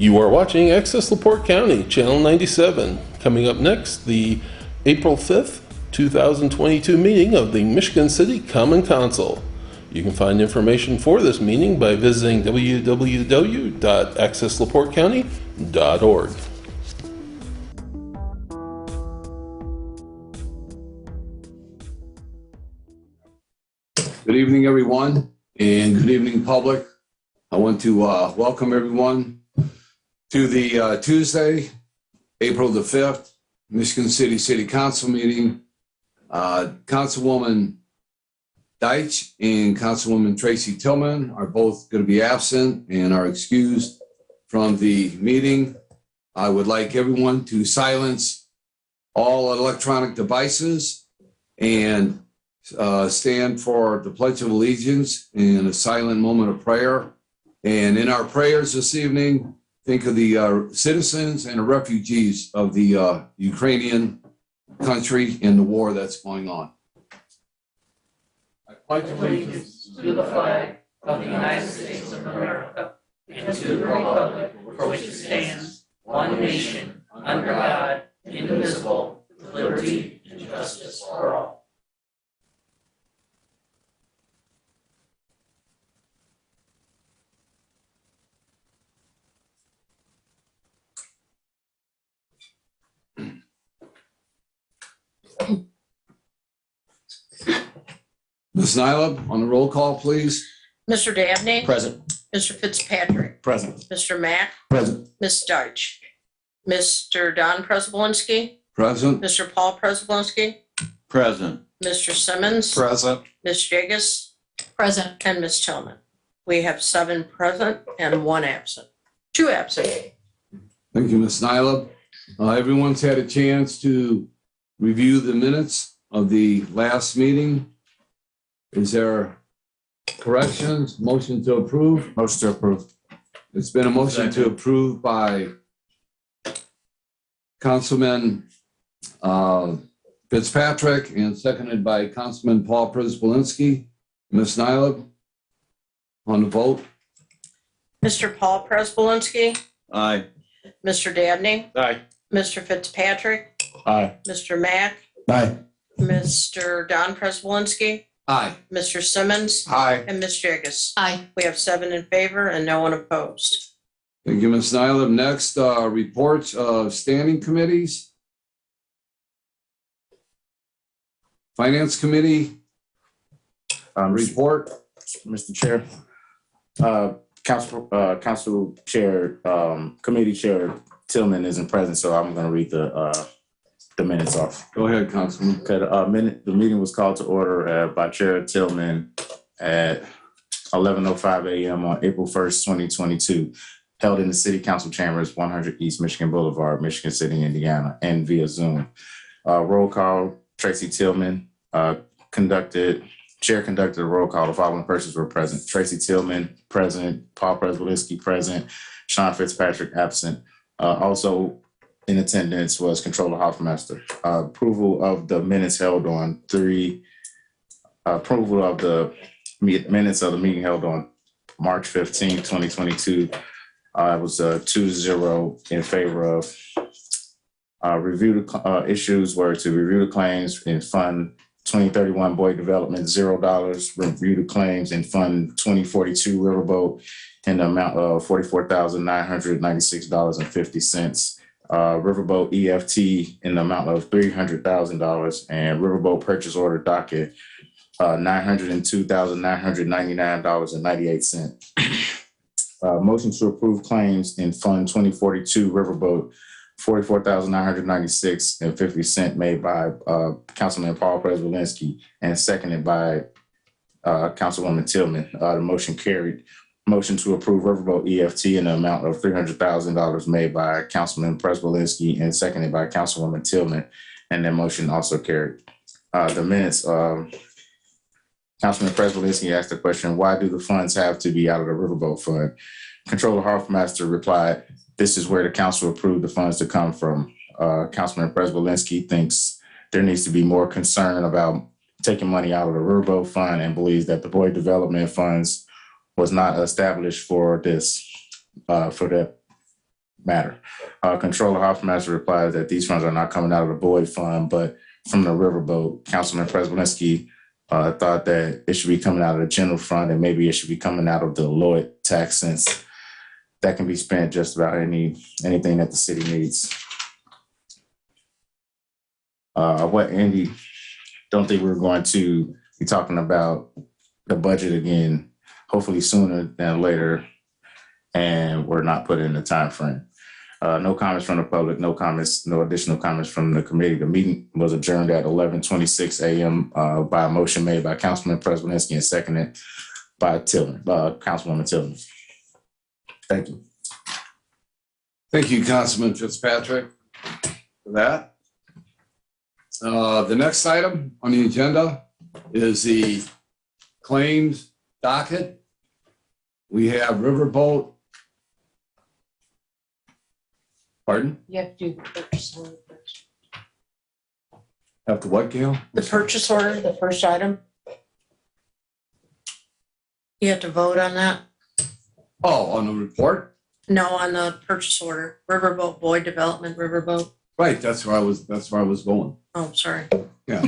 You are watching Access LaPorte County, Channel 97. Coming up next, the April 5th, 2022 meeting of the Michigan City Common Council. You can find information for this meeting by visiting www.accesslaportecounty.org. Good evening, everyone, and good evening, public. I want to welcome everyone to the Tuesday, April the 5th, Michigan City Council meeting. Councilwoman Deitch and Councilwoman Tracy Tillman are both going to be absent and are excused from the meeting. I would like everyone to silence all electronic devices and stand for the Pledge of Allegiance in a silent moment of prayer. And in our prayers this evening, think of the citizens and the refugees of the Ukrainian country and the war that's going on. I pledge allegiance to the flag of the United States of America and to the republic for which it stands, one nation, under God, indivisible, with liberty and justice for all. Ms. Nyla, on the roll call, please. Mr. Dabney. Present. Mr. Fitzpatrick. Present. Mr. Mack. Present. Ms. Deitch. Mr. Don Prespolinski. Present. Mr. Paul Prespolinski. Present. Mr. Simmons. Present. Ms. Jagus. Present. And Ms. Tillman. We have 7 present and 1 absent. 2 absent. Thank you, Ms. Nyla. Everyone's had a chance to review the minutes of the last meeting. Is there corrections? Motion to approve? Motion to approve. It's been a motion to approve by Councilman Fitzpatrick and seconded by Councilman Paul Prespolinski. Ms. Nyla, on the vote. Mr. Paul Prespolinski. Aye. Mr. Dabney. Aye. Mr. Fitzpatrick. Aye. Mr. Mack. Aye. Mr. Don Prespolinski. Aye. Mr. Simmons. Aye. And Ms. Jagus. Aye. We have 7 in favor and no one opposed. Thank you, Ms. Nyla. Next, reports of standing committees. Finance Committee report. Mr. Chair, Council Chair, Committee Chair Tillman isn't present, so I'm going to read the minutes off. Go ahead, Councilman. Okay, the meeting was called to order by Chair Tillman at 11:05 a.m. on April 1st, 2022, held in the City Council Chambers, 100 East Michigan Boulevard, Michigan City, Indiana, and via Zoom. Roll call, Tracy Tillman Chair conducted a roll call. The following persons were present: Tracy Tillman, present; Paul Prespolinski, present; Sean Fitzpatrick, absent. Also in attendance was Controller Hoffmeister. Approval of the minutes held on approval of the minutes of the meeting held on March 15, 2022. It was 2-0 in favor of. Issues were to review the claims in Fund 2031 Boyd Development, $0. Review the claims in Fund 2042 Riverboat in the amount of $44,996.50. Riverboat EFT in the amount of $300,000, and Riverboat purchase order docket $902,999.98. Motion to approve claims in Fund 2042 Riverboat $44,996.50 made by Councilman Paul Prespolinski and seconded by Councilwoman Tillman. The motion carried. Motion to approve Riverboat EFT in the amount of $300,000 made by Councilman Prespolinski and seconded by Councilwoman Tillman, and that motion also carried. The minutes, Councilman Prespolinski asked the question, why do the funds have to be out of the Riverboat Fund? Controller Hoffmeister replied, this is where the council approved the funds to come from. Councilman Prespolinski thinks there needs to be more concern about taking money out of the Riverboat Fund and believes that the Boyd Development Funds was not established for this, for that matter. Controller Hoffmeister replied that these funds are not coming out of the Boyd Fund, but from the Riverboat. Councilman Prespolinski thought that it should be coming out of the general fund, and maybe it should be coming out of the Lloyd tax, since that can be spent just about anything that the city needs. Andy, don't think we're going to be talking about the budget again, hopefully sooner than later, and we're not putting in the time frame. No comments from the public, no additional comments from the committee. The meeting was adjourned at 11:26 a.m. By a motion made by Councilman Prespolinski and seconded by Councilwoman Tillman. Thank you. Thank you, Councilman Fitzpatrick, for that. The next item on the agenda is the claims docket. We have Riverboat. Pardon? You have to do the purchase order first. Have to what, Gail? The purchase order, the first item. You have to vote on that? Oh, on the report? No, on the purchase order. Riverboat, Boyd Development, Riverboat. Right, that's where I was going. Oh, sorry. Yeah.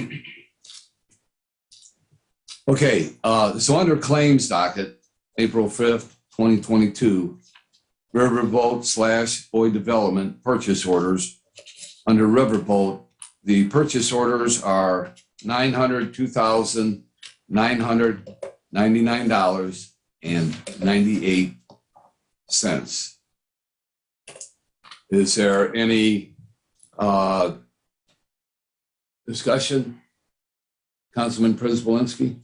Okay, so under claims docket, April 5th, 2022, Riverboat / Boyd Development purchase orders. Under Riverboat, the purchase orders are $902,999.98. Is there any discussion? Councilman Prespolinski?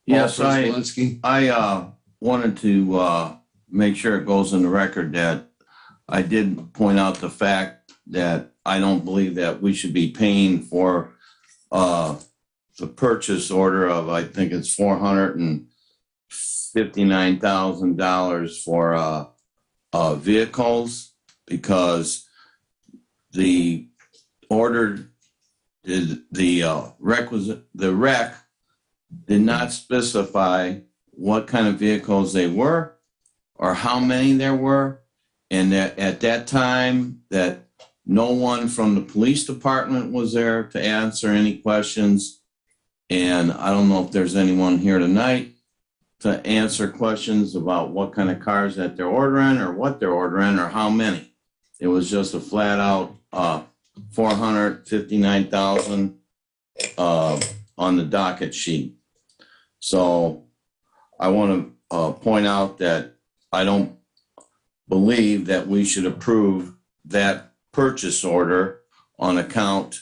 Yes, Paul Prespolinski? I wanted to make sure it goes in the record that I did point out the fact that I don't believe that we should be paying for the purchase order of, I think it's $459,000 for vehicles, because the order did the rec did not specify what kind of vehicles they were or how many there were, and that at that time that no one from the police department was there to answer any questions. And I don't know if there's anyone here tonight to answer questions about what kind of cars that they're ordering or what they're ordering or how many. It was just a flat out $459,000 on the docket sheet. So I want to point out that I don't believe that we should approve that purchase order on account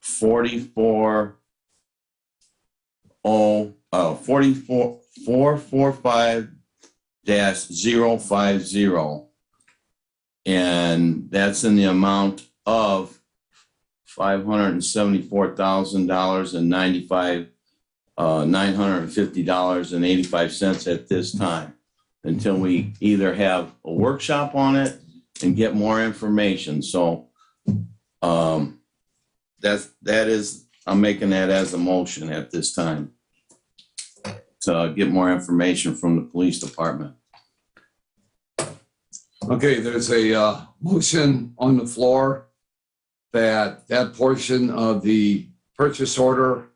445-050. And that's in the amount of $574,000 and $950.85 at this time, until we either have a workshop on it and get more information. So I'm making that as a motion at this time to get more information from the police department. Okay, there's a motion on the floor that portion of the purchase order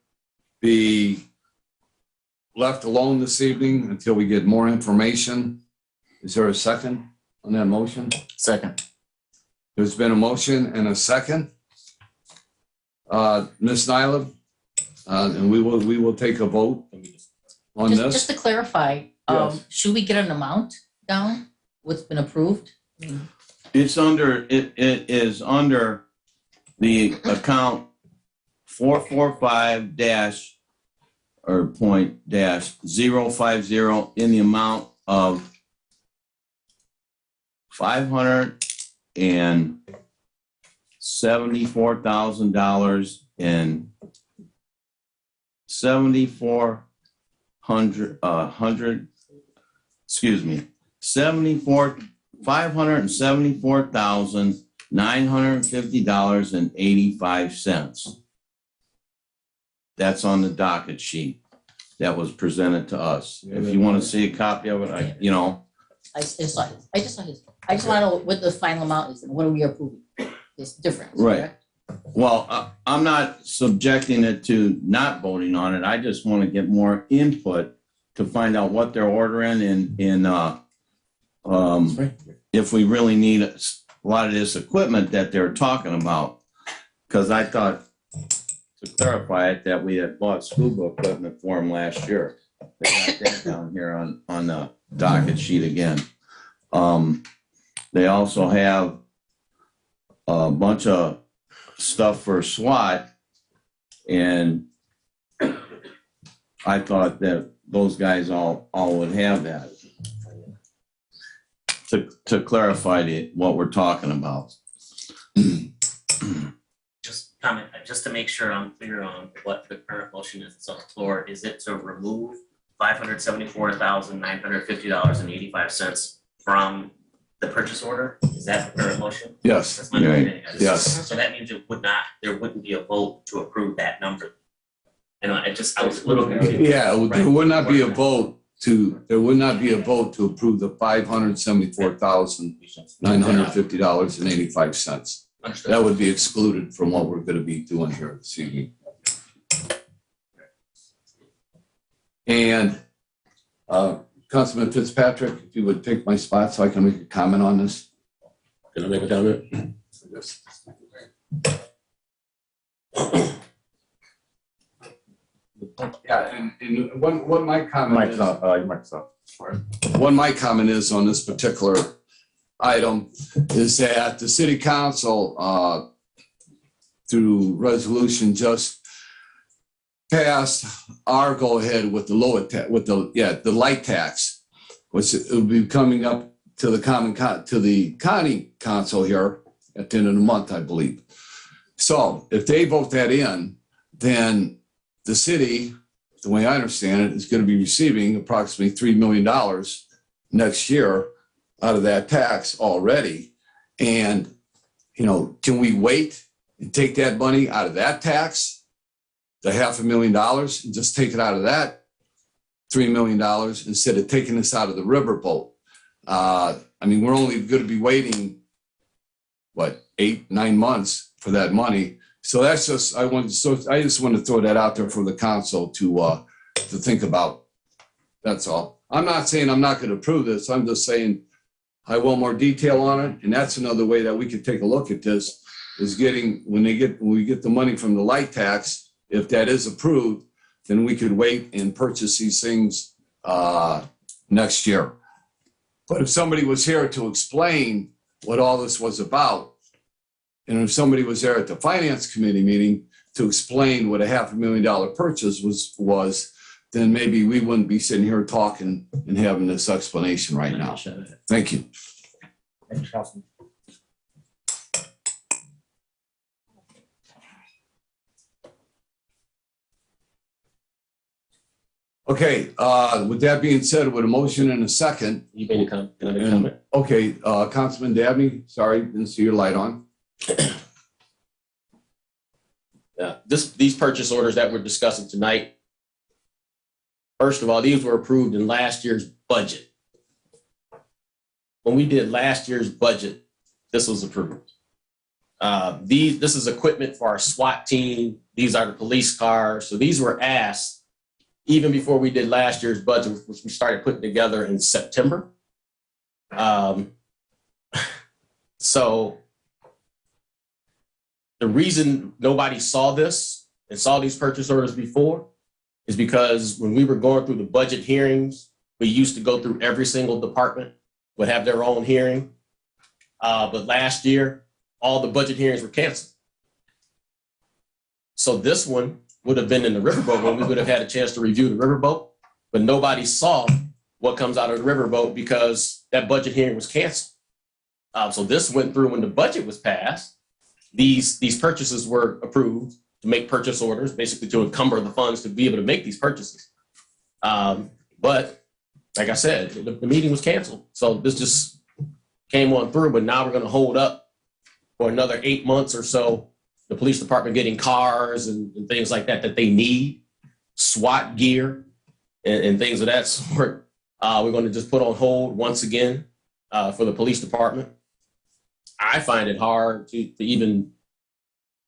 be left alone this evening until we get more information. Is there a second on that motion? Second. There's been a motion and a second. Ms. Nyla, and we will take a vote on Just this. to clarify, Yes. should we get an amount down, what's been approved? It is under the account 445-050 in the amount of $574,000 and $574,950.85. That's on the docket sheet that was presented to us. If you want to see a copy of it, I just saw his. I just want to know what the final amount is and what are we approving? It's different. Right. correct? Well, I'm not subjecting it to not voting on it. I just want to get more input to find out what they're ordering and if we really need a lot of this equipment that they're talking about. Because I thought, to clarify it, that we had bought scuba equipment for them last year. They got that down here on the docket sheet again. They also have a bunch of stuff for SWAT, and I thought that those guys all would have that. To clarify what we're talking about. Just comment, just to make sure I'm clear on what the current motion is on the floor, is it to remove $574,950.85 from the purchase order? Is that the current motion? Yes, That's my understanding. yes. So that means there wouldn't be a vote to approve that number. And I was a little confused. Yeah, there would not be a vote to approve the $574,950.85. Understood. That would be excluded from what we're gonna be doing here this evening. And, Councilman Fitzpatrick, if you would take my spot so I can make a comment on this. Can I make a comment? Yeah, and what my comment Mike's is. up, Mike's up. What my comment is on this particular item is that the city council, through resolution, just passed our go-ahead with the the light tax, which it will be coming up to the county council here at the end of the month, I believe. So if they vote that in, then the city, the way I understand it, is going to be receiving approximately $3 million next year out of that tax already. And, can we wait and take that money out of that tax, the $500,000, and just take it out of that $3 million instead of taking this out of the riverboat? We're only going to be waiting, 8-9 months for that money. So that's just, I just want to throw that out there for the council to think about. That's all. I'm not saying I'm not going to approve this. I'm just saying I want more detail on it. And that's another way that we could take a look at this is when we get the money from the light tax, if that is approved, then we could wait and purchase these things next year. But if somebody was here to explain what all this was about, and if somebody was there at the finance committee meeting to explain what a $500,000 purchase was, then maybe we wouldn't be sitting here talking and having this explanation right now. Thank you. Okay, with that being said, with a motion and a second. You made a comment. Can I make a comment? Okay, Councilman Dabney, sorry, didn't see your light on. Yeah, these purchase orders that we're discussing tonight, first of all, these were approved in last year's budget. When we did last year's budget, this was approved. This is equipment for our SWAT team. These are the police cars. So these were asked even before we did last year's budget, which we started putting together in September. So the reason nobody saw this and saw these purchase orders before is because when we were going through the budget hearings, we used to go through every single department, would have their own hearing. But last year, all the budget hearings were canceled. So this one would have been in the riverboat when we would have had a chance to review the riverboat, but nobody saw what comes out of the riverboat because that budget hearing was canceled. So this went through when the budget was passed. These purchases were approved to make purchase orders, basically to encumber the funds to be able to make these purchases. But like I said, the meeting was canceled. So this just came on through, but now we're going to hold up for another 8 months or so. The police department getting cars and things like that they need, SWAT gear and things of that sort. We're going to just put on hold once again for the police department. I find it hard to even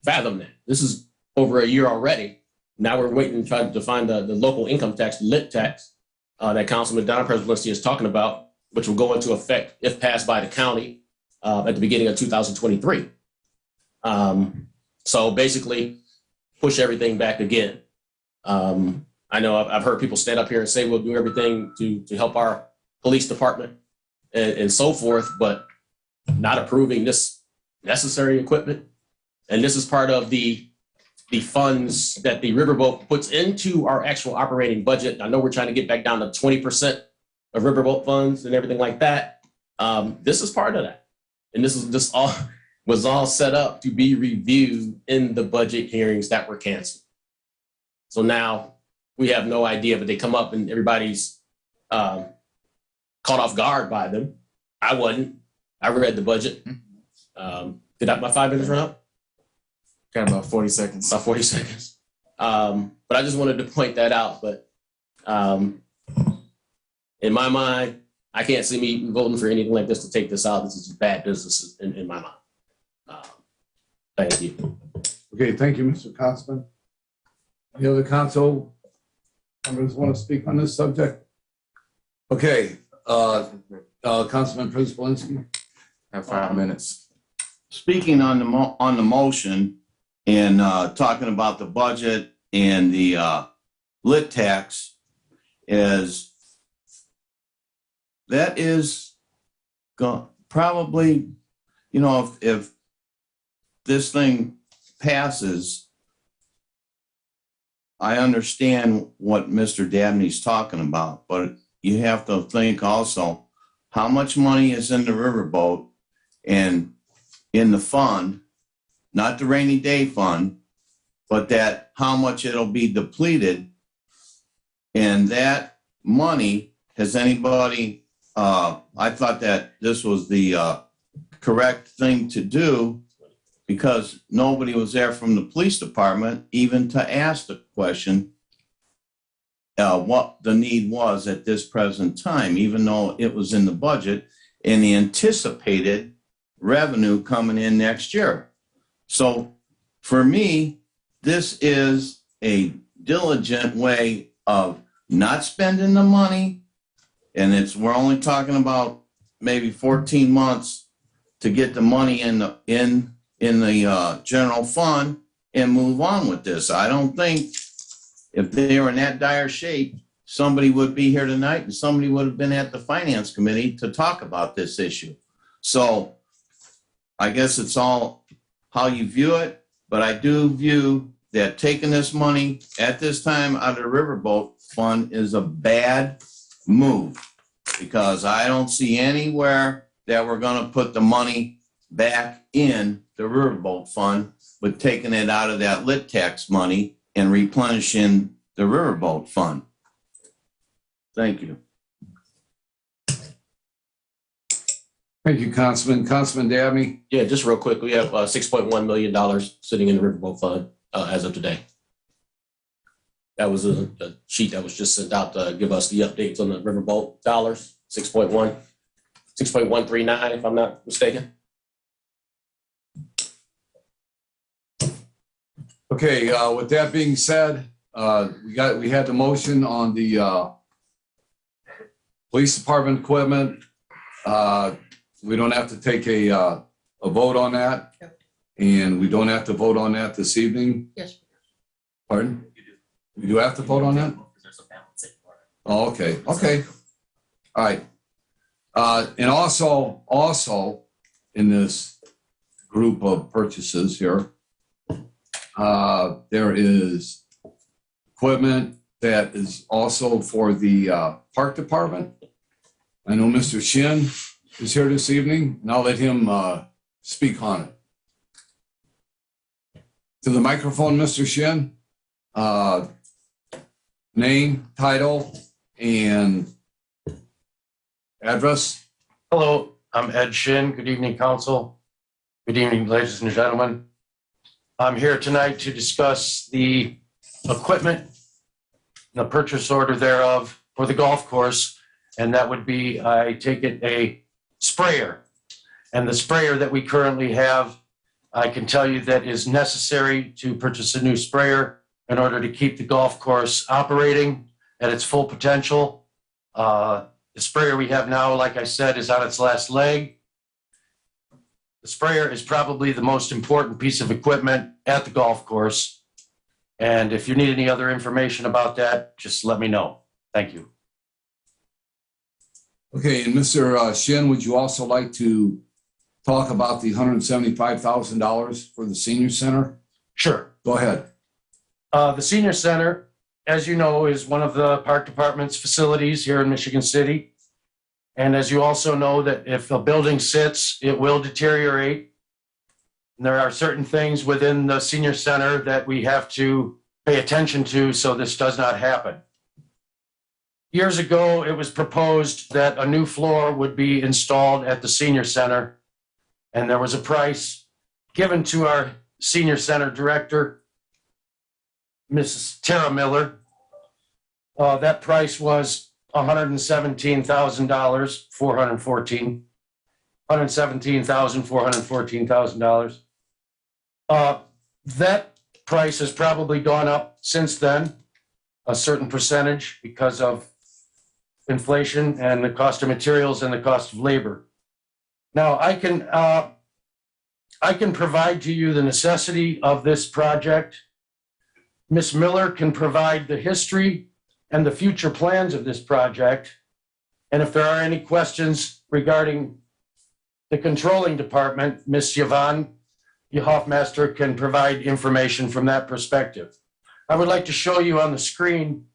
fathom that. This is over a year already. Now we're waiting, trying to find the local income tax, lit tax, that Councilman Don Prespolinski is talking about, which will go into effect if passed by the county at the beginning of 2023. So basically, push everything back again. I know I've heard people stand up here and say we'll do everything to help our police department and so forth, but not approving this necessary equipment. And this is part of the funds that the Riverboat puts into our actual operating budget. I know we're trying to get back down to 20% of Riverboat funds and everything like that. This is part of that. And this was all set up to be reviewed in the budget hearings that were canceled. So now we have no idea, but they come up and everybody's caught off guard by them. I wasn't. I read the budget. Did my 5 minutes run out? Got about 40 seconds. About 40 seconds. But I just wanted to point that out. But in my mind, I can't see me voting for anything like this to take this out. This is bad business in my mind. Thank you. Okay, thank you, Mr. Councilman. Any other council members want to speak on this subject? Okay, Councilman Prespolinski. Have 5 minutes. Speaking on the motion and talking about the budget and the lit tax, that is probably, if this thing passes, I understand what Mr. Dabney's talking about, but you have to think also how much money is in the riverboat and in the fund, not the rainy day fund, but that how much it'll be depleted. And that money, has anybody, I thought that this was the correct thing to do because nobody was there from the police department even to ask the question what the need was at this present time, even though it was in the budget and the anticipated revenue coming in next year. So for me, this is a diligent way of not spending the money, and we're only talking about maybe 14 months to get the money in the general fund and move on with this. I don't think if they were in that dire shape, somebody would be here tonight and somebody would have been at the finance committee to talk about this issue. So I guess it's all how you view it, but I do view that taking this money at this time out of the riverboat fund is a bad move because I don't see anywhere that we're going to put the money back in the riverboat fund, but taking it out of that lit tax money and replenishing the riverboat fund. Thank you. Thank you, Councilman. Councilman Dabney. Yeah, just real quick, we have $6.1 million sitting in the Riverboat Fund as of today. That was a sheet that was just sent out to give us the updates on the Riverboat dollars, 6.139, if I'm not mistaken. Okay, with that being said, we had the motion on the police department equipment. We don't have to take a vote on that, and we don't have to vote on that this evening. Yes. Pardon? We do have to vote on that? There's a balance for it. Oh, okay, okay. All right. And also in this group of purchases here, there is equipment that is also for the park department. I know Mr. Shin is here this evening, and I'll let him speak on it. To the microphone, Mr. Shin. Name, title, and address. Hello, I'm Ed Shin. Good evening, council. Good evening, ladies and gentlemen. I'm here tonight to discuss the equipment, the purchase order thereof for the golf course. And that would be, I take it, a sprayer. And the sprayer that we currently have, I can tell you that is necessary to purchase a new sprayer in order to keep the golf course operating at its full potential. The sprayer we have now, like I said, is on its last leg. The sprayer is probably the most important piece of equipment at the golf course. And if you need any other information about that, just let me know. Thank you. Okay, and Mr. Shin, would you also like to talk about the $175,000 for the senior center? Sure. Go ahead. The senior center, as you know, is one of the park department's facilities here in Michigan City. And as you also know, that if a building sits, it will deteriorate. And there are certain things within the senior center that we have to pay attention to so this does not happen. Years ago, it was proposed that a new floor would be installed at the senior center. And there was a price given to our senior center director, Mrs. Tara Miller. That price was $117,414,000. That price has probably gone up since then, a certain percentage because of inflation and the cost of materials and the cost of labor. Now, I can provide to you the necessity of this project. Ms. Miller can provide the history and the future plans of this project. And if there are any questions regarding the controlling department, Ms. Yvonne Hoffmaster can provide information from that perspective. I would like to show you on the screen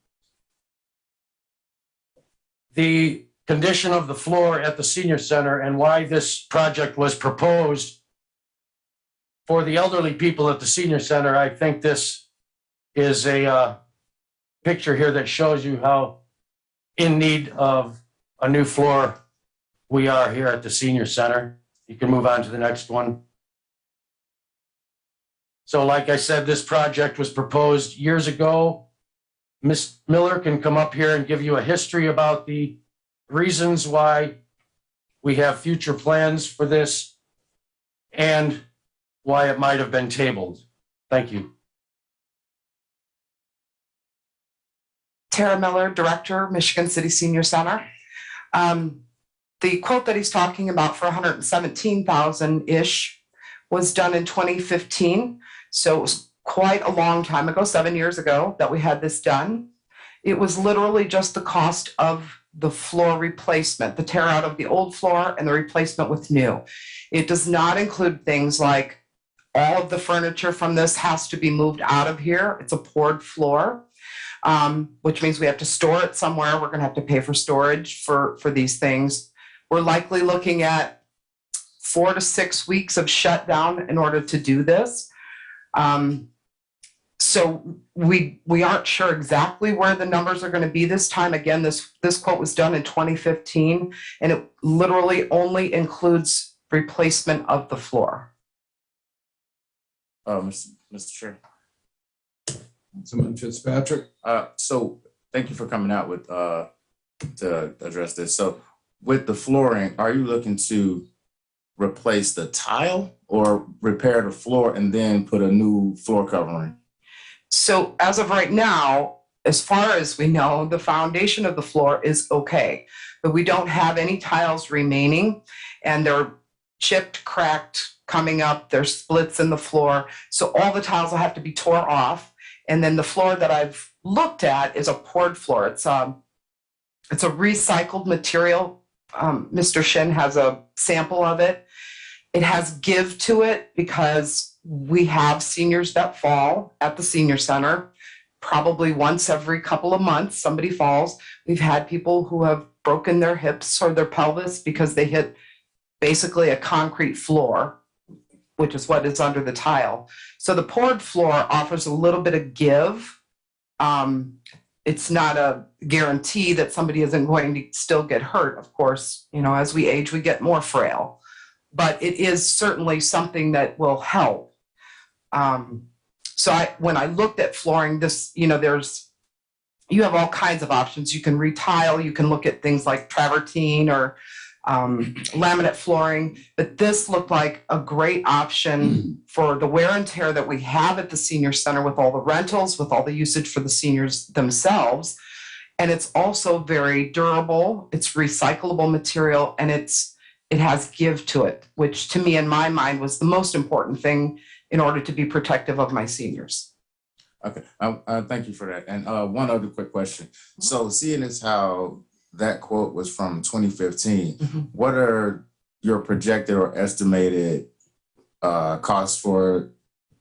the condition of the floor at the senior center and why this project was proposed for the elderly people at the senior center. I think this is a picture here that shows you how in need of a new floor we are here at the senior center. You can move on to the next one. So like I said, this project was proposed years ago. Ms. Miller can come up here and give you a history about the reasons why we have future plans for this and why it might have been tabled. Thank you. Tara Miller, Director, Michigan City Senior Center. The quote that he's talking about for 117,000-ish was done in 2015. So it was quite a long time ago, 7 years ago, that we had this done. It was literally just the cost of the floor replacement, the tear out of the old floor and the replacement with new. It does not include things like all of the furniture from this has to be moved out of here. It's a poured floor. Which means we have to store it somewhere. We're going to have to pay for storage for these things. We're likely looking at 4 to 6 weeks of shutdown in order to do this. So we aren't sure exactly where the numbers are going to be this time. Again, this quote was done in 2015, and it literally only includes replacement of the floor. Mr. Chair. Councilman Fitzpatrick? So thank you for coming out with to address this. So with the flooring, are you looking to replace the tile or repair the floor and then put a new floor covering? So as of right now, as far as we know, the foundation of the floor is okay, but we don't have any tiles remaining, and they're chipped, cracked, coming up. There's splits in the floor. So all the tiles will have to be tore off. And then the floor that I've looked at is a poured floor. It's a recycled material. Mr. Shin has a sample of it. It has give to it because we have seniors that fall at the senior center. Probably once every couple of months, somebody falls. We've had people who have broken their hips or their pelvis because they hit basically a concrete floor, which is what is under the tile. So the poured floor offers a little bit of give. It's not a guarantee that somebody isn't going to still get hurt. Of course, you know, as we age, we get more frail, but it is certainly something that will help. So when I looked at flooring, this, you know, you have all kinds of options. You can retile, you can look at things like travertine or laminate flooring, but this looked like a great option for the wear and tear that we have at the senior center with all the rentals, with all the usage for the seniors themselves. And it's also very durable, it's recyclable material, and it has give to it, which to me, in my mind, was the most important thing in order to be protective of my seniors. Okay, thank you for that. And one other quick question. So seeing as how that quote was from 2015, what are your projected or estimated costs for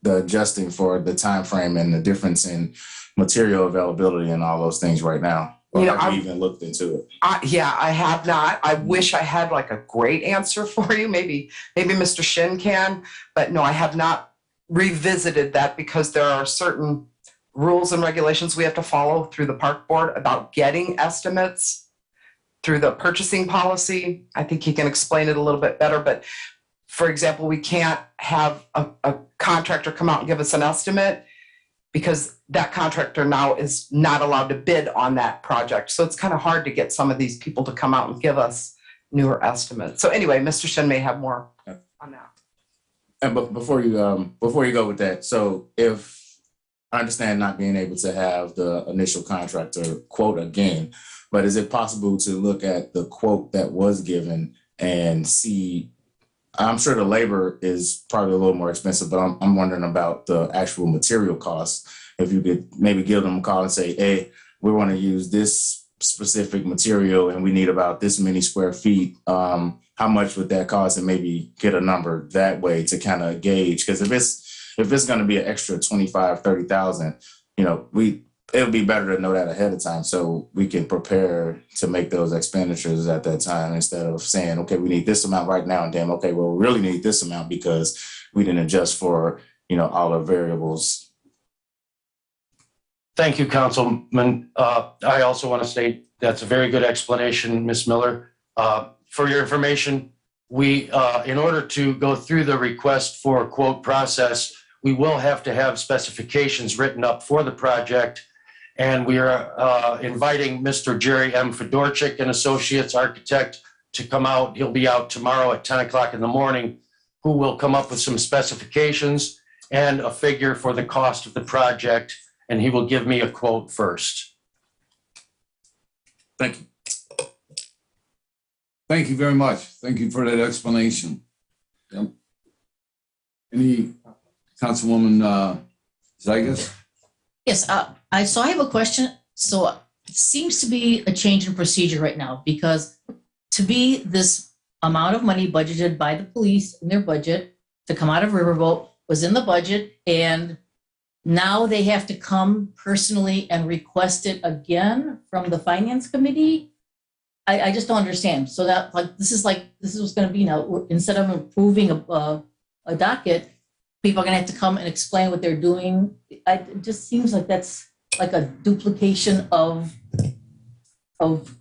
the adjusting for the time frame and the difference in material availability and all those things right now? Or have you even looked into it? Yeah, I have not. I wish I had like a great answer for you. Maybe Mr. Shin can, but no, I have not revisited that because there are certain rules and regulations we have to follow through the park board about getting estimates through the purchasing policy. I think he can explain it a little bit better, but for example, we can't have a contractor come out and give us an estimate because that contractor now is not allowed to bid on that project. So it's kind of hard to get some of these people to come out and give us newer estimates. So anyway, Mr. Shin may have more on that. And but before you go with that, so if I understand not being able to have the initial contractor quote again, but is it possible to look at the quote that was given and see? I'm sure the labor is probably a little more expensive, but I'm wondering about the actual material costs. If you could maybe give them a call and say, hey, we want to use this specific material and we need about this many square feet. How much would that cost? And maybe get a number that way to kind of gauge. Because if it's going to be an extra 25, 30,000, it would be better to know that ahead of time so we can prepare to make those expenditures at that time instead of saying, okay, we need this amount right now. And then, okay, well, we really need this amount because we didn't adjust for, all the variables. Thank you, Councilman. I also want to state that's a very good explanation, Ms. Miller. For your information, we, in order to go through the request for quote process, we will have to have specifications written up for the project. And we are inviting Mr. Jerry M. Fedorchik, an associates architect, to come out. He'll be out tomorrow at 10 o'clock in the morning, who will come up with some specifications and a figure for the cost of the project. And he will give me a quote first. Thank you. Thank you very much. Thank you for that explanation. Yep. Any Councilwoman Zygas? Yes, so I have a question. So it seems to be a change in procedure right now because to be this amount of money budgeted by the police in their budget to come out of Riverboat was in the budget, and now they have to come personally and request it again from the finance committee. I just don't understand. So that this is what's going to be now. Instead of approving a docket, people are going to have to come and explain what they're doing. It just seems like that's like a duplication of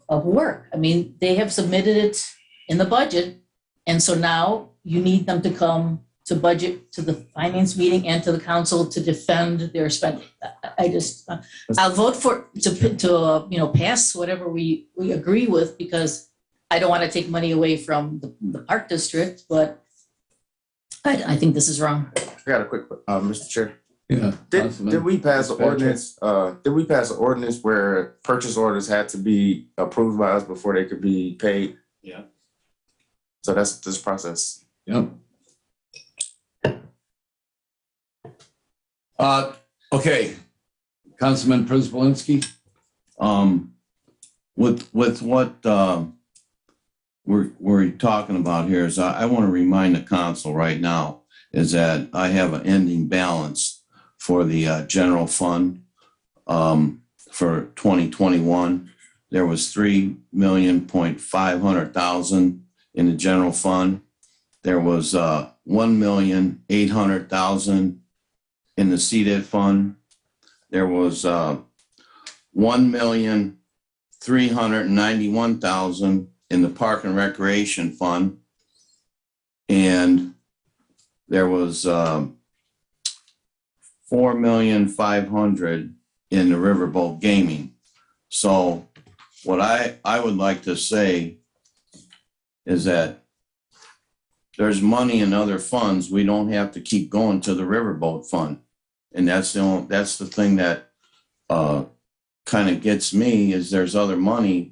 work. I mean, they have submitted it in the budget, and so now you need them to come to budget, to the finance meeting and to the council to defend their spending. I'll vote to pass whatever we agree with, because I don't want to take money away from the park district, but I think this is wrong. I got a quick, Mr. Chair. Yeah. Did we pass an ordinance? Did we pass an ordinance where purchase orders had to be approved by us before they could be paid? Yeah. So that's this process. Yep. Okay, Councilman Przybylski. With what we're talking about here is I want to remind the council right now is that I have an ending balance for the general fund for 2021. There was $3,500,000 in the general fund. There was $1,800,000 in the CDED fund. There was $1,391,000 in the Park and Recreation Fund, and there was $4,500,000 in the Riverboat Gaming. So what I would like to say is that there's money in other funds. We don't have to keep going to the riverboat fund. And that's the thing that kind of gets me is there's other money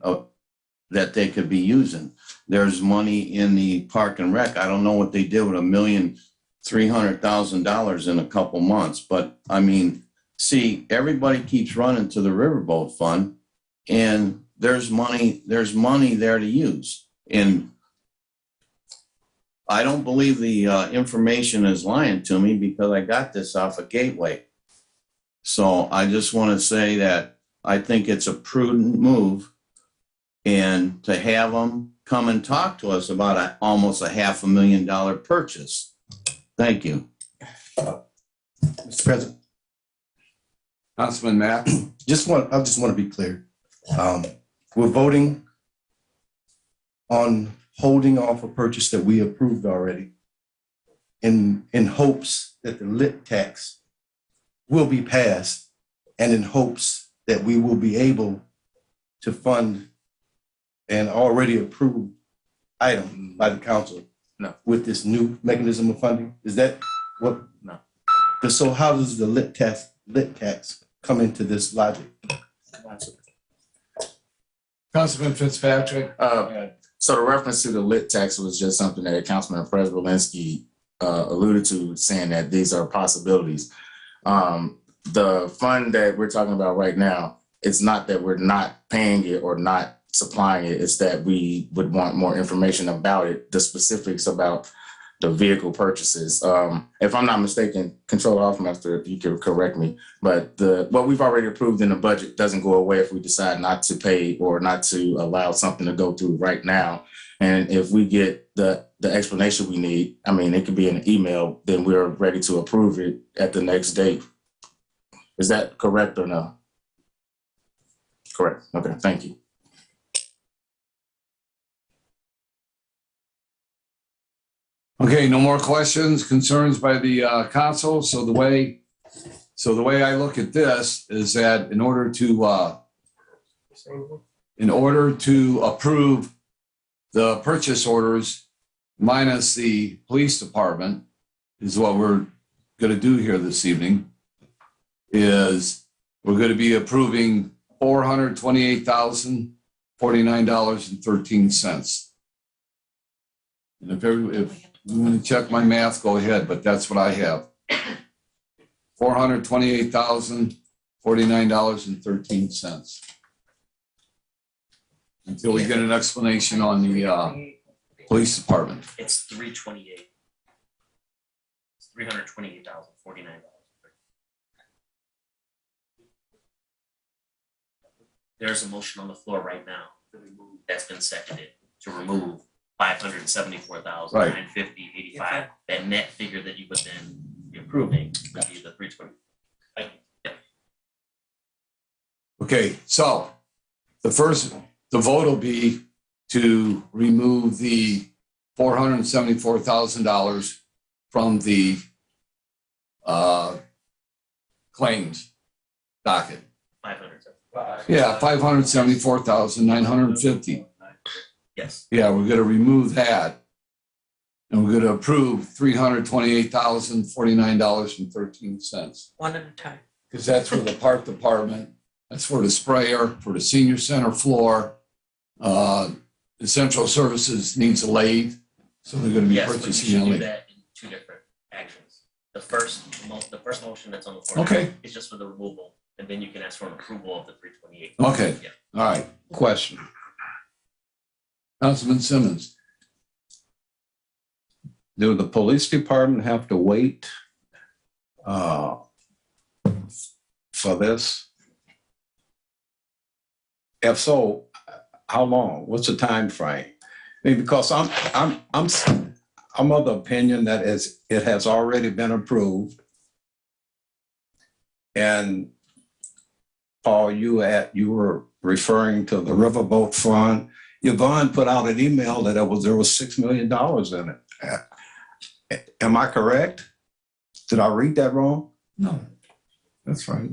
that they could be using. There's money in the park and rec. I don't know what they did with $1,300,000 in a couple months, but I mean, see, everybody keeps running to the riverboat fund, and there's money there to use. And I don't believe the information is lying to me because I got this off of Gateway. So I just want to say that I think it's a prudent move, and to have them come and talk to us about almost a $500,000 purchase. Thank you. Mr. President, Councilman Mack? I just want to be clear. We're voting on holding off a purchase that we approved already in hopes that the lit tax will be passed and in hopes that we will be able to fund an already approved item by the council. No. With this new mechanism of funding. Is that what? No. So how does the lit tax come into this logic? Councilman Fitzpatrick? So the reference to the lit tax was just something that Councilman Preselinski alluded to, saying that these are possibilities. The fund that we're talking about right now, it's not that we're not paying it or not supplying it. It's that we would want more information about it, the specifics about the vehicle purchases. If I'm not mistaken, Controller Hoffmeister, if you could correct me, but what we've already approved in the budget doesn't go away if we decide not to pay or not to allow something to go through right now. And if we get the explanation we need, I mean, it could be in an email, then we're ready to approve it at the next date. Is that correct or no? Correct. Okay, thank you. Okay, no more questions, concerns by the council. So the way I look at this is that in order to approve the purchase orders minus the police department is what we're going to do here this evening, is we're going to be approving $428,049.13. And if you want to check my math, go ahead, but that's what I have. $428,049.13. Until we get an explanation on the police department. It's 328. It's $328,049. There's a motion on the floor right now that's been seconded to remove $574,950.85. That net figure that you would then be approving would be the 320. Okay, so the vote will be to remove the $474,000 from the claims docket. 500. Yeah, $574,950. Yes. Yeah, we're going to remove that. And we're going to approve $328,049.13. One at a time. Because that's for the park department, that's for the sprayer, for the senior center floor. Essential services needs a lathe, so they're going to be Yes, but you purchasing should a do lathe. that in two different actions. The first motion that's on the floor Okay. is just for the removal, and then you can ask for an approval of the 328. Okay, Yeah. all right. Question. Councilman Simmons. Do the police department have to wait for this? If so, how long? What's the time frame? I mean, because I'm of the opinion that it has already been approved. And Paul, you were referring to the Riverboat Fund. Yvonne put out an email that there was $6 million in it. Am I correct? Did I read that wrong? No, that's right.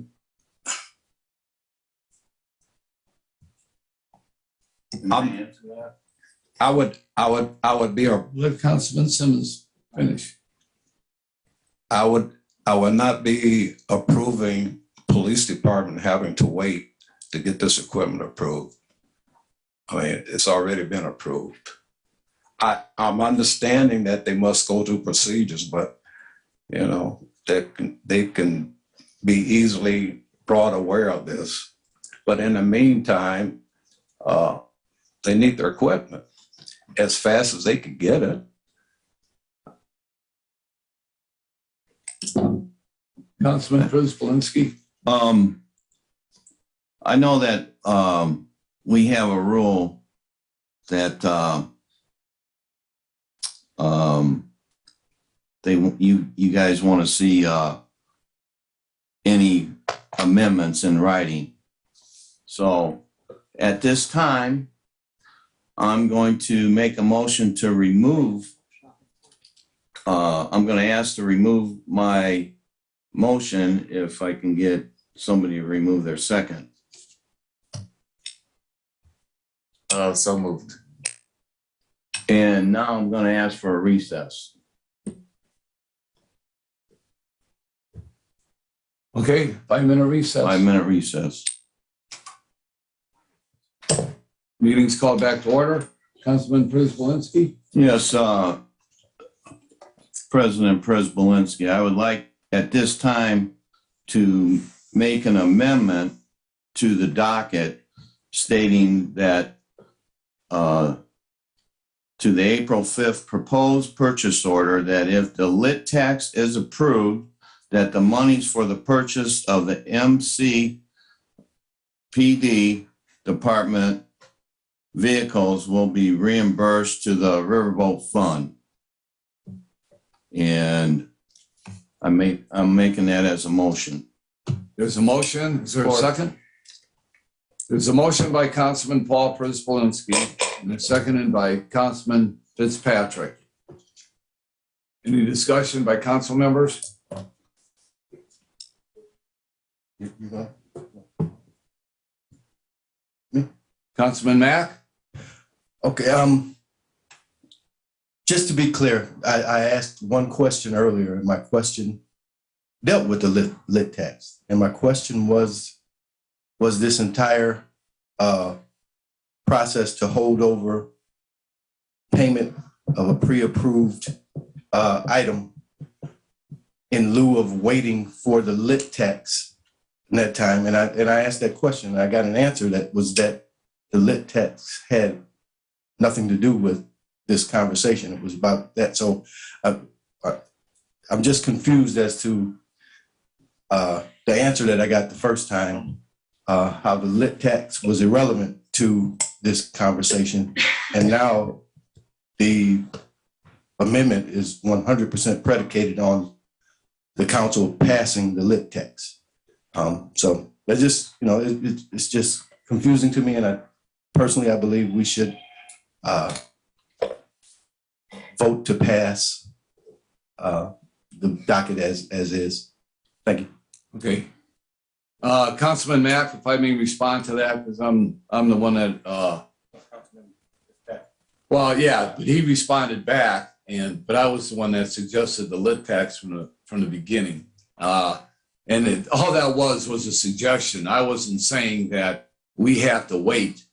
I would be a Let Councilman Simmons finish. I would not be approving police department having to wait to get this equipment approved. I mean, it's already been approved. I'm understanding that they must go through procedures, but you know, they can be easily brought aware of this. But in the meantime, they need their equipment as fast as they can get it. Councilman Prince-Polinsky? I know that we have a rule that you guys want to see any amendments in writing. So at this time, I'm going to make a motion to remove. I'm going to ask to remove my motion if I can get somebody to remove their second. So moved. And now I'm going to ask for a recess. Okay, 5-minute recess. 5-minute recess. Meeting's called back to order. Councilman Prince-Polinsky? Yes, President Pryzbylewski, I would like at this time to make an amendment to the docket stating that to the April 5th proposed purchase order, that if the lit tax is approved, that the monies for the purchase of the MCPD department vehicles will be reimbursed to the Riverboat Fund. And I'm making that as a motion. There's a motion. Is there a second? There's a motion by Councilman Paul Prince-Polinsky and a seconded by Councilman Fitzpatrick. Any discussion by council members? Councilman Mack? Okay, just to be clear, I asked one question earlier, and my question dealt with the lit tax. And my question was this entire process to hold over payment of a pre-approved item in lieu of waiting for the lit tax in that time? And I asked that question, and I got an answer that was that the lit tax had nothing to do with this conversation. It was about that. So I'm just confused as to the answer that I got the first time, how the lit tax was irrelevant to this conversation. And now the amendment is 100% predicated on the council passing the lit tax. So that's just, it's just confusing to me. And I believe we should vote to pass the docket as is. Thank you. Okay. Councilman Mack, if I may respond to that, because I'm the one that well, yeah, but he responded back, but I was the one that suggested the lit tax from the beginning. All that was a suggestion. I wasn't saying that we have to wait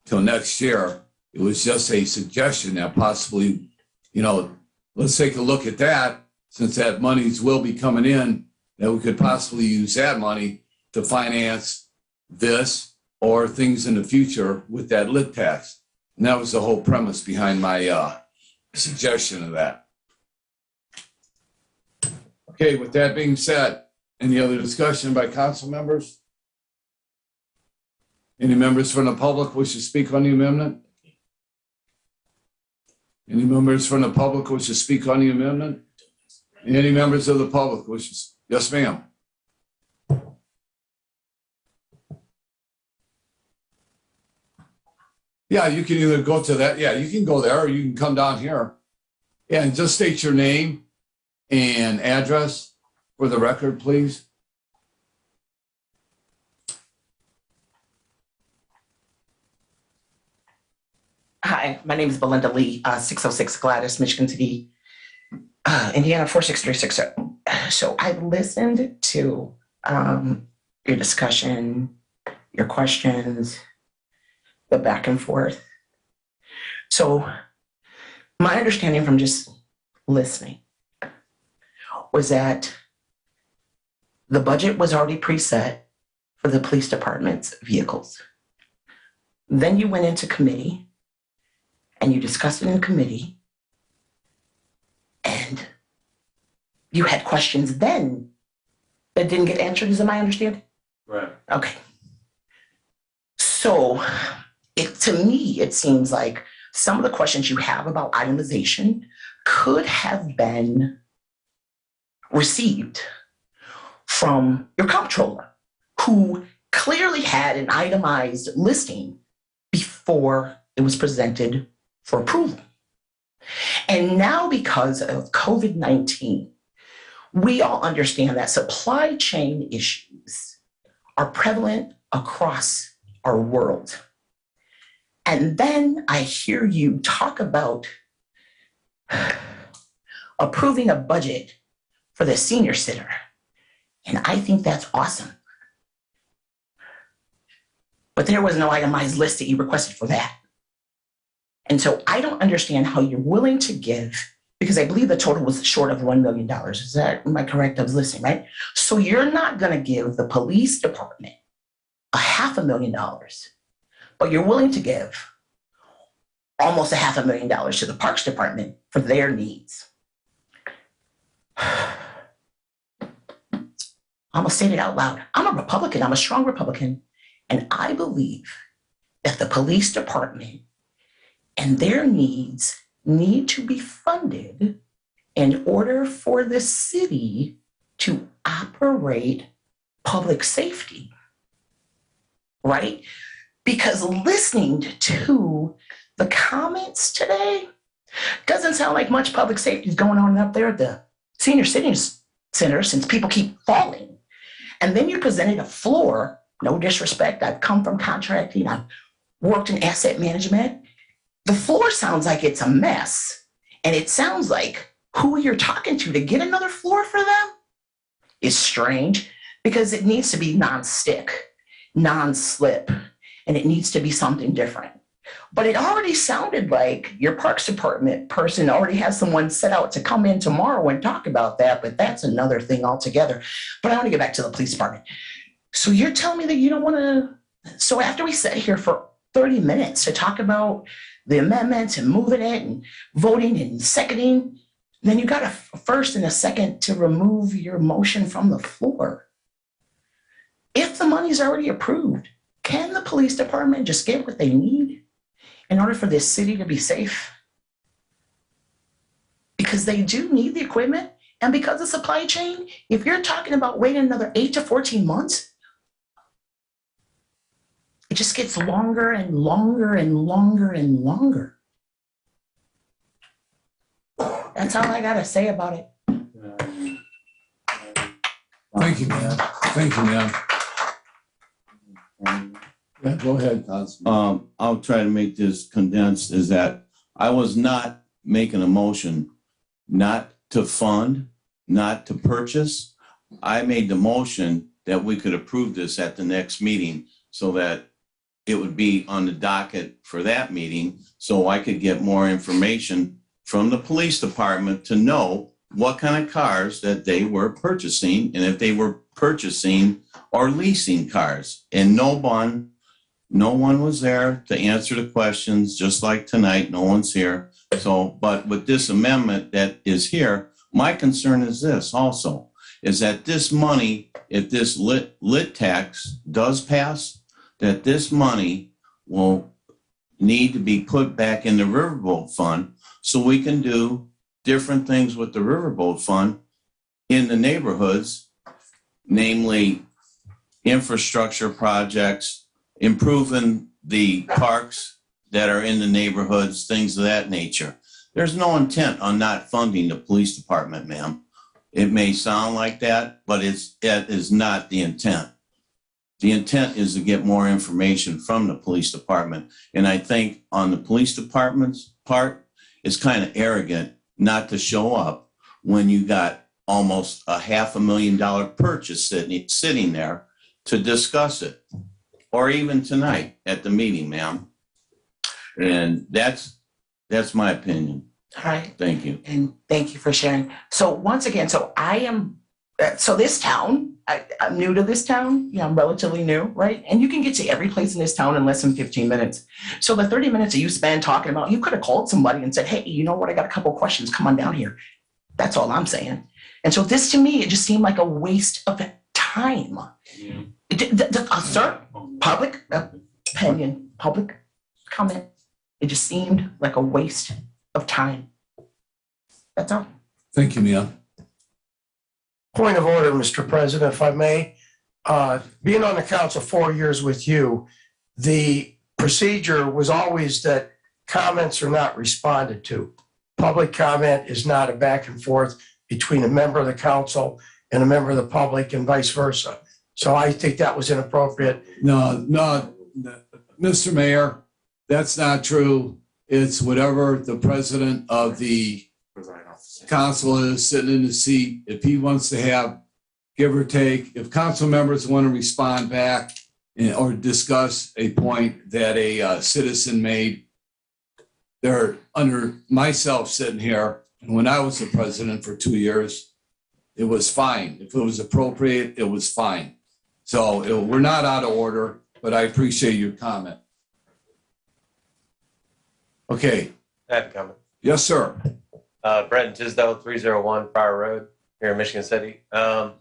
till next year. It was just a suggestion that possibly, let's take a look at that, since that monies will be coming in, that we could possibly use that money to finance this or things in the future with that lit tax. And that was the whole premise behind my suggestion of that. Okay, with that being said, any other discussion by council members? Any members from the public wish to speak on the amendment? Any members from the public wish to speak on the amendment? Any members of the public wish to? Yes, ma'am. Yeah, you can either go to that. Yeah, you can go there, or you can come down here. Yeah, and just state your name and address for the record, please. Hi, my name is Belinda Lee, 606 Gladys, Michigan City, Indiana 46360. So I listened to your discussion, your questions, the back and forth. So my understanding from just listening was that the budget was already preset for the police department's vehicles. Then you went into committee and you discussed it in committee, and you had questions then that didn't get answered, is my understanding? Right. Okay. So to me, it seems like some of the questions you have about itemization could have been received from your comptroller, who clearly had an itemized listing before it was presented for approval. And now, because of COVID-19, we all understand that supply chain issues are prevalent across our world. And then I hear you talk about approving a budget for the senior center. And I think that's awesome. But there was no itemized list that you requested for that. And so I don't understand how you're willing to give, because I believe the total was short of $1 million. Is that, am I correct? I was listening, right? So you're not going to give the police department $500,000, but you're willing to give almost $500,000 to the Parks Department for their needs. I'm gonna say it out loud. I'm a Republican, I'm a strong Republican, and I believe that the police department and their needs need to be funded in order for the city to operate public safety, right? Because listening to the comments today doesn't sound like much public safety is going on up there at the senior citizens center, since people keep falling. And then you presented a floor, no disrespect, I've come from contracting, I've worked in asset management. The floor sounds like it's a mess. And it sounds like who you're talking to get another floor for them is strange, because it needs to be non-stick, non-slip, and it needs to be something different. But it already sounded like your Parks Department person already has someone set out to come in tomorrow and talk about that, but that's another thing altogether. But I want to get back to the police department. So you're telling me that you don't want to, so after we sat here for 30 minutes to talk about the amendments and moving it and voting and seconding, then you got a first and a second to remove your motion from the floor. If the money's already approved, can the police department just get what they need in order for this city to be safe? Because they do need the equipment, and because of supply chain, if you're talking about waiting another 8 to 14 months, it just gets longer and longer and longer and longer. That's all I gotta say about it. Thank you, man. Thank you, man. Yeah, go ahead, Councilman. I'll try to make this condensed, is that I was not making a motion not to fund, not to purchase. I made the motion that we could approve this at the next meeting so that it would be on the docket for that meeting, so I could get more information from the police department to know what kind of cars that they were purchasing, and if they were purchasing or leasing cars. And no one was there to answer the questions, just like tonight, no one's here. So, but with this amendment that is here, my concern is this also, is that this money, if this lit tax does pass, that this money will need to be put back in the Riverboat Fund so we can do different things with the Riverboat Fund in the neighborhoods, namely infrastructure projects, improving the parks that are in the neighborhoods, things of that nature. There's no intent on not funding the police department, ma'am. It may sound like that, but that is not the intent. The intent is to get more information from the police department. And I think on the police department's part, it's kind of arrogant not to show up when you got almost a $500,000 purchase sitting there to discuss it, or even tonight at the meeting, ma'am. And that's my opinion. All right. Thank you. And thank you for sharing. So once again, so I am, so this town, I'm new to this town. Yeah, I'm relatively new, right? And you can get to every place in this town in less than 15 minutes. So the 30 minutes that you spend talking about, you could have called somebody and said, hey, you know what? I got a couple of questions. Come on down here. That's all I'm saying. And so this to me, it just seemed like a waste of time. Sir, public opinion, public comment. It just seemed like a waste of time. That's all. Thank you, Mia. Point of order, Mr. President, if I may. Being on the council 4 years with you, the procedure was always that comments are not responded to. Public comment is not a back and forth between a member of the council and a member of the public and vice versa. So I think that was inappropriate. No, Mr. Mayor, that's not true. It's whatever the president of the council is sitting in the seat. If he wants to have give or take, if council members want to respond back or discuss a point that a citizen made, they're under myself sitting here. And when I was the president for 2 years, it was fine. If it was appropriate, it was fine. So we're not out of order, but I appreciate your comment. Okay. I have a comment. Yes, sir. Brenton Tisdale, 301 Fire Road here in Michigan City. One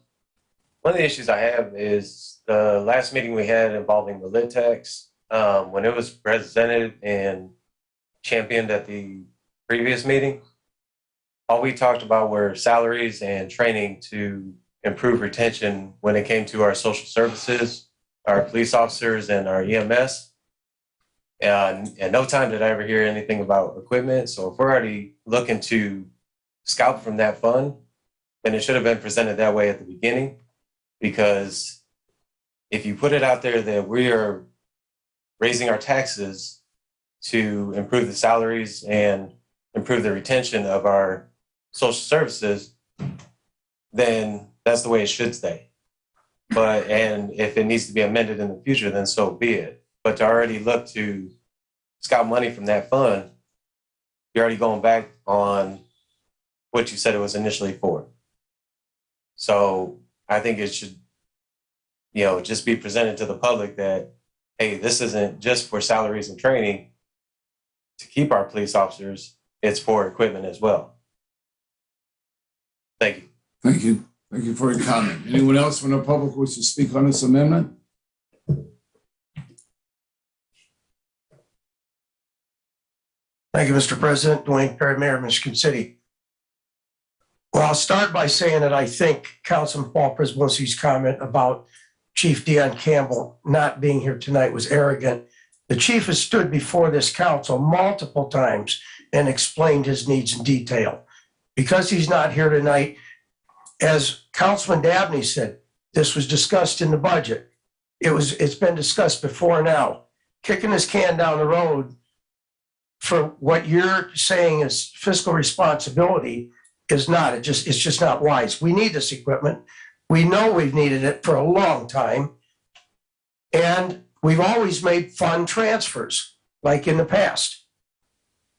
of the issues I have is the last meeting we had involving the lid tax, when it was presented and championed at the previous meeting, all we talked about were salaries and training to improve retention when it came to our social services, our police officers, and our EMS. And at no time did I ever hear anything about equipment. So if we're already looking to scalp from that fund, then it should have been presented that way at the beginning. Because if you put it out there that we are raising our taxes to improve the salaries and improve the retention of our social services, then that's the way it should stay. And if it needs to be amended in the future, then so be it. But to already look to scout money from that fund, you're already going back on what you said it was initially for. So I think it should, just be presented to the public that, hey, this isn't just for salaries and training to keep our police officers, it's for equipment as well. Thank you. Thank you. Thank you for your comment. Anyone else from the public wish to speak on this amendment? Thank you, Mr. President. Dwayne Perry, Mayor of Michigan City. Well, I'll start by saying that I think Councilman Paul Przybylski's comment about Chief Dion Campbell not being here tonight was arrogant. The chief has stood before this council multiple times and explained his needs in detail. Because he's not here tonight, as Councilman Dabney said, this was discussed in the budget. It's been discussed before now. Kicking this can down the road for what you're saying is fiscal responsibility is not. It's just not wise. We need this equipment. We know we've needed it for a long time. And we've always made fund transfers like in the past.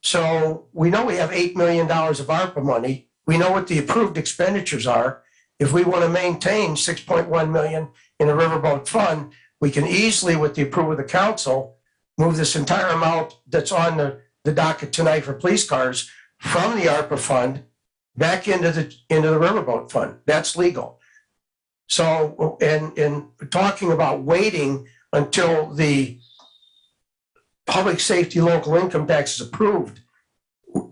So we know we have $8 million of ARPA money. We know what the approved expenditures are. If we want to maintain $6.1 million in a riverboat fund, we can easily, with the approval of the council, move this entire amount that's on the docket tonight for police cars from the ARPA fund back into the riverboat fund. That's legal. So, and talking about waiting until the public safety local income tax is approved,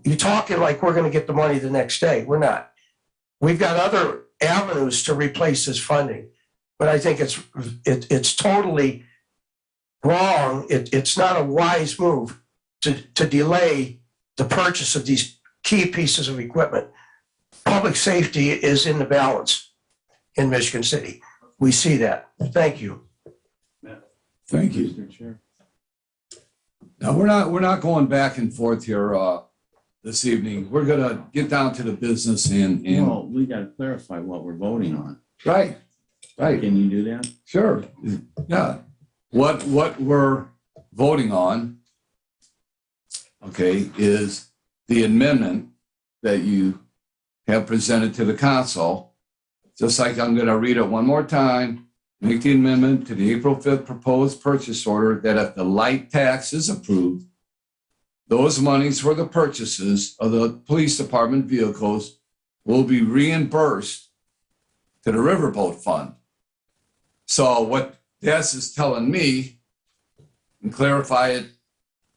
you're talking like we're going to get the money the next day. We're not. We've got other avenues to replace this funding, but I think it's totally wrong. It's not a wise move to delay the purchase of these key pieces of equipment. Public safety is in the balance in Michigan City. We see that. Thank you. Thank you. Mr. Chair. Now, we're not going back and forth here, this evening. We're gonna get down to the business and, Well, we gotta clarify what we're voting on. right. Can you do that? Sure, yeah. What we're voting on, okay, is the amendment that you have presented to the council. Just like I'm gonna read it one more time, make the amendment to the April 5th proposed purchase order that if the light tax is approved, those monies for the purchases of the police department vehicles will be reimbursed to the Riverboat Fund. So what Des is telling me, and clarify it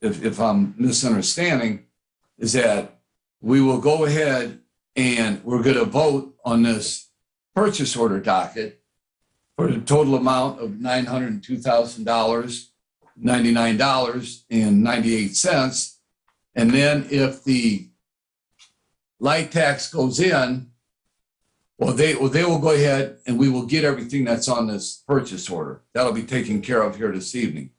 if I'm misunderstanding, is that we will go ahead and we're going to vote on this purchase order docket for the total amount of $902,000, $99.98. And then if the light tax goes in, well, they will go ahead and we will get everything that's on this purchase order. That'll be taken care of here this evening.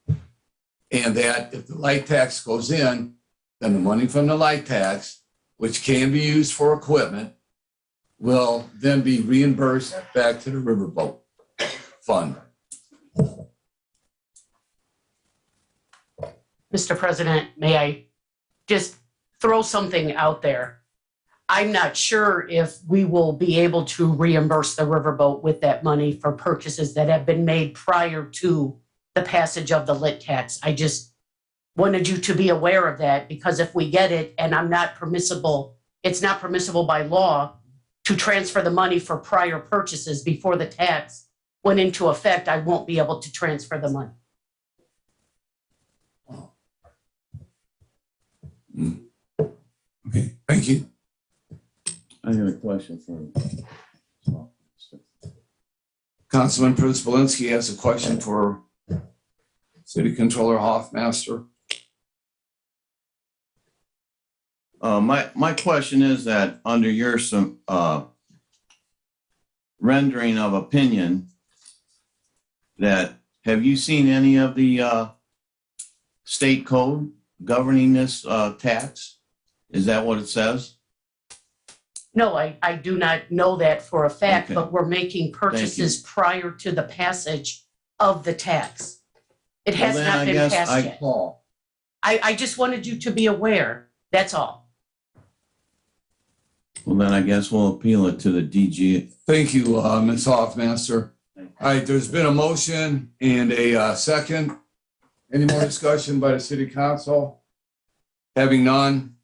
And that if the light tax goes in, then the money from the light tax, which can be used for equipment, will then be reimbursed back to the Riverboat Fund. Mr. President, may I just throw something out there? I'm not sure if we will be able to reimburse the Riverboat with that money for purchases that have been made prior to the passage of the lit tax. I just wanted you to be aware of that, because if we get it and it's not permissible by law to transfer the money for prior purchases before the tax went into effect, I won't be able to transfer the money. Okay, thank you. I have a question for. Councilman Prince-Belinsky has a question for City Controller Hoffmaster. My question is that under your rendering of opinion, that have you seen any of the state code governing this tax? Is that what it says? No, I do not know that for a fact, Okay. but we're making purchases prior to the passage of the tax. It has Well, then not I been guess passed yet. I just wanted you to be aware, that's all. Well, then I guess we'll appeal it to the DG. Thank you, Ms. Hoffmaster. All right, there's been a motion and a second. Any more discussion by the City Council? Having none,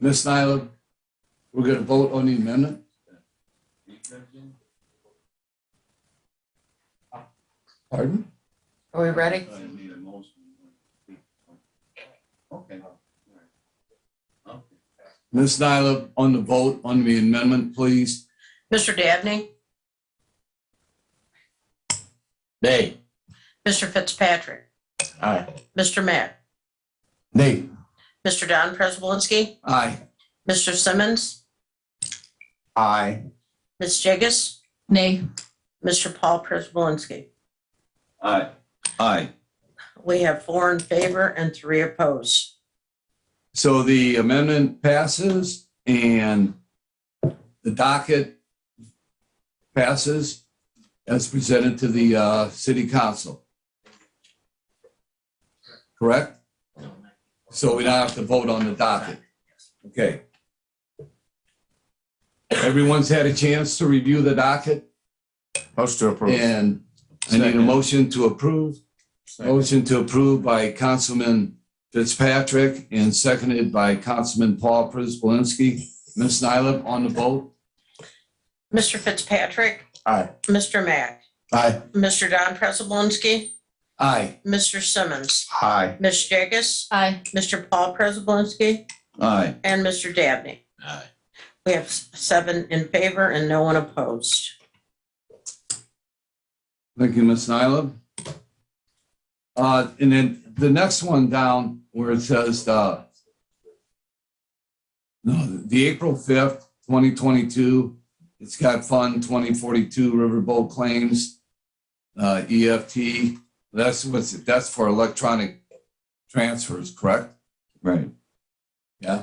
Ms. Nyla, we're going to vote on the amendment. Pardon? Are we ready? Okay. Ms. Nyla, on the vote on the amendment, please. Mr. Dabney? Nay. Mr. Fitzpatrick? Aye. Mr. Matt? Nay. Mr. Don Prespolinski? Aye. Mr. Simmons? Aye. Ms. Jigus? Nay. Mr. Paul Prespolinski? Aye. Aye. We have 4 in favor and 3 opposed. So the amendment passes and the docket passes as presented to the City Council. Correct? So we don't have to vote on the docket. Okay. Everyone's had a chance to review the docket, Motion to approve. and I need a Second. motion to approve. Motion to approve by Councilman Fitzpatrick and seconded by Councilman Paul Pryzbylewski. Ms. Nyla, on the vote? Mr. Fitzpatrick? Aye. Mr. Mack? Aye. Mr. Don Prespolinski? Aye. Mr. Simmons? Aye. Ms. Jigus? Aye. Mr. Paul Prespolinski? Aye. And Mr. Dabney? Aye. We have 7 in favor and no one opposed. Thank you, Ms. Nyla. And then the next one down where it says, the April 5th, 2022, it's got Fund 2042 Riverboat Claims, EFT. That's for electronic transfers, correct? Right. Yeah.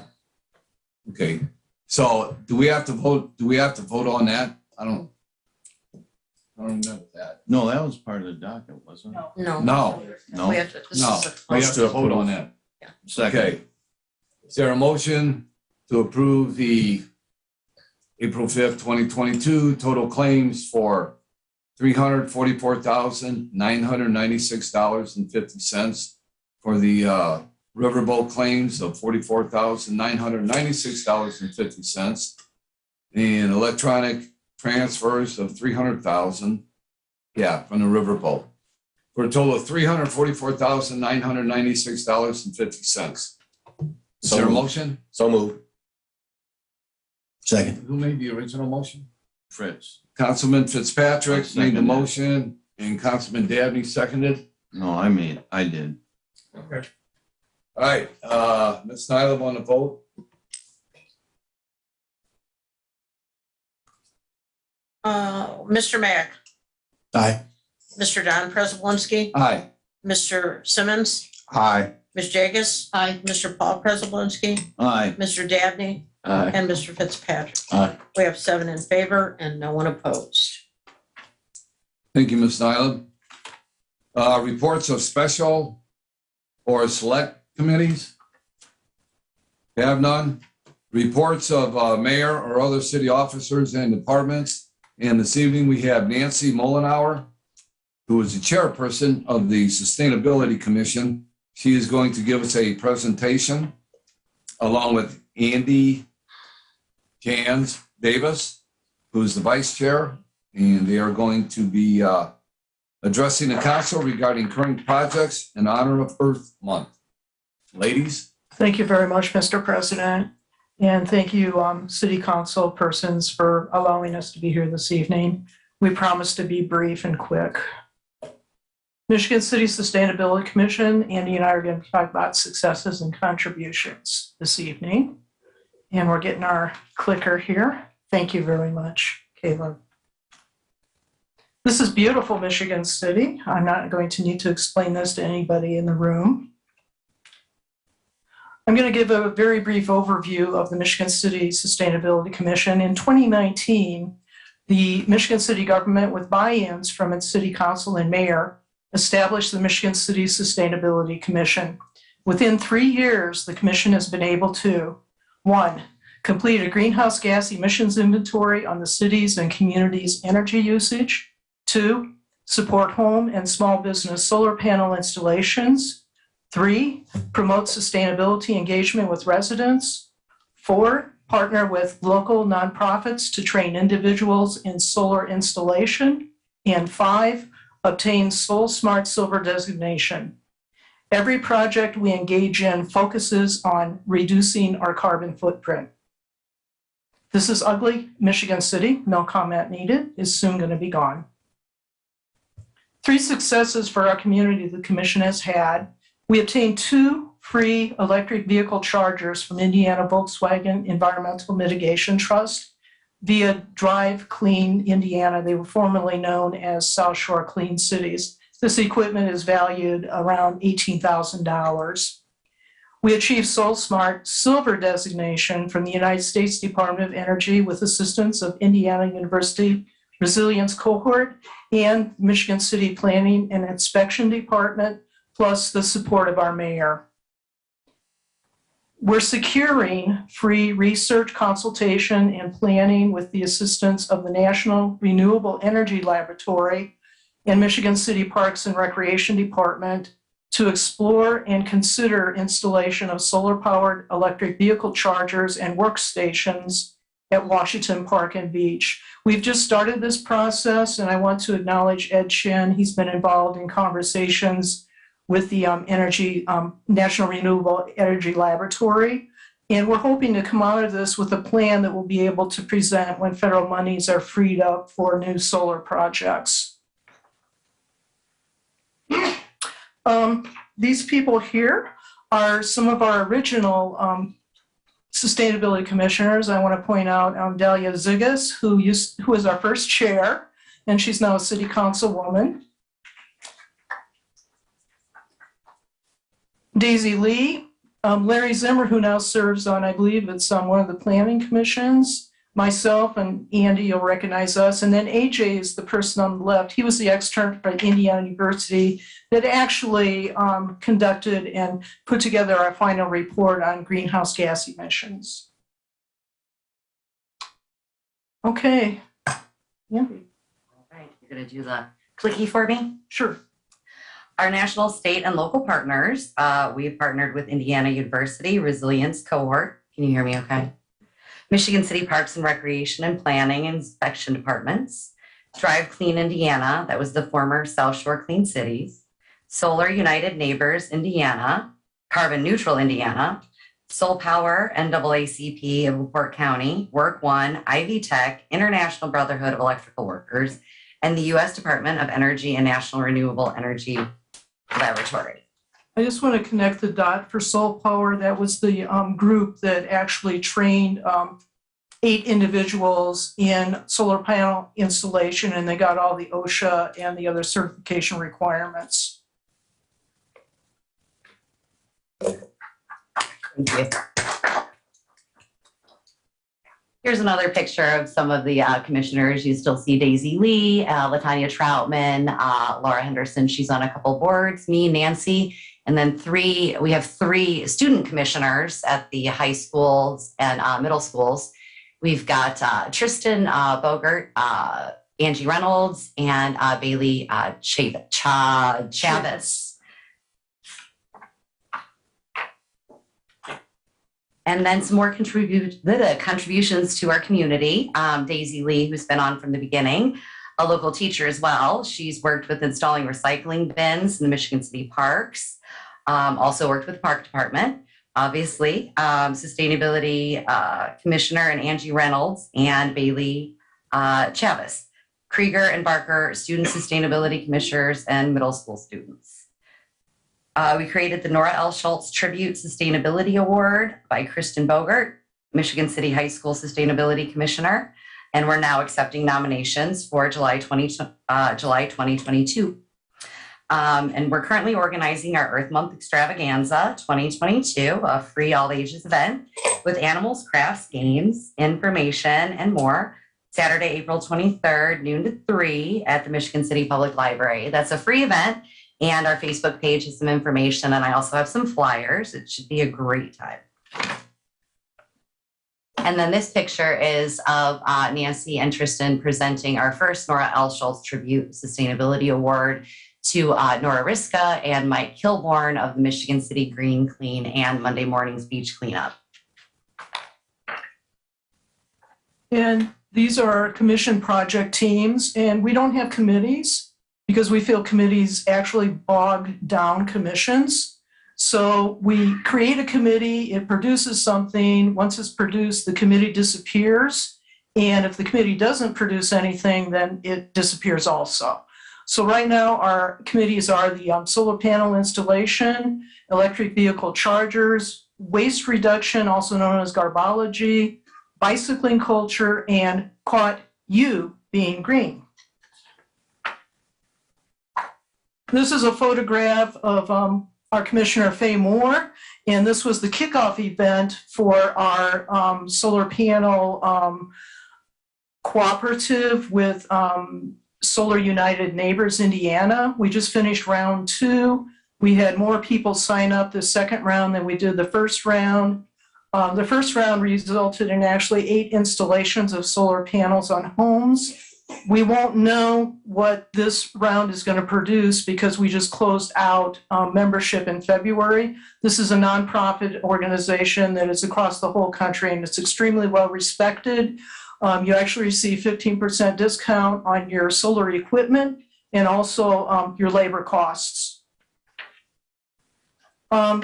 Okay. So do we have to vote on that? I don't remember that. No, that was part of the docket, wasn't it? No. No, No? We have to, this no. is a We have to vote on that. Second. Okay. Is there a motion to approve the April 5th, 2022 total claims for $344,996.50 for the riverboat claims of $44,996.50 and electronic transfers of $300,000, from the riverboat, for a total of $344,996.50. Is there a motion? So moved. Second. Who made the original motion? Fritz. Councilman Fitzpatrick made the Seconded. motion and Councilman Dabney seconded. No, I did. Okay. All right, Ms. Nyla on the vote. Mr. Mack, Aye. Mr. Don Prespolinski, Aye. Mr. Simmons, Aye. Ms. Jagus. Aye. Mr. Paul Prespolinski, Aye. Mr. Dabney, Aye. and Mr. Fitzpatrick. Aye. We have 7 in favor and no one opposed. Thank you, Ms. Nyla. Reports of special or select committees? We have none. Reports of mayor or other city officers and departments. And this evening, we have Nancy Mullenhour, who is the chairperson of the Sustainability Commission. She is going to give us a presentation along with Andy Jans Davis, who is the vice chair, and they are going to be addressing the council regarding current projects in honor of Earth Month. Ladies? Thank you very much, Mr. President. And thank you, City Council persons, for allowing us to be here this evening. We promise to be brief and quick. Michigan City Sustainability Commission, Andy and I are going to talk about successes and contributions this evening. And we're getting our clicker here. Thank you very much, Caleb. This is beautiful Michigan City. I'm not going to need to explain this to anybody in the room. I'm going to give a very brief overview of the Michigan City Sustainability Commission. In 2019, the Michigan City government, with buy-ins from its city council and mayor, established the Michigan City Sustainability Commission. Within 3 years, the commission has been able to, 1, complete a greenhouse gas emissions inventory on the city's and communities' energy usage. 2, support home and small business solar panel installations. 3, promote sustainability engagement with residents. 4, partner with local nonprofits to train individuals in solar installation. And 5, obtain Soul Smart Silver designation. Every project we engage in focuses on reducing our carbon footprint. This is ugly Michigan City, no comment needed, is soon going to be gone. 3 successes for our community the commission has had. We obtained 2 free electric vehicle chargers from Indiana Volkswagen Environmental Mitigation Trust via Drive Clean Indiana. They were formerly known as South Shore Clean Cities. This equipment is valued around $18,000. We achieved Soul Smart Silver designation from the United States Department of Energy with assistance of Indiana University Resilience Cohort and Michigan City Planning and Inspection Department, plus the support of our mayor. We're securing free research, consultation, and planning with the assistance of the National Renewable Energy Laboratory and Michigan City Parks and Recreation Department to explore and consider installation of solar-powered electric vehicle chargers and workstations at Washington Park and Beach. We've just started this process, and I want to acknowledge Ed Shin. He's been involved in conversations with the National Renewable Energy Laboratory. And we're hoping to come out of this with a plan that we'll be able to present when federal monies are freed up for new solar projects. These people here are some of our original sustainability commissioners. I want to point out Delia Zigas, who is our first chair, and she's now a city councilwoman. Daisy Lee, Larry Zimmer, who now serves on, I believe it's on one of the planning commissions, myself and Andy, you'll recognize us. And then AJ is the person on the left. He was the extern from Indiana University that actually conducted and put together our final report on greenhouse gas emissions. Okay. Andy. All right, you're gonna do the clicky for me? Sure. Our national, state, and local partners, we've partnered with Indiana University Resilience Cohort. Can you hear me okay? Michigan City Parks and Recreation and Planning Inspection Departments, Drive Clean Indiana, that was the former South Shore Clean Cities, Solar United Neighbors Indiana, Carbon Neutral Indiana, Soul Power, NAACP of LaPorte County, Work One, Ivy Tech, International Brotherhood of Electrical Workers, and the U.S. Department of Energy and National Renewable Energy Laboratory. I just want to connect the dot for Soul Power. That was the group that actually trained 8 individuals in solar panel installation, and they got all the OSHA and the other certification requirements. Thank you. Here's another picture of some of the commissioners. You still see Daisy Lee, Latanya Troutman, Laura Henderson. She's on a couple boards, me, Nancy, and then we have 3 student commissioners at the high schools and middle schools. We've got Tristan Bogert, Angie Reynolds, and Bailey Chavez. And then some more contributions to our community. Daisy Lee, who's been on from the beginning, a local teacher as well. She's worked with installing recycling bins in the Michigan City parks. Also worked with the park department, obviously. Sustainability Commissioner and Angie Reynolds and Bailey Chavez. Krieger and Barker, Student Sustainability Commissioners and middle school students. We created the Nora L. Schultz Tribute Sustainability Award by Kristen Bogert, Michigan City High School Sustainability Commissioner, and we're now accepting nominations for July 2022. And we're currently organizing our Earth Month Extravaganza 2022, a free all ages event with animals, crafts, games, information, and more. Saturday, April 23rd, noon to 3 at the Michigan City Public Library. That's a free event. And our Facebook page has some information, and I also have some flyers. It should be a great time. And then this picture is of Nancy and Tristan presenting our first Nora L. Schultz Tribute Sustainability Award to Nora Riska and Mike Kilborn of the Michigan City Green Clean and Monday Mornings Beach Cleanup. And these are our commission project teams, and we don't have committees because we feel committees actually bog down commissions. So we create a committee, it produces something. Once it's produced, the committee disappears. And if the committee doesn't produce anything, then it disappears also. So right now, our committees are the solar panel installation, electric vehicle chargers, waste reduction, also known as garbology, bicycling culture, and caught you being green. This is a photograph of our Commissioner Fay Moore, and this was the kickoff event for our solar panel cooperative with Solar United Neighbors Indiana. We just finished round 2. We had more people sign up the second round than we did the first round. The first round resulted in actually 8 installations of solar panels on homes. We won't know what this round is going to produce because we just closed out membership in February. This is a nonprofit organization that is across the whole country, and it's extremely well respected. You actually receive 15% discount on your solar equipment and also your labor costs.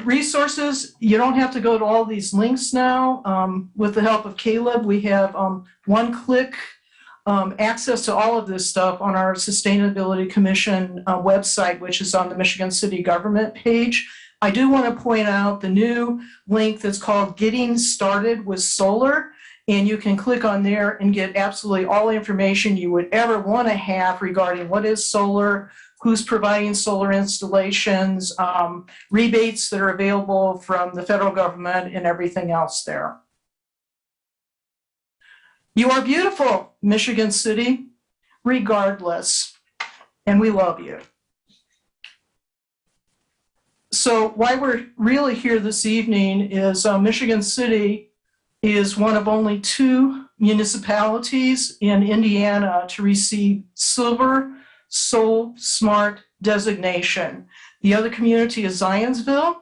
Resources, you don't have to go to all these links now. With the help of Caleb, we have one-click access to all of this stuff on our Sustainability Commission website, which is on the Michigan City Government page. I do want to point out the new link that's called Getting Started with Solar, and you can click on there and get absolutely all the information you would ever want to have regarding what is solar, who's providing solar installations, rebates that are available from the federal government and everything else there. You are beautiful, Michigan City, regardless, and we love you. So why we're really here this evening is Michigan City is one of only 2 municipalities in Indiana to receive Silver Soul Smart designation. The other community is Zionsville,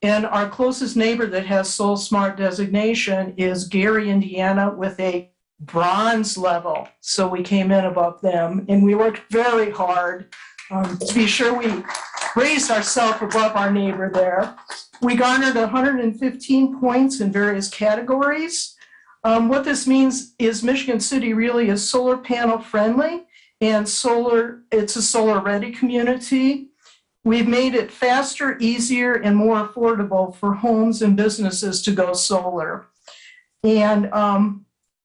and our closest neighbor that has Soul Smart designation is Gary, Indiana, with a bronze level. So we came in above them, and we worked very hard to be sure we raised ourselves above our neighbor there. We garnered 115 points in various categories. What this means is Michigan City really is solar panel friendly, and it's a solar ready community. We've made it faster, easier, and more affordable for homes and businesses to go solar. And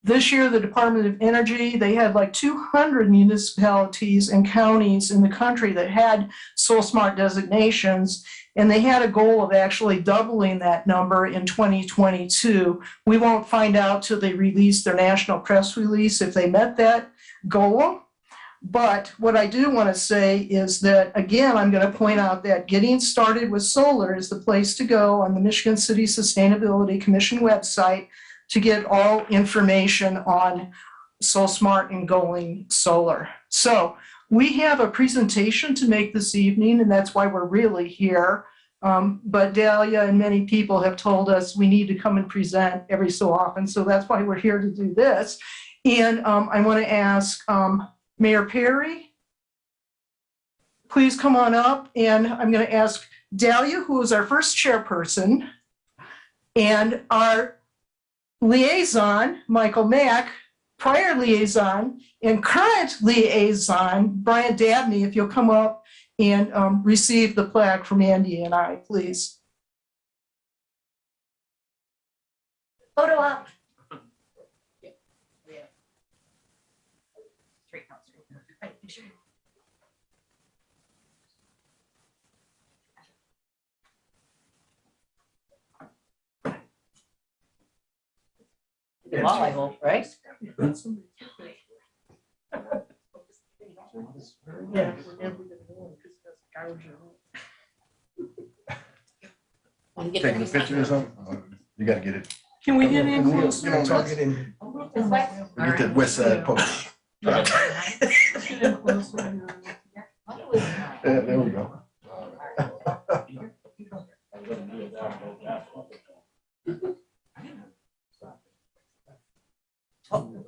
this year, the Department of Energy, they had like 200 municipalities and counties in the country that had Soul Smart designations, and they had a goal of actually doubling that number in 2022. We won't find out till they release their national press release if they met that goal. But what I do want to say is that, again, I'm going to point out that getting started with solar is the place to go on the Michigan City Sustainability Commission website to get all information on Soul Smart and going solar. So we have a presentation to make this evening, and that's why we're really here. But Dahlia and many people have told us we need to come and present every so often, so that's why we're here to do this. And I want to ask Mayor Perry, please come on up, and I'm going to ask Dahlia, who is our first chairperson, and our liaison, Michael Mack, prior liaison, and current liaison, Brian Dabney, if you'll come up and receive the plaque from Andy and I, please. Photo op. Well, I hope, right? Yeah. Taking a picture or something? You gotta get it. Can we get in We'll closer? talk it in. Get that west side post. There we go.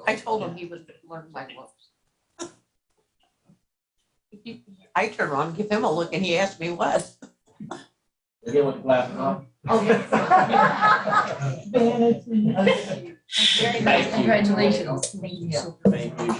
I told him he would learn my looks. I turned around, give him a look, and he asked me what. Again with the glasses on. Very nice. Congratulations. Thank you.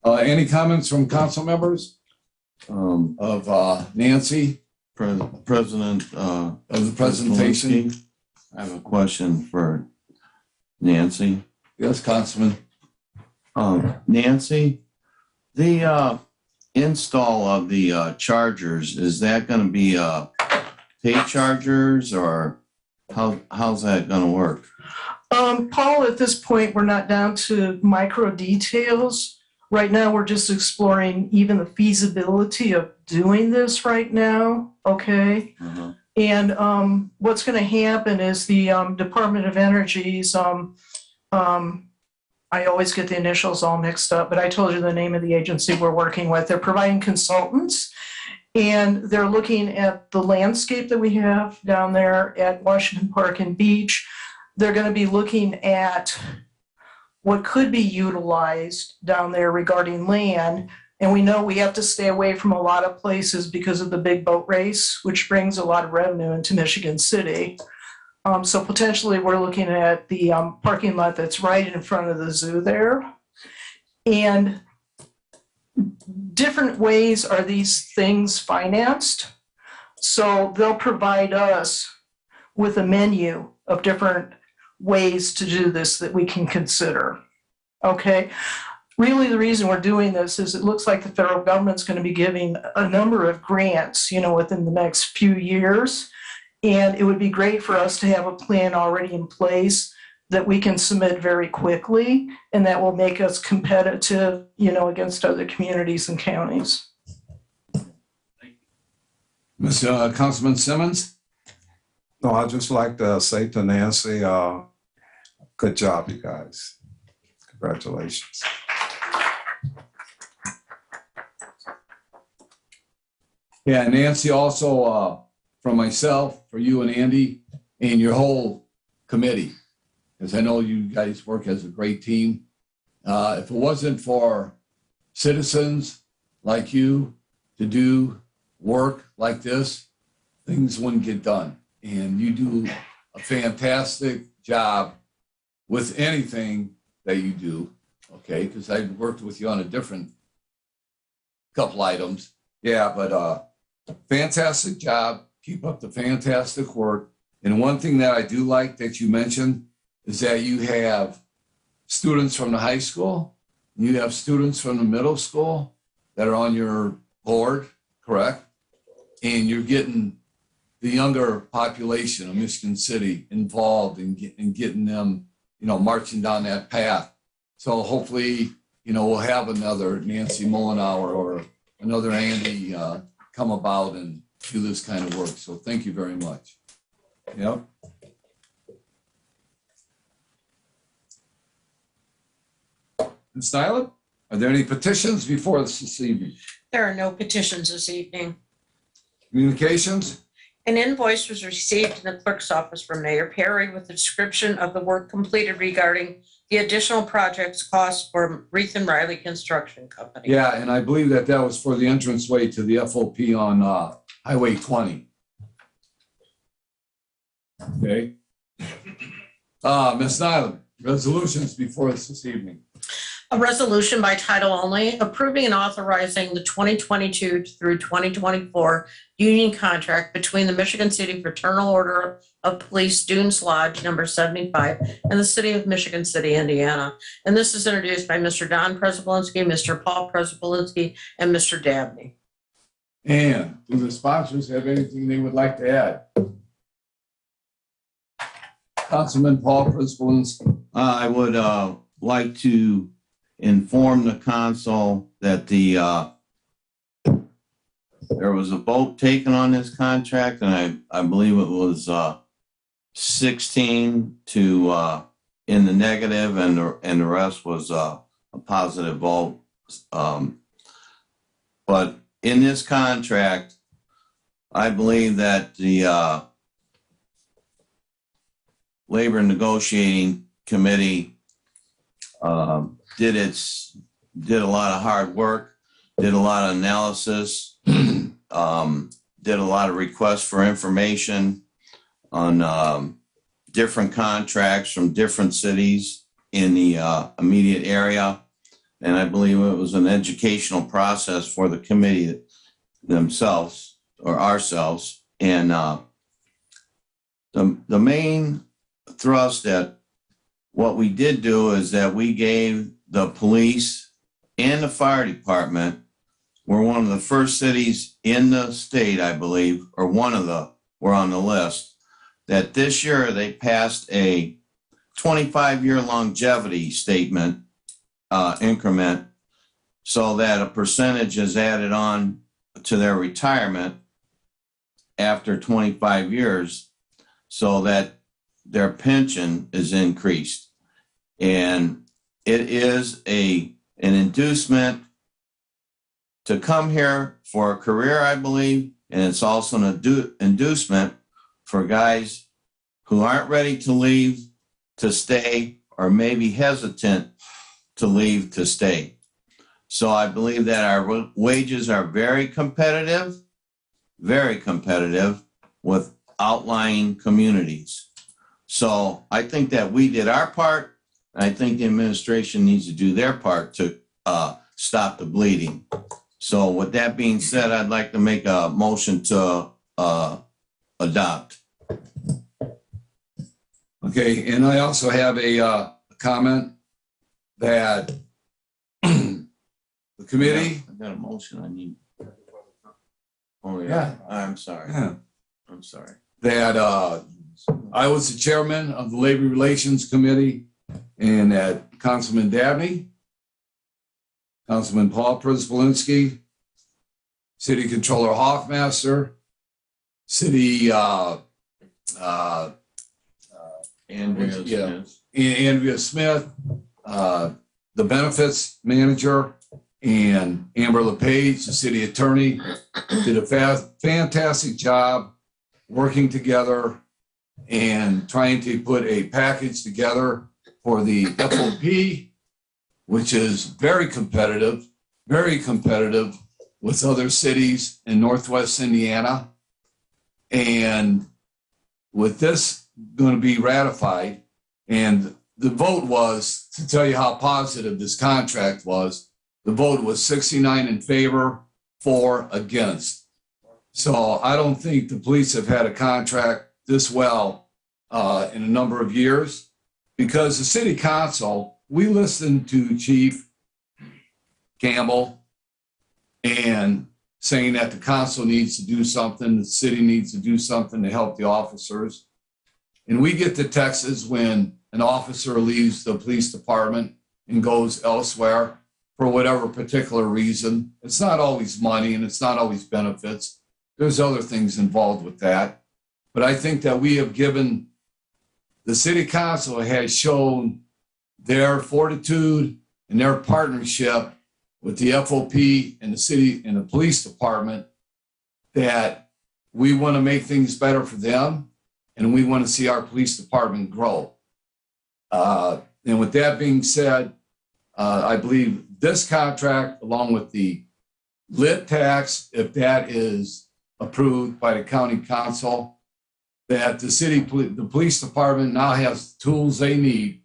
Any comments from council members of Nancy? President of the presentation. I have a question for Nancy. Yes, Councilman. Nancy, the install of the chargers, is that going to be pay chargers, or how's that going to work? Paul, at this point, we're not down to micro details. Right now, we're just exploring even the feasibility of doing this right now, okay? And what's going to happen is the Department of Energy's, I always get the initials all mixed up, but I told you the name of the agency we're working with. They're providing consultants, and they're looking at the landscape that we have down there at Washington Park and Beach. They're going to be looking at what could be utilized down there regarding land. And we know we have to stay away from a lot of places because of the big boat race, which brings a lot of revenue into Michigan City. So potentially we're looking at the parking lot that's right in front of the zoo there. And different ways are these things financed. So they'll provide us with a menu of different ways to do this that we can consider. Okay. Really, the reason we're doing this is it looks like the federal government's going to be giving a number of grants, within the next few years. And it would be great for us to have a plan already in place that we can submit very quickly, and that will make us competitive, against other communities and counties. Mr. Councilman Simmons? No, I'd just like to say to Nancy, good job, you guys. Congratulations. Yeah, Nancy, also from myself, for you and Andy, and your whole committee, because I know you guys work as a great team. If it wasn't for citizens like you to do work like this, things wouldn't get done. And you do a fantastic job with anything that you do, okay? Because I've worked with you on a different couple items. Yeah, but fantastic job. Keep up the fantastic work. And one thing that I do like that you mentioned is that you have students from the high school, you have students from the middle school that are on your board, correct? And you're getting the younger population of Michigan City involved in getting them, marching down that path. So hopefully, we'll have another Nancy Mullenhour or another Andy come about and do this kind of work. So thank you very much. Yep. Ms. Nyland, are there any petitions before us this evening? There are no petitions this evening. Communications? An invoice was received in the clerk's office from Mayor Perry with a description of the work completed regarding the additional projects cost for Reith and Riley Construction Company. Yeah, and I believe that was for the entranceway to the FOP on Highway 20. Okay. Ms. Nyland, resolutions before us this evening. A resolution by title only approving and authorizing the 2022 through 2024 union contract between the Michigan City Fraternal Order of Police Dunes Lodge number 75 and the City of Michigan City, Indiana. And this is introduced by Mr. Don Przepolinski, Mr. Paul Przepolinski, and Mr. Dabney. And do the sponsors have anything they would like to add? Councilman Paul Przepolinski. I would like to inform the council that there was a vote taken on this contract, and I believe it was 16 to in the negative, and the rest was a positive vote. But in this contract, I believe that the Labor Negotiating Committee did a lot of hard work, did a lot of analysis, did a lot of requests for information on different contracts from different cities in the immediate area. And I believe it was an educational process for the committee themselves or ourselves. And the main thrust at what we did do is that we gave the police and the fire department, we're one of the first cities in the state, I believe, or we're on the list, that this year they passed a 25-year longevity statement increment so that a percentage is added on to their retirement after 25 years so that their pension is increased. And it is an inducement to come here for a career, I believe, and it's also an inducement for guys who aren't ready to leave to stay or maybe hesitant to leave to stay. So I believe that our wages are very competitive with outlying communities. So I think that we did our part. And I think the administration needs to do their part to stop the bleeding. So with that being said, I'd like to make a motion to adopt. Okay, and I also have a comment that the committee. I got a motion I need. Oh, yeah. I'm sorry. Yeah. I'm sorry. That I was the chairman of the Labor Relations Committee, and that Councilman Dabney, Councilman Paul Przybylski, City Controller Hoffmaster, City Andrea Smith, the benefits manager, and Amber LePage, the city attorney, did a fantastic job working together and trying to put a package together for the FOP, which is very competitive with other cities in Northwest Indiana. And with this going to be ratified, and the vote was, to tell you how positive this contract was, the vote was 69 in favor, 4 against. So I don't think the police have had a contract this well in a number of years, because the city council, we listened to Chief Campbell and saying that the council needs to do something, the city needs to do something to help the officers. And we get to Texas when an officer leaves the police department and goes elsewhere for whatever particular reason. It's not always money and it's not always benefits. There's other things involved with that. But I think that we have given, the city council has shown their fortitude and their partnership with the FOP and the city and the police department, that we want to make things better for them and we want to see our police department grow. And with that being said, I believe this contract, along with the lit tax, if that is approved by the county council, that the police department now has the tools they need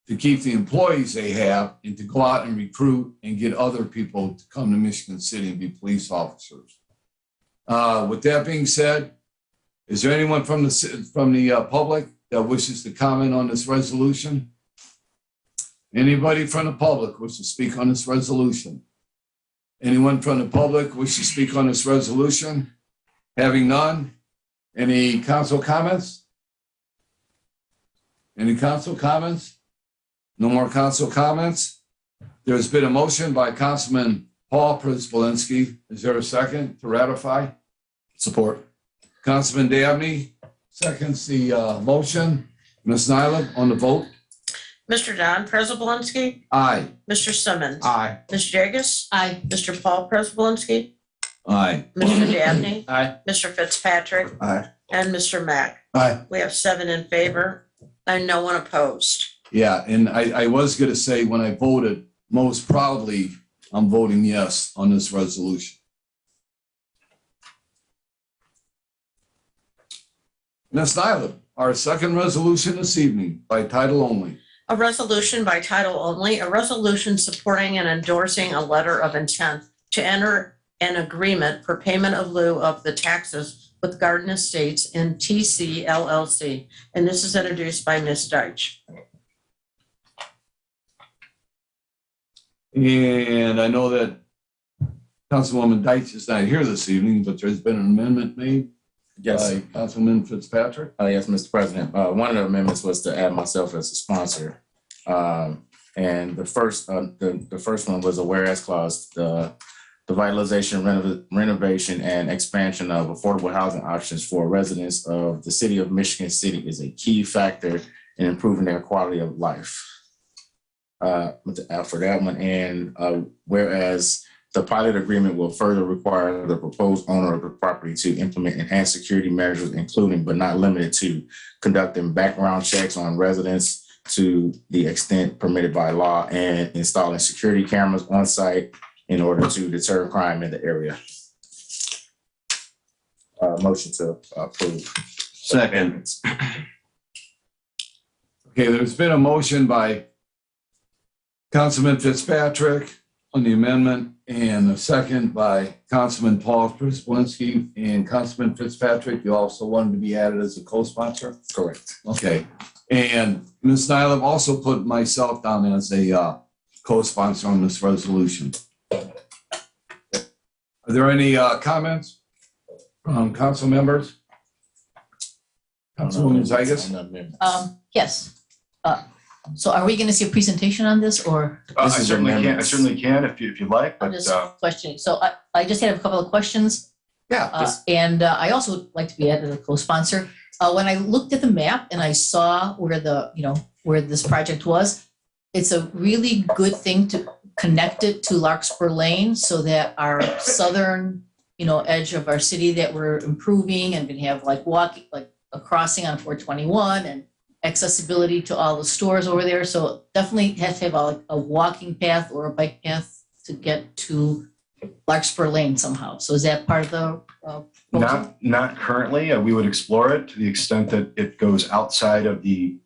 to keep the employees they have and to go out and recruit and get other people to come to Michigan City and be police officers. With that being said, is there anyone from the public that wishes to comment on this resolution? Anybody from the public wish to speak on this resolution? Anyone from the public wish to speak on this resolution? Having none, any council comments? Any council comments? No more council comments. There's been a motion by Councilman Paul Przybylski. Is there a second to ratify? Support. Councilman Dabney seconds the motion. Ms. Nyla on the vote. Mr. Don Przybylski, Aye. Mr. Simmons. Aye. Ms. Jagus, Aye. Mr. Paul Przybylski, Aye. Mr. Dabney, Aye. Mr. Fitzpatrick, Aye. and Mr. Mack. Aye. We have 7 in favor and no one opposed. Yeah, and I was going to say when I voted, most proudly, I'm voting yes on this resolution. Ms. Nyla, our second resolution this evening by title only. A resolution by title only, a resolution supporting and endorsing a letter of intent to enter an agreement for payment of lieu of the taxes with Garden Estates in TC LLC. And this is introduced by Ms. Deitch. And I know that Councilwoman Deitch is not here this evening, but there's been an amendment made Yes. by Councilman Fitzpatrick. Yes, Mr. President. One of the amendments was to add myself as a sponsor. And the first one was a whereas clause, the vitalization, renovation, and expansion of affordable housing options for residents of the city of Michigan City is a key factor in improving their quality of life. For that one, and whereas the pilot agreement will further require the proposed owner of the property to implement enhanced security measures, including but not limited to conducting background checks on residents to the extent permitted by law and installing security cameras on site in order to deter crime in the area. Motion to approve. Second. Okay, there's been a motion by Councilman Fitzpatrick on the amendment and a second by Councilman Paul Prispolinski. And Councilman Fitzpatrick, you also wanted to be added as a co-sponsor? Correct. Okay. And Ms. Nylam also put myself down as a co-sponsor on this resolution. Are there any comments from council members? Councilwoman Zygas? Yes. So are we going to see a presentation on this or? I certainly can if you'd like, I'm but just questioning. So I just had a couple of questions. Yeah. And I also would like to be added as a co-sponsor. When I looked at the map and I saw where where this project was, it's a really good thing to connect it to Larkspur Lane so that our southern, edge of our city that we're improving and can have like a crossing on 421 and accessibility to all the stores over there. So definitely has to have a walking path or a bike path to get to Larkspur Lane somehow. So is that part of the proposal? not currently. We would explore it to the extent that it goes outside of the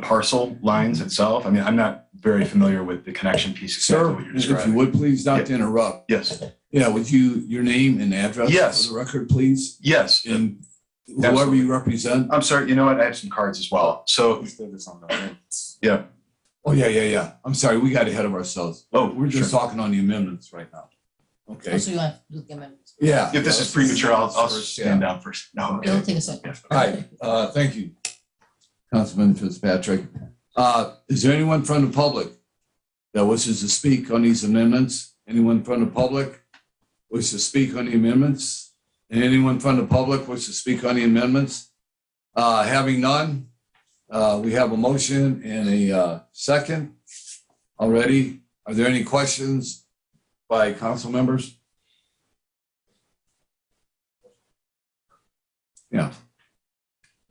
parcel lines itself. I mean, I'm not very familiar with the connection piece. Sir, What you're if describing. you would please not to interrupt. Yes. Yeah, would your name and address Yes. for the record, please? Yes. And whoever you represent. I'm sorry. You know what? I have some cards as well. So yeah. Oh, yeah. I'm sorry, we got ahead of ourselves. Oh, we're just talking on the amendments right now. Okay. So you want to do the amendments? Yeah. If this is premature, I'll stand down first. No. It'll take a second. All right, thank you, Councilman Fitzpatrick. Is there anyone from the public that wishes to speak on these amendments? Anyone from the public wishes to speak on the amendments? And anyone from the public wishes to speak on the amendments? Having none, we have a motion and a second already. Are there any questions by council members? Yeah.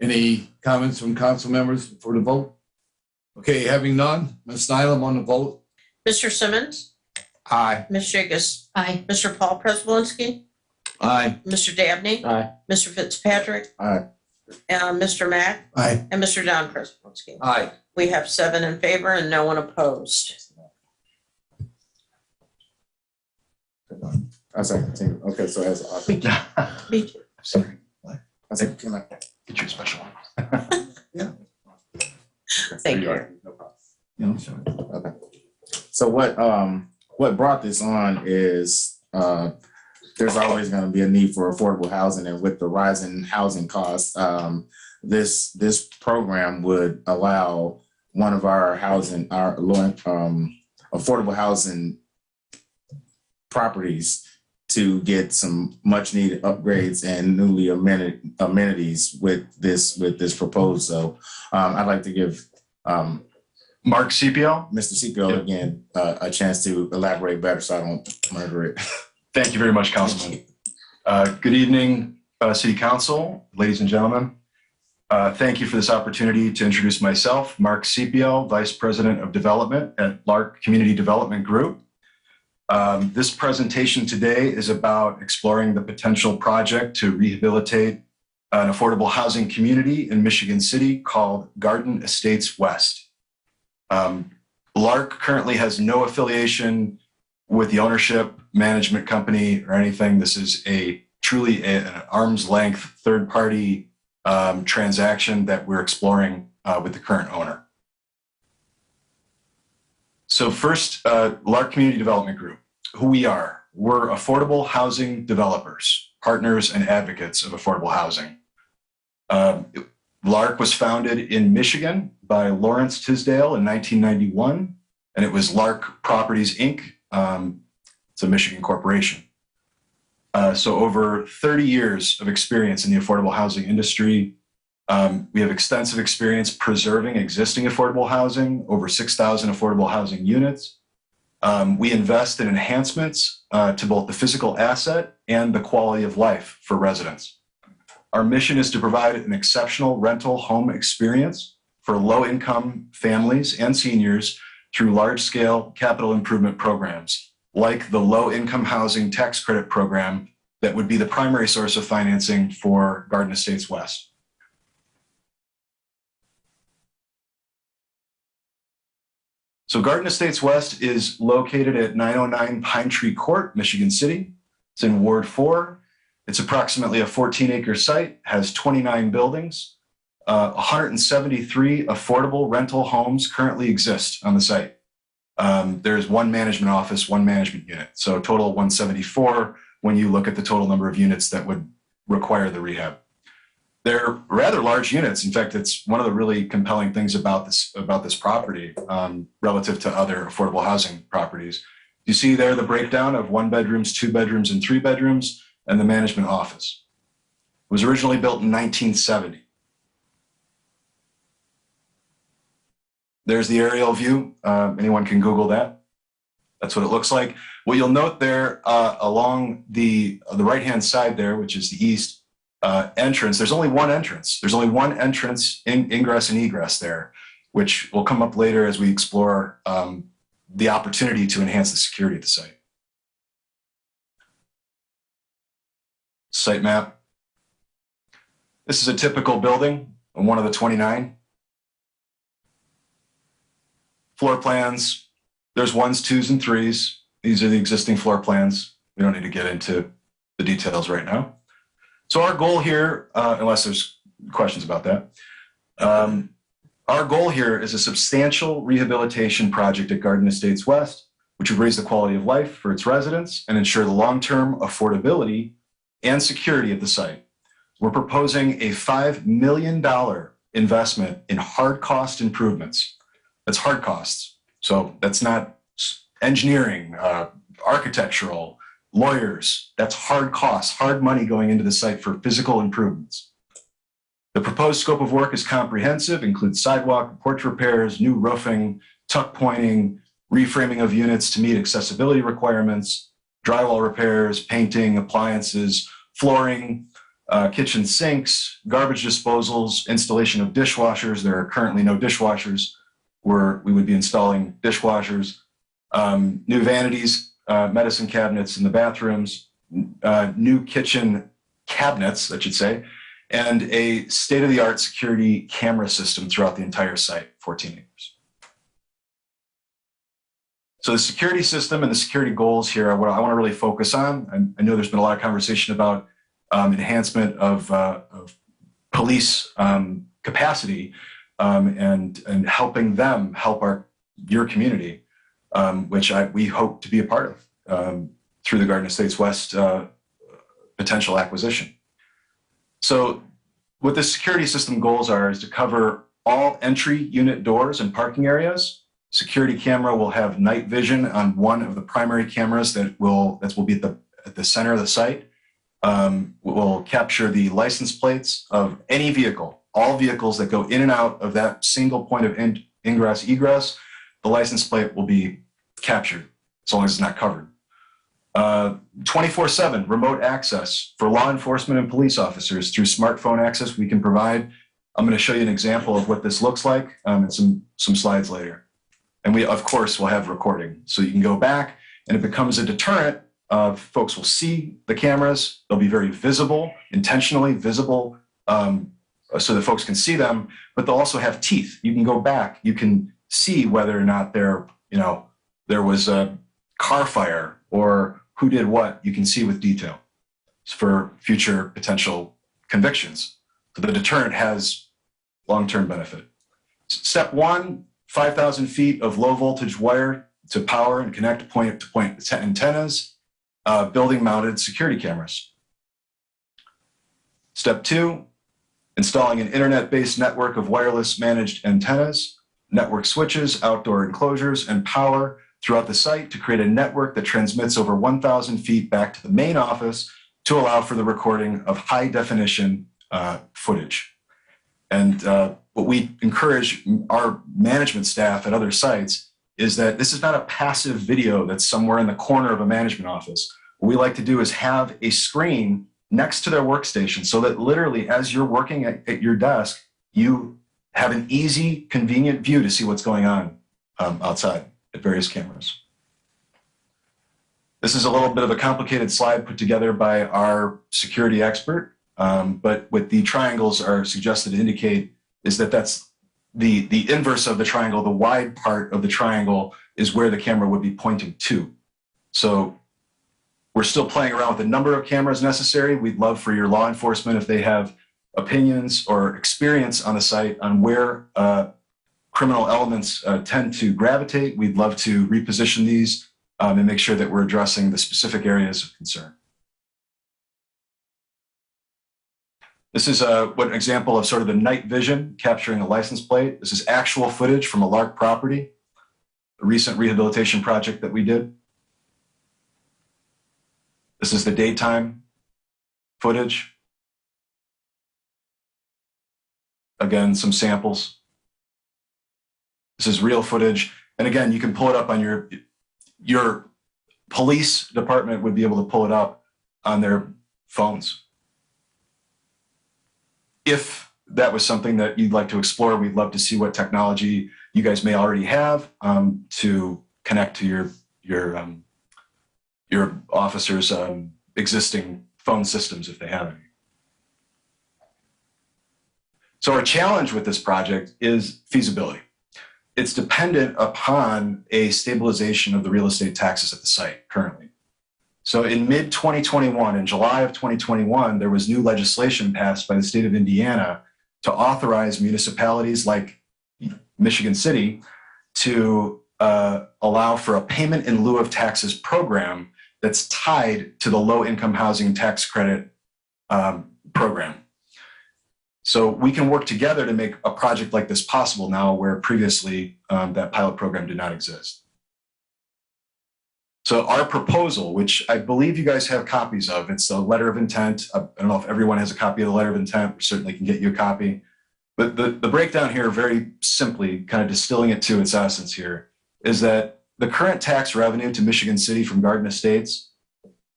Any comments from council members for the vote? Okay, having none, Ms. Nylam on the vote. Mr. Simmons? Aye. Ms. Jigus? Aye. Mr. Paul Prespolinski? Aye. Mr. Dabney? Aye. Mr. Fitzpatrick? Aye. Mr. Mack? Aye. And Mr. Don Prespolinski? Aye. We have 7 in favor and no one opposed. I second. Okay, so as Me too. Sorry. I said, can I? Get you a special one. Thank you. No problem. Okay. So what brought this on is there's always going to be a need for affordable housing, and with the rising housing costs, this program would allow one of our affordable housing properties to get some much needed upgrades and newly amenities with this proposal. So I'd like to give Mark CPL. Mr. CPL again a chance to elaborate better so I don't murder it. Thank you very much, Councilman. Good evening, City Council, ladies and gentlemen. Thank you for this opportunity to introduce myself, Mark CPL, Vice President of Development at Lark Community Development Group. This presentation today is about exploring the potential project to rehabilitate an affordable housing community in Michigan City called Garden Estates West. Lark currently has no affiliation with the ownership, management company, or anything. This is truly an arm's length third-party transaction that we're exploring with the current owner. So first, Lark Community Development Group, who we are. We're affordable housing developers, partners and advocates of affordable housing. Lark was founded in Michigan by Lawrence Tisdale in 1991, and it was Lark Properties, Inc. It's a Michigan corporation. So over 30 years of experience in the affordable housing industry. We have extensive experience preserving existing affordable housing, over 6,000 affordable housing units. We invest in enhancements to both the physical asset and the quality of life for residents. Our mission is to provide an exceptional rental home experience for low-income families and seniors through large-scale capital improvement programs, like the Low-Income Housing Tax Credit Program that would be the primary source of financing for Garden Estates West. So Garden Estates West is located at 909 Pine Tree Court, Michigan City. It's in Ward 4. It's approximately a 14-acre site, has 29 buildings. 173 affordable rental homes currently exist on the site. There's one management office, one management unit. So a total of 174 when you look at the total number of units that would require the rehab. They're rather large units. In fact, it's one of the really compelling things about this property relative to other affordable housing properties. You see there the breakdown of 1 bedrooms, 2 bedrooms, and 3 bedrooms, and the management office. It was originally built in 1970. There's the aerial view. Anyone can Google that. That's what it looks like. What you'll note there along the right-hand side there, which is the east entrance, there's only one entrance. There's only one entrance, ingress and egress there, which will come up later as we explore the opportunity to enhance the security of the site. Site map. This is a typical building, one of the 29. Floor plans, there's 1s, 2s, and 3s. These are the existing floor plans. We don't need to get into the details right now. So our goal here, unless there's questions about that, our goal here is a substantial rehabilitation project at Garden Estates West, which would raise the quality of life for its residents and ensure the long-term affordability and security of the site. We're proposing a $5 million investment in hard cost improvements. That's hard costs. So that's not engineering, architectural, lawyers. That's hard costs, hard money going into the site for physical improvements. The proposed scope of work is comprehensive, includes sidewalk, porch repairs, new roofing, tuck pointing, reframing of units to meet accessibility requirements, drywall repairs, painting, appliances, flooring, kitchen sinks, garbage disposals, installation of dishwashers. There are currently no dishwashers. We would be installing dishwashers, new vanities, medicine cabinets in the bathrooms, new kitchen cabinets, I should say, and a state-of-the-art security camera system throughout the entire site, 14 acres. So the security system and the security goals here are what I want to really focus on. I know there's been a lot of conversation about enhancement of police capacity and helping them help your community, which we hope to be a part of through the Garden Estates West potential acquisition. So what the security system goals are is to cover all entry unit doors and parking areas. Security camera will have night vision on one of the primary cameras that will be at the center of the site. Will capture the license plates of any vehicle, all vehicles that go in and out of that single point of ingress, egress. The license plate will be captured as long as it's not covered. 24/7 remote access for law enforcement and police officers through smartphone access we can provide. I'm going to show you an example of what this looks like in some slides later. And we, of course, will have recording. So you can go back and it becomes a deterrent. Folks will see the cameras. They'll be very visible, intentionally visible, so that folks can see them, but they'll also have teeth. You can go back. You can see whether or not there was a car fire or who did what. You can see with detail for future potential convictions. So the deterrent has long-term benefit. Step 1, 5,000 feet of low voltage wire to power and connect point-to-point antennas. Building mounted security cameras. Step 2, installing an internet-based network of wireless managed antennas, network switches, outdoor enclosures, and power throughout the site to create a network that transmits over 1,000 feet back to the main office to allow for the recording of high definition footage. And what we encourage our management staff at other sites is that this is not a passive video that's somewhere in the corner of a management office. What we like to do is have a screen next to their workstation so that literally as you're working at your desk, you have an easy, convenient view to see what's going on outside at various cameras. This is a little bit of a complicated slide put together by our security expert, but what the triangles are suggested to indicate is that that's the inverse of the triangle, the wide part of the triangle is where the camera would be pointing to. So we're still playing around with the number of cameras necessary. We'd love for your law enforcement, if they have opinions or experience on the site on where criminal elements tend to gravitate, we'd love to reposition these and make sure that we're addressing the specific areas of concern. This is an example of sort of the night vision capturing a license plate. This is actual footage from a Lark property, a recent rehabilitation project that we did. This is the daytime footage. Again, some samples. This is real footage. And again, you can pull it up on your police department would be able to pull it up on their phones. If that was something that you'd like to explore, we'd love to see what technology you guys may already have to connect to your officers' existing phone systems if they have any. So our challenge with this project is feasibility. It's dependent upon a stabilization of the real estate taxes at the site currently. So in mid-2021, in July of 2021, there was new legislation passed by the state of Indiana to authorize municipalities like Michigan City to allow for a payment in lieu of taxes program that's tied to the low-income housing tax credit program. So we can work together to make a project like this possible now, where previously that pilot program did not exist. So our proposal, which I believe you guys have copies of, it's a letter of intent. I don't know if everyone has a copy of the letter of intent. We certainly can get you a copy. But the breakdown here, very simply, kind of distilling it to its essence here, is that the current tax revenue to Michigan City from Garden Estates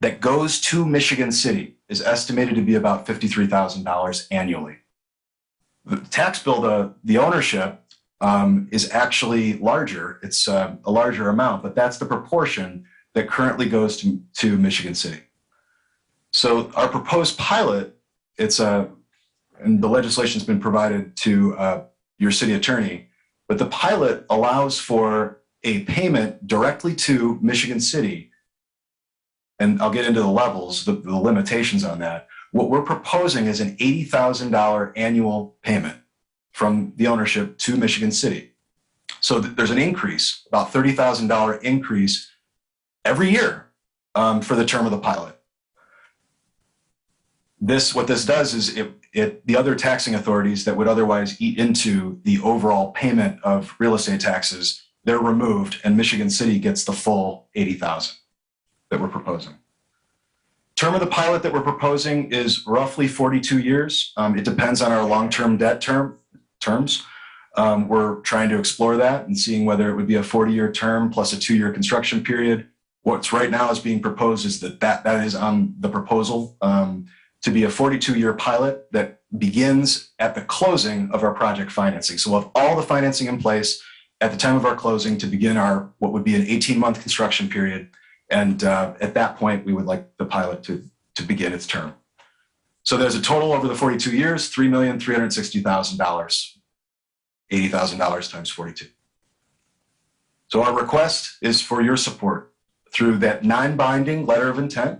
that goes to Michigan City is estimated to be about $53,000 annually. The tax bill, the ownership is actually larger. It's a larger amount, but that's the proportion that currently goes to Michigan City. So our proposed pilot, and the legislation's been provided to your city attorney, but the pilot allows for a payment directly to Michigan City. And I'll get into the levels, the limitations on that. What we're proposing is an $80,000 annual payment from the ownership to Michigan City. So there's an increase, about $30,000 increase every year for the term of the pilot. What this does is the other taxing authorities that would otherwise eat into the overall payment of real estate taxes, they're removed, and Michigan City gets the full $80,000 that we're proposing. Term of the pilot that we're proposing is roughly 42 years. It depends on our long-term debt terms. We're trying to explore that and seeing whether it would be a 40-year term plus a 2-year construction period. What's right now is being proposed is that is on the proposal to be a 42-year pilot that begins at the closing of our project financing. So we'll have all the financing in place at the time of our closing to begin our what would be an 18-month construction period. And at that point, we would like the pilot to begin its term. So there's a total over the 42 years, $3,360,000, $80,000 times 42. So our request is for your support through that non-binding letter of intent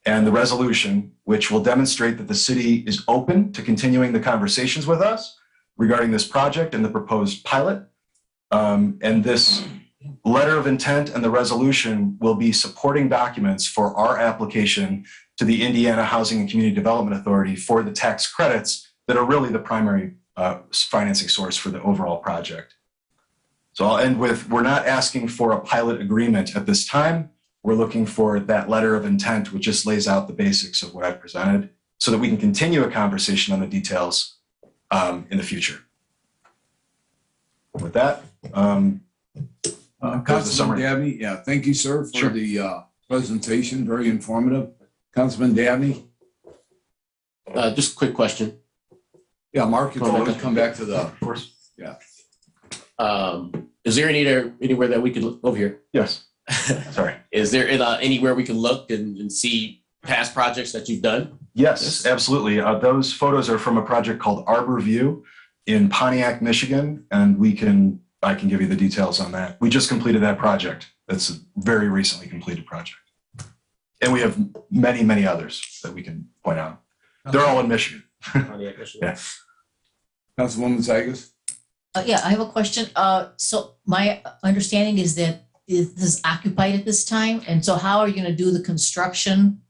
and the resolution, which will demonstrate that the city is open to continuing the conversations with us regarding this project and the proposed pilot. And this letter of intent and the resolution will be supporting documents for our application to the Indiana Housing and Community Development Authority for the tax credits that are really the primary financing source for the overall project. So I'll end with, we're not asking for a pilot agreement at this time. We're looking for that letter of intent, which just lays out the basics of what I've presented so that we can continue a conversation on the details in the future. With that, Councilman Dabney, yeah, thank you, sir, for the presentation. Very informative. Councilman Dabney? Just a quick question. Yeah, Mark, if you want to come back to the, of course, yeah. Is there anywhere that we could look over here? Yes. Sorry. Is there anywhere we can look and see past projects that you've done? Yes, absolutely. Those photos are from a project called Arbor View. in Pontiac, Michigan, and I can give you the details on that. We just completed that project. That's a very recently completed project. And we have many, many others that we can point out. They're all in Michigan. Yeah. Councilwoman Zagos? Yeah, I have a question. So my understanding is that this is occupied at this time. And so how are you going to do the construction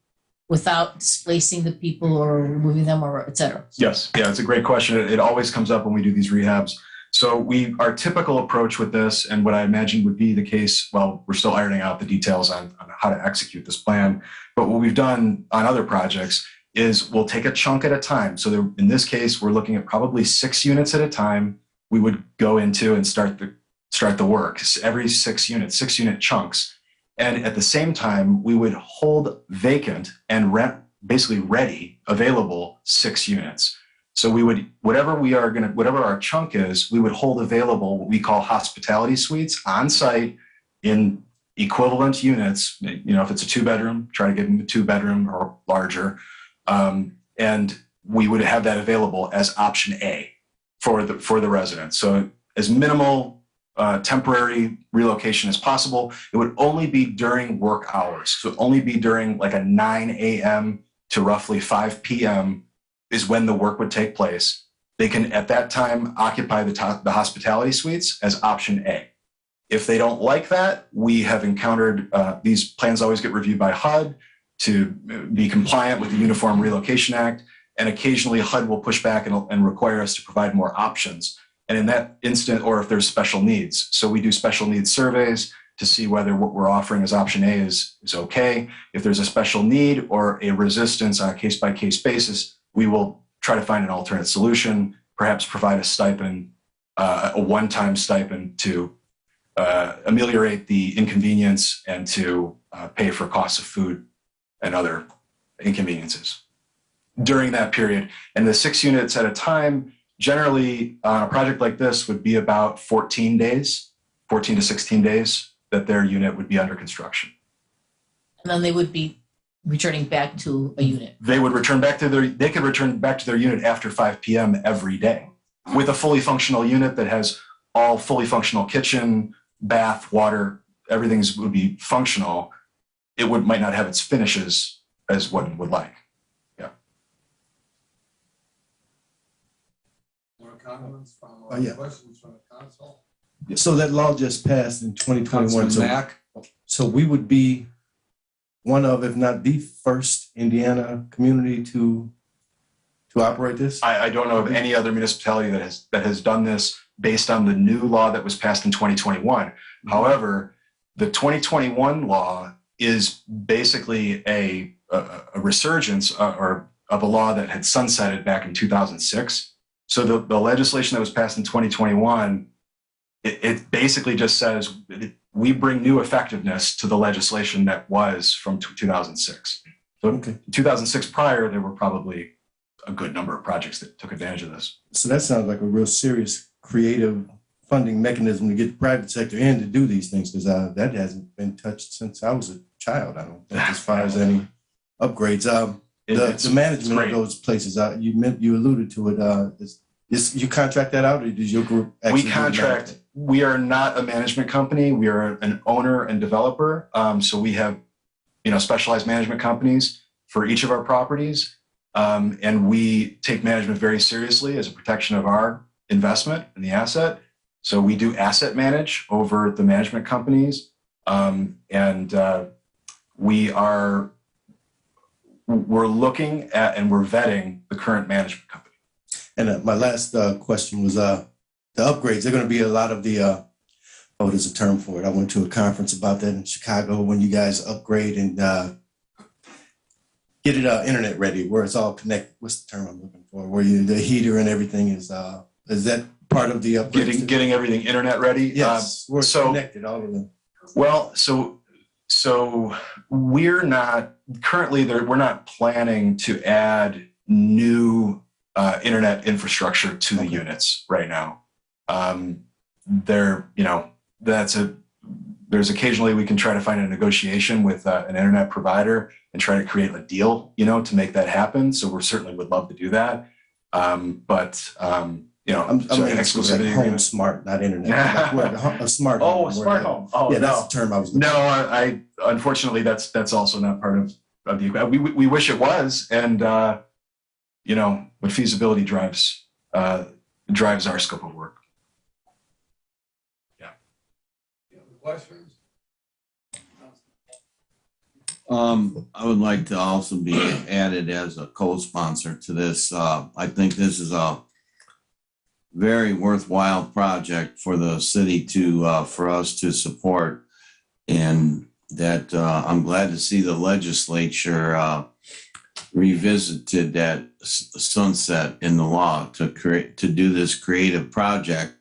without displacing the people or removing them or et cetera? Yes, yeah, it's a great question. It always comes up when we do these rehabs. So our typical approach with this, and what I imagine would be the case, well, we're still ironing out the details on how to execute this plan. But what we've done on other projects is we'll take a chunk at a time. So in this case, we're looking at probably 6 units at a time. We would go into and start the work. Every 6 units, 6-unit chunks. And at the same time, we would hold vacant and rent, basically ready, available 6 units. So we would, whatever our chunk is, we would hold available what we call hospitality suites on site in equivalent units. You know, if it's a 2-bedroom, try to get them a 2-bedroom or larger. And we would have that available as option A for the residents. So as minimal temporary relocation as possible. It would only be during work hours. So only be during like a 9 a.m. to roughly 5 p.m. is when the work would take place. They can at that time occupy the hospitality suites as option A. If they don't like that, we have encountered these plans always get reviewed by HUD to be compliant with the Uniform Relocation Act. And occasionally HUD will push back and require us to provide more options. And in that instant, or if there's special needs. So we do special needs surveys to see whether what we're offering as option A is okay. If there's a special need or a resistance on a case-by-case basis, we will try to find an alternate solution, perhaps provide a stipend, a one-time stipend to ameliorate the inconvenience and to pay for costs of food and other inconveniences during that period. And the 6 units at a time, generally on a project like this would be about 14 to 16 days that their unit would be under construction. And then they would be returning back to a unit. They could return back to their unit after 5 p.m. every day with a fully functional unit that has all fully functional kitchen, bath, water, everything would be functional. It might not have its finishes as one would like. Yeah. More comments from Yeah. questions from the council? So that law just passed in 2021. Councilman Mack? So we would be one of, if not the first Indiana community to operate this? I don't know of any other municipality that has done this based on the new law that was passed in 2021. However, the 2021 law is basically a resurgence of a law that had sunsetted back in 2006. So the legislation that was passed in 2021, it basically just says we bring new effectiveness to the legislation that was from 2006. So in 2006 prior, there were probably a good number of projects that took advantage of this. So that sounds like a real serious creative funding mechanism to get the private sector in to do these things, because that hasn't been touched since I was a child, I don't think, as far as any upgrades. The management of those places, you alluded to it, you contract that out, or does your group actually We contract. We are not a management company. We are an owner and developer. So we have, specialized management companies for each of our properties. And we take management very seriously as a protection of our investment in the asset. So we do asset manage over the management companies. We're looking at and we're vetting the current management company. And my last question was the upgrades. They're going to be a lot of the, there's a term for it. I went to a conference about that in Chicago when you guys upgrade and get it internet ready, where it's all connected. What's the term I'm looking for? Where the heater and everything is that part of the upgrade? Getting everything internet ready? Yes, where it's connected, all of them. Well, so we're not planning to add new internet infrastructure to the units right now. There's occasionally we can try to find a negotiation with an internet provider and try to create a deal, to make that happen. So we certainly would love to do that. But you know, I'm sorry, like exclusivity home agreement. smart, not internet. Like, a smart home. Oh, a smart home. Oh, yeah, that's no. the term I was. No, I unfortunately that's also not part of the. We wish it was, and you know, but feasibility drives our scope of work. Yeah. Questions? I would like to also be added as a co-sponsor to this. I think this is a very worthwhile project for the city to, for us to support. And that I'm glad to see the legislature revisited that sunset in the law to do this creative project.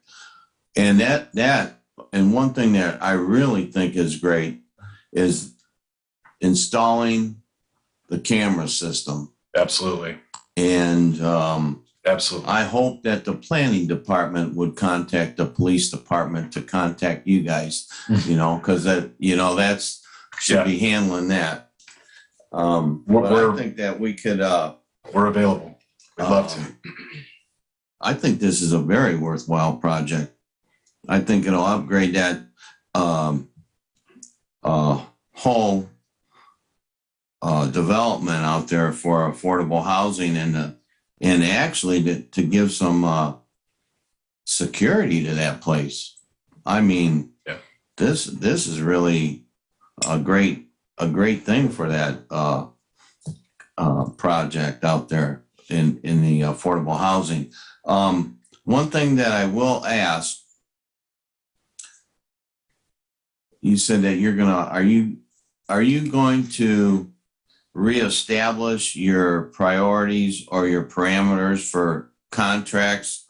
And and one thing that I really think is great is installing the camera system. Absolutely. And absolutely, I hope that the planning department would contact the police department to contact you guys, you know, because that, you know, that's should be handling that. But I think that we could. We're available. We'd love to. I think this is a very worthwhile project. I think it'll upgrade that whole development out there for affordable housing and actually to give some security to that place. I mean, this is really a great thing for that project out there in the affordable housing. One thing that I will ask, you said that are you going to reestablish your priorities or your parameters for contracts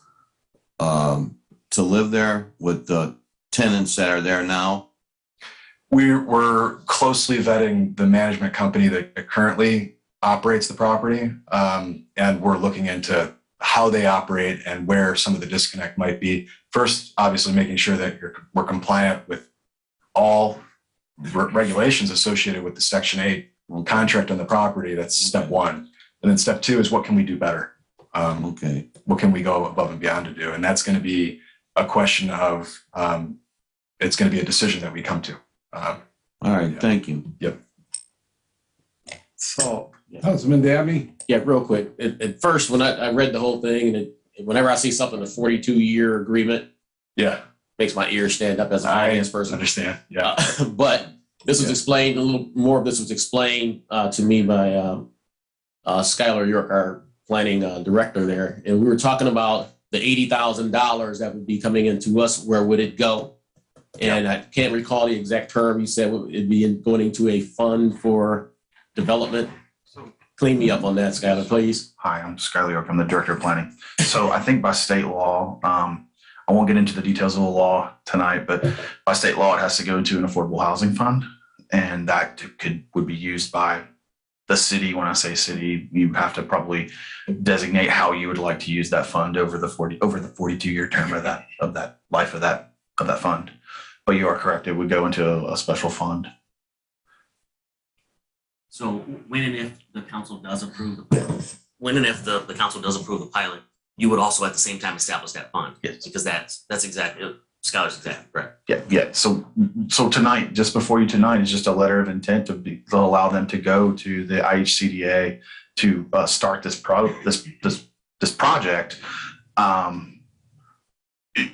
to live there with the tenants that are there now? We're closely vetting the management company that currently operates the property, and we're looking into how they operate and where some of the disconnect might be. First, obviously making sure that we're compliant with all regulations associated with the Section 8 contract on the property. That's step one. And then step two is what can we do better? Okay. What can we go above and beyond to do? And that's going to be a question of, it's going to be a decision that we come to. All right. Thank you. Yep. So, Councilman Dabney? yeah, real quick. At first, when I read the whole thing, and whenever I see something, a 42-year agreement, makes my ears stand up as a finance person. Understand. Yeah. But this was explained, a little more of this was explained to me by Skylar York, our planning director there. And we were talking about the $80,000 that would be coming into us. Where would it go? And I can't recall the exact term. You said it'd be going into a fund for development. Clean me up on that, Skylar, please. Hi, I'm Skylar York. I'm the director of planning. So I think by state law, I won't get into the details of the law tonight, but by state law, it has to go to an affordable housing fund. And that would be used by the city. When I say city, you have to probably designate how you would like to use that fund over the 42-year term of that life of that fund. But you are correct; it would go into a special fund. So when and if the council does approve the pilot, you would also at the same time establish that fund. Yes. Because that's exactly, Skylar's exactly correct. Yeah. So tonight, just before you tonight, is just a letter of intent to allow them to go to the IHCDA to start this project.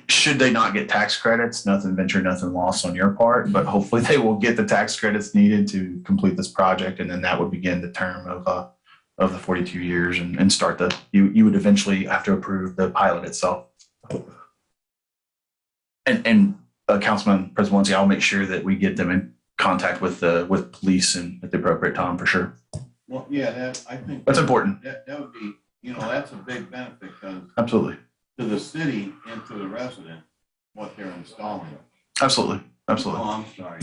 Should they not get tax credits, nothing ventured, nothing lost on your part, but hopefully they will get the tax credits needed to complete this project. And then that would begin the term of the 42 years and start you would eventually have to approve the pilot itself. And Councilman President Walensky, I'll make sure that we get them in contact with police and at the appropriate time for sure. Well, yeah, I think that's important. That would be, that's a big benefit because Absolutely. to the city and to the resident, what they're installing. Absolutely. Oh, I'm sorry.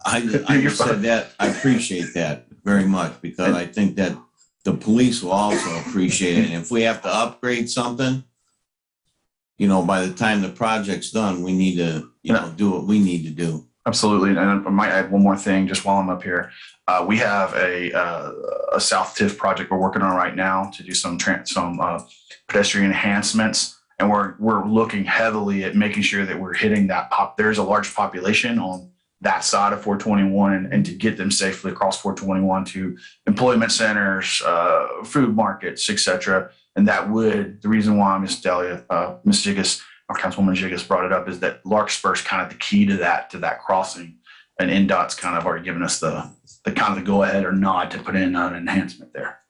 I just said that. I appreciate that very much because I think that the police will also appreciate it. And if we have to upgrade something, by the time the project's done, we need to, do what we need to do. Absolutely. And I might add one more thing just while I'm up here. We have a South TIF project we're working on right now to do some pedestrian enhancements And we're looking heavily at making sure that we're hitting that there's a large population on that side of 421 and to get them safely across 421 to employment centers, food markets, etc. And that would, the reason why Ms. Delia, Ms. Jiggis, or Councilwoman Jiggis brought it up is that Larkspur is kind of the key to that crossing. And NDOT's kind of already given us the kind of the go ahead or nod to put in an enhancement there.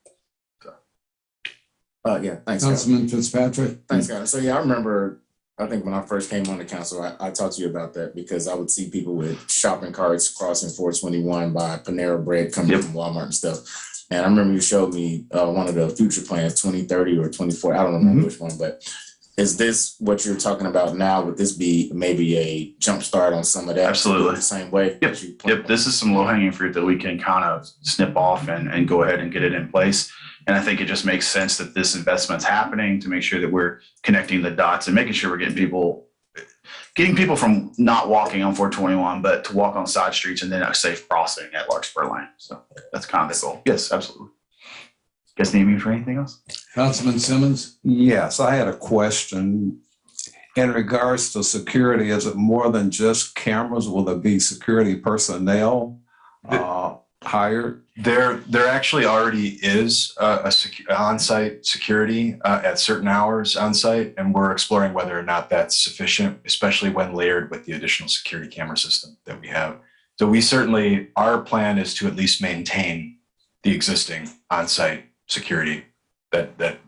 Yeah, thanks, Scott. Councilman Fitzpatrick. Thanks, Scott. So yeah, I remember, I think when I first came on the council, I talked to you about that because I would see people with shopping carts crossing 421 by Panera Bread coming from Walmart and stuff. And I remember you showed me one of the future plans, 2030 or 24, I don't remember which one, but is this what you're talking about now? Would this be maybe a jump start on some of that? Absolutely. The same way? Yep. This is some low hanging fruit that we can kind of snip off and go ahead and get it in place. And I think it just makes sense that this investment's happening to make sure that we're connecting the dots and making sure we're getting people from not walking on 421, but to walk on side streets and then a safe crossing at Larkspur Lane. So that's kind of the goal. Yes, absolutely. You guys need me for anything else? Councilman Simmons? Yes, I had a question in regards to security. Is it more than just cameras? Will there be security personnel hired? There actually already is on-site security at certain hours on-site, and we're exploring whether or not that's sufficient, especially when layered with the additional security camera system that we have. So we certainly, our plan is to at least maintain the existing on-site security that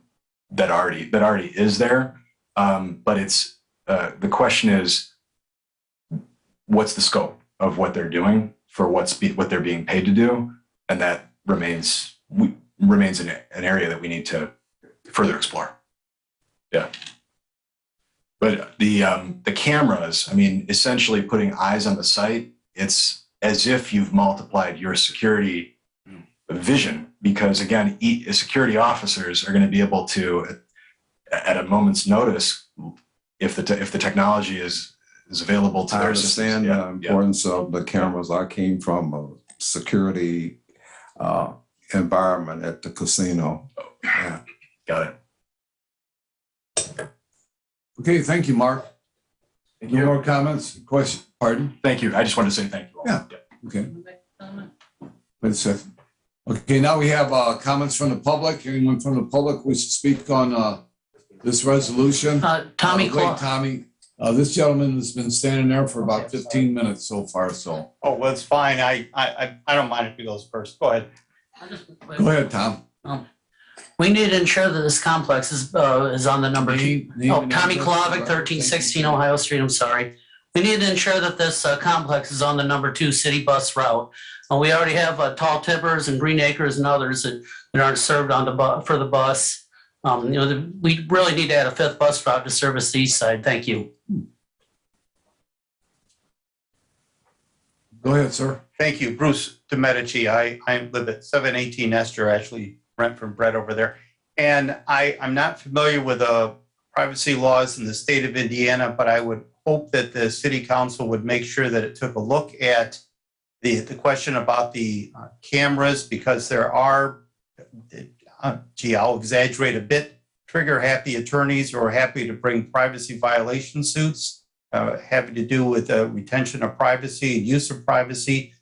already is there. But it's the question is, what's the scope of what they're doing for what they're being paid to do, and that remains an area that we need to further explore. Yeah. But the cameras, I mean, essentially putting eyes on the site, it's as if you've multiplied your security vision, because again, security officers are going to be able to, at a moment's notice, if the technology is available to I their understand the importance of the cameras. I came from a security environment at the casino. Yeah. Got it. Okay, thank you, Mark. No more comments? Question? Pardon? Thank you. I just wanted to say thank you all. Yeah. Okay. Wait a second. Okay, now we have comments from the public. Anyone from the public wish to speak on this resolution? Tommy Wait, Clark. Tommy. This gentleman has been standing there for about 15 minutes so far, so. Oh, well, it's fine. I don't mind if he goes first. Go ahead. Go ahead, Tom. We need to ensure that this complex is on the number two. Tommy Klavic, 1316 Ohio Street, I'm sorry. We need to ensure that this complex is on the number 2 city bus route. We already have Tall Timbers and Green Acres and others that aren't served on for the bus. We really need to add a 5th bus route to service the east side. Thank you. Go ahead, sir. Thank you. Bruce DeMedici. I live at 718 Esther, actually rent from Brett over there. And I'm not familiar with the privacy laws in the state of Indiana, but I would hope that the city council would make sure that it took a look at the question about the cameras, because there are, I'll exaggerate a bit, trigger-happy attorneys who are happy to bring privacy violation suits, having to do with retention of privacy and use of privacy,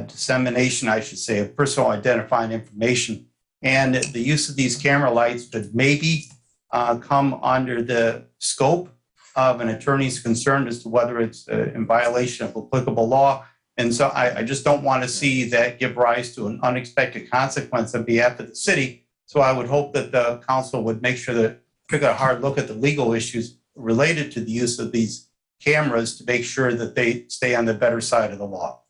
dissemination, I should say, of personal identifying information. And the use of these camera lights would maybe come under the scope of an attorney's concern as to whether it's in violation of applicable law. And so I just don't want to see that give rise to an unexpected consequence on behalf of the city. So I would hope that the council would make sure that take a hard look at the legal issues related to the use of these cameras to make sure that they stay on the better side of the law.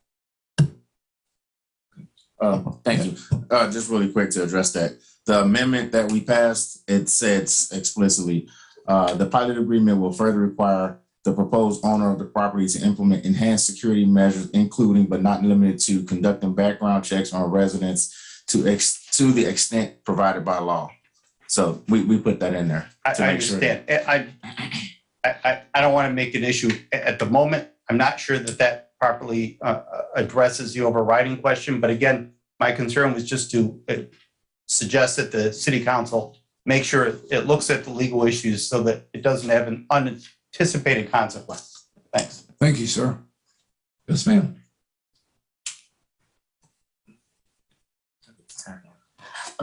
Thank you. Just really quick to address that. The amendment that we passed, it says explicitly, the pilot agreement will further require the proposed owner of the property to implement enhanced security measures, including but not limited to conducting background checks on residents to the extent provided by law. So we put that in there. I understand. I don't want to make an issue at the moment. I'm not sure that properly addresses the overriding question. But again, my concern was just to suggest that the city council make sure it looks at the legal issues so that it doesn't have an unanticipated consequence. Thanks. Thank you, sir. Yes, ma'am.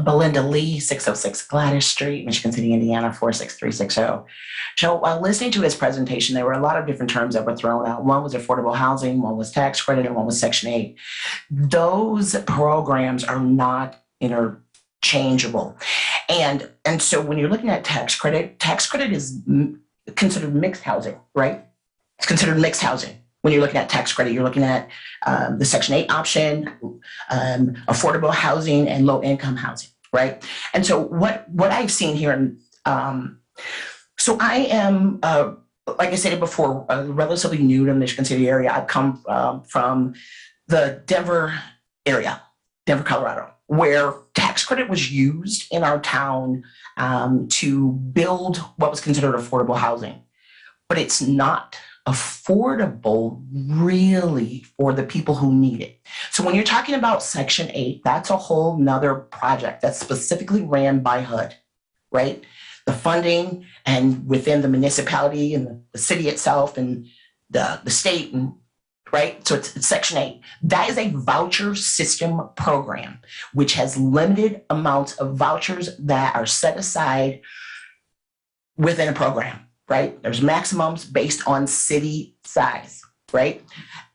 Belinda Lee, 606 Gladys Street, Michigan City, Indiana, 46360. So while listening to his presentation, there were a lot of different terms that were thrown out. One was affordable housing, one was tax credit, and one was Section 8. Those programs are not interchangeable. And so when you're looking at tax credit is considered mixed housing, right? It's considered mixed housing. When you're looking at tax credit, you're looking at the Section 8 option, affordable housing, and low-income housing, right? And so what I've seen here, so I am, like I said before, relatively new to the Michigan City area. I've come from the Denver area, Denver, Colorado, where tax credit was used in our town to build what was considered affordable housing. But it's not affordable really for the people who need it. So when you're talking about Section 8, that's a whole nother project that's specifically ran by HUD, right? The funding and within the municipality and the city itself and the state, and right? So it's Section 8. That is a voucher system program, which has limited amounts of vouchers that are set aside within a program. Right? There's maximums based on city size, right?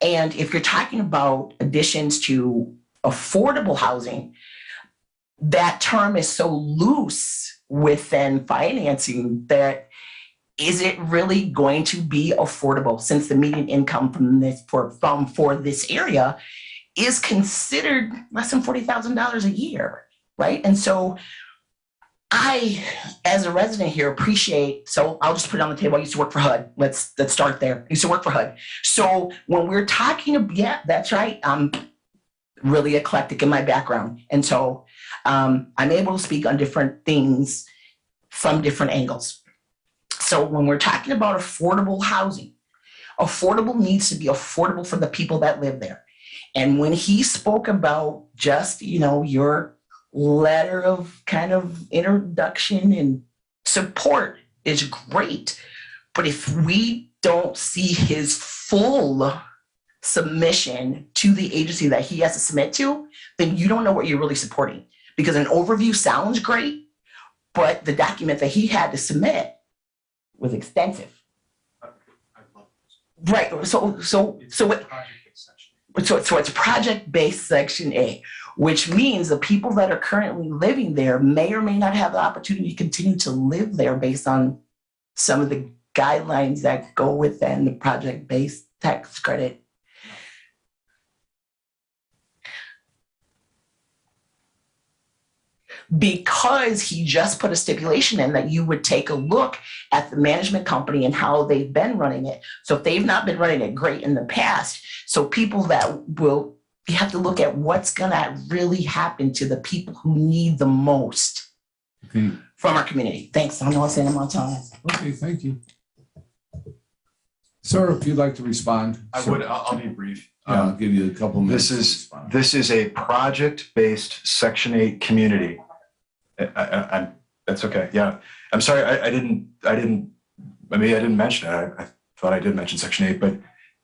And if you're talking about additions to affordable housing, that term is so loose within financing that is it really going to be affordable since the median income for this area is considered less than $40,000 a year, right? And so I, as a resident here, appreciate, so I'll just put it on the table. I used to work for HUD. Let's start there. I used to work for HUD. So when we're talking, yeah, that's right. I'm really eclectic in my background. And so I'm able to speak on different things from different angles. So when we're talking about affordable housing, affordable needs to be affordable for the people that live there. And when he spoke about just, your letter of kind of introduction and support is great. But if we don't see his full submission to the agency that he has to submit to, then you don't know what you're really supporting. Because an overview sounds great, but the document that he had to submit was extensive. Right. So it's project-based Section 8, which means the people that are currently living there may or may not have the opportunity to continue to live there based on some of the guidelines that go within the project-based tax credit. Because he just put a stipulation in that you would take a look at the management company and how they've been running it. So if they've not been running it great in the past, so people that will, you have to look at what's gonna really happen to the people who need the most from our community. Thanks, I know I'm saying I'm on time. Okay, thank you. Sir, if you'd like to respond. I'll be brief. Yeah, I'll give you a couple minutes. This is a project-based Section 8 community. That's okay. Yeah, I'm sorry. I didn't mention it. I thought I did mention Section 8, but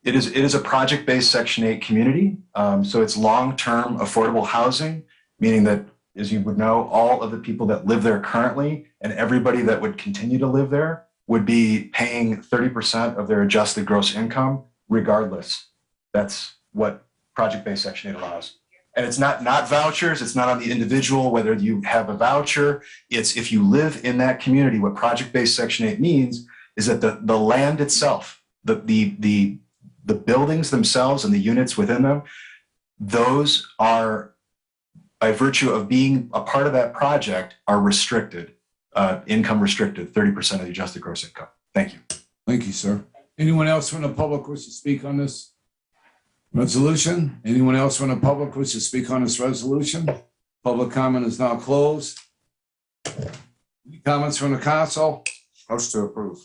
it is a project-based Section 8 community. So it's long-term affordable housing, meaning that, as you would know, all of the people that live there currently and everybody that would continue to live there would be paying 30% of their adjusted gross income regardless. That's what project-based Section 8 allows. And it's not vouchers. It's not on the individual, whether you have a voucher. It's if you live in that community, what project-based Section 8 means is that the land itself, the buildings themselves and the units within them, those are, by virtue of being a part of that project, are restricted, income restricted, 30% of the adjusted gross income. Thank you. Thank you, sir. Anyone else from the public wish to speak on this resolution? Anyone else from the public wish to speak on this resolution? Public comment is now closed. Any comments from the council? Motion to approve.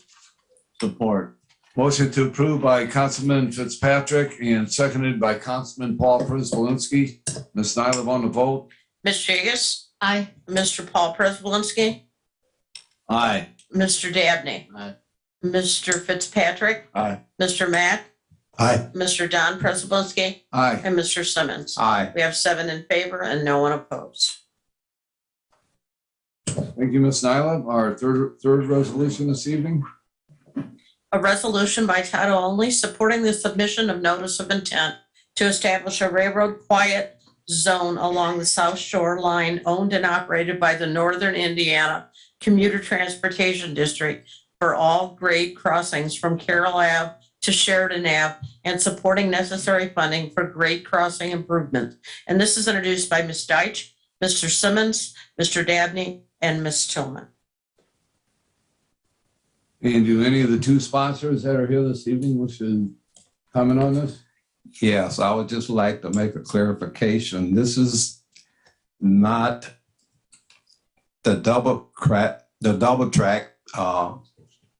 Support. Motion to approve by Councilman Fitzpatrick and seconded by Councilman Paul Przybylski. Ms. Nyla on the vote. Ms. Jigus? Aye. Mr. Paul Przybylski? Aye. Mr. Dabney. Aye. Mr. Fitzpatrick. Aye. Mr. Mack. Aye. Mr. Don Prespolinski. Aye. And Mr. Simmons. Aye. We have 7 in favor and no one opposed. Thank you, Ms. Nyla. Our third resolution this evening. A resolution by title only supporting the submission of notice of intent to establish a railroad quiet zone along the South Shore Line owned and operated by the Northern Indiana Commuter Transportation District for all grade crossings from Carroll Ave to Sheridan Ave and supporting necessary funding for grade crossing improvement. And this is introduced by Ms. Deitch, Mr. Simmons, Mr. Dabney, and Ms. Tillman. And do any of the two sponsors that are here this evening wish to comment on this? Yes, I would just like to make a clarification. This is not the double track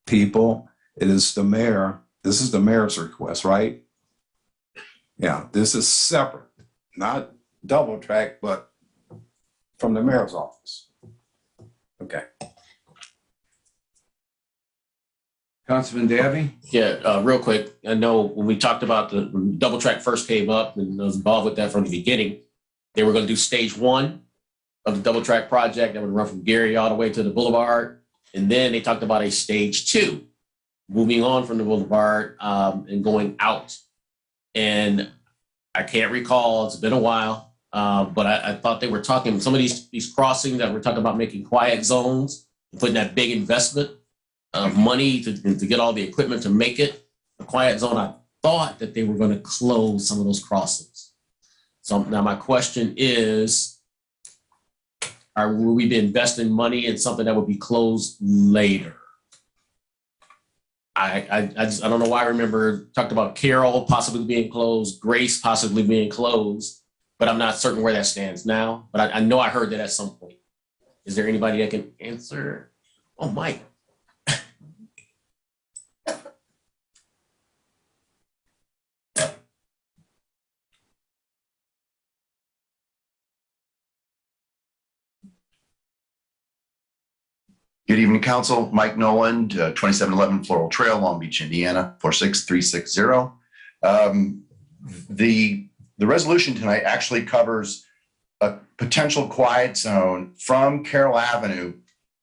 people. It is the mayor. This is the mayor's request, right? Yeah, this is separate, not double track, but from the mayor's office. Okay. Councilman Dabney? Yeah, real quick. I know when we talked about when double track first came up and I was involved with that from the beginning, they were going to do stage 1 of the double track project that would run from Gary all the way to the boulevard. And then they talked about a stage 2, moving on from the boulevard and going out. And I can't recall, it's been a while, but I thought they were talking, some of these crossings that we're talking about making quiet zones, putting that big investment of money to get all the equipment to make it a quiet zone. I thought that they were going to close some of those crossings. So now my question is, will we be investing money in something that will be closed later? I don't know why I remember talked about Carroll possibly being closed, Grace possibly being closed, but I'm not certain where that stands now. But I know I heard that at some point. Is there anybody that can answer? Oh, Mike. Good evening, Council. Mike Nolan, 2711 Floral Trail, Long Beach, Indiana, 46360. The resolution tonight actually covers a potential quiet zone from Carroll Avenue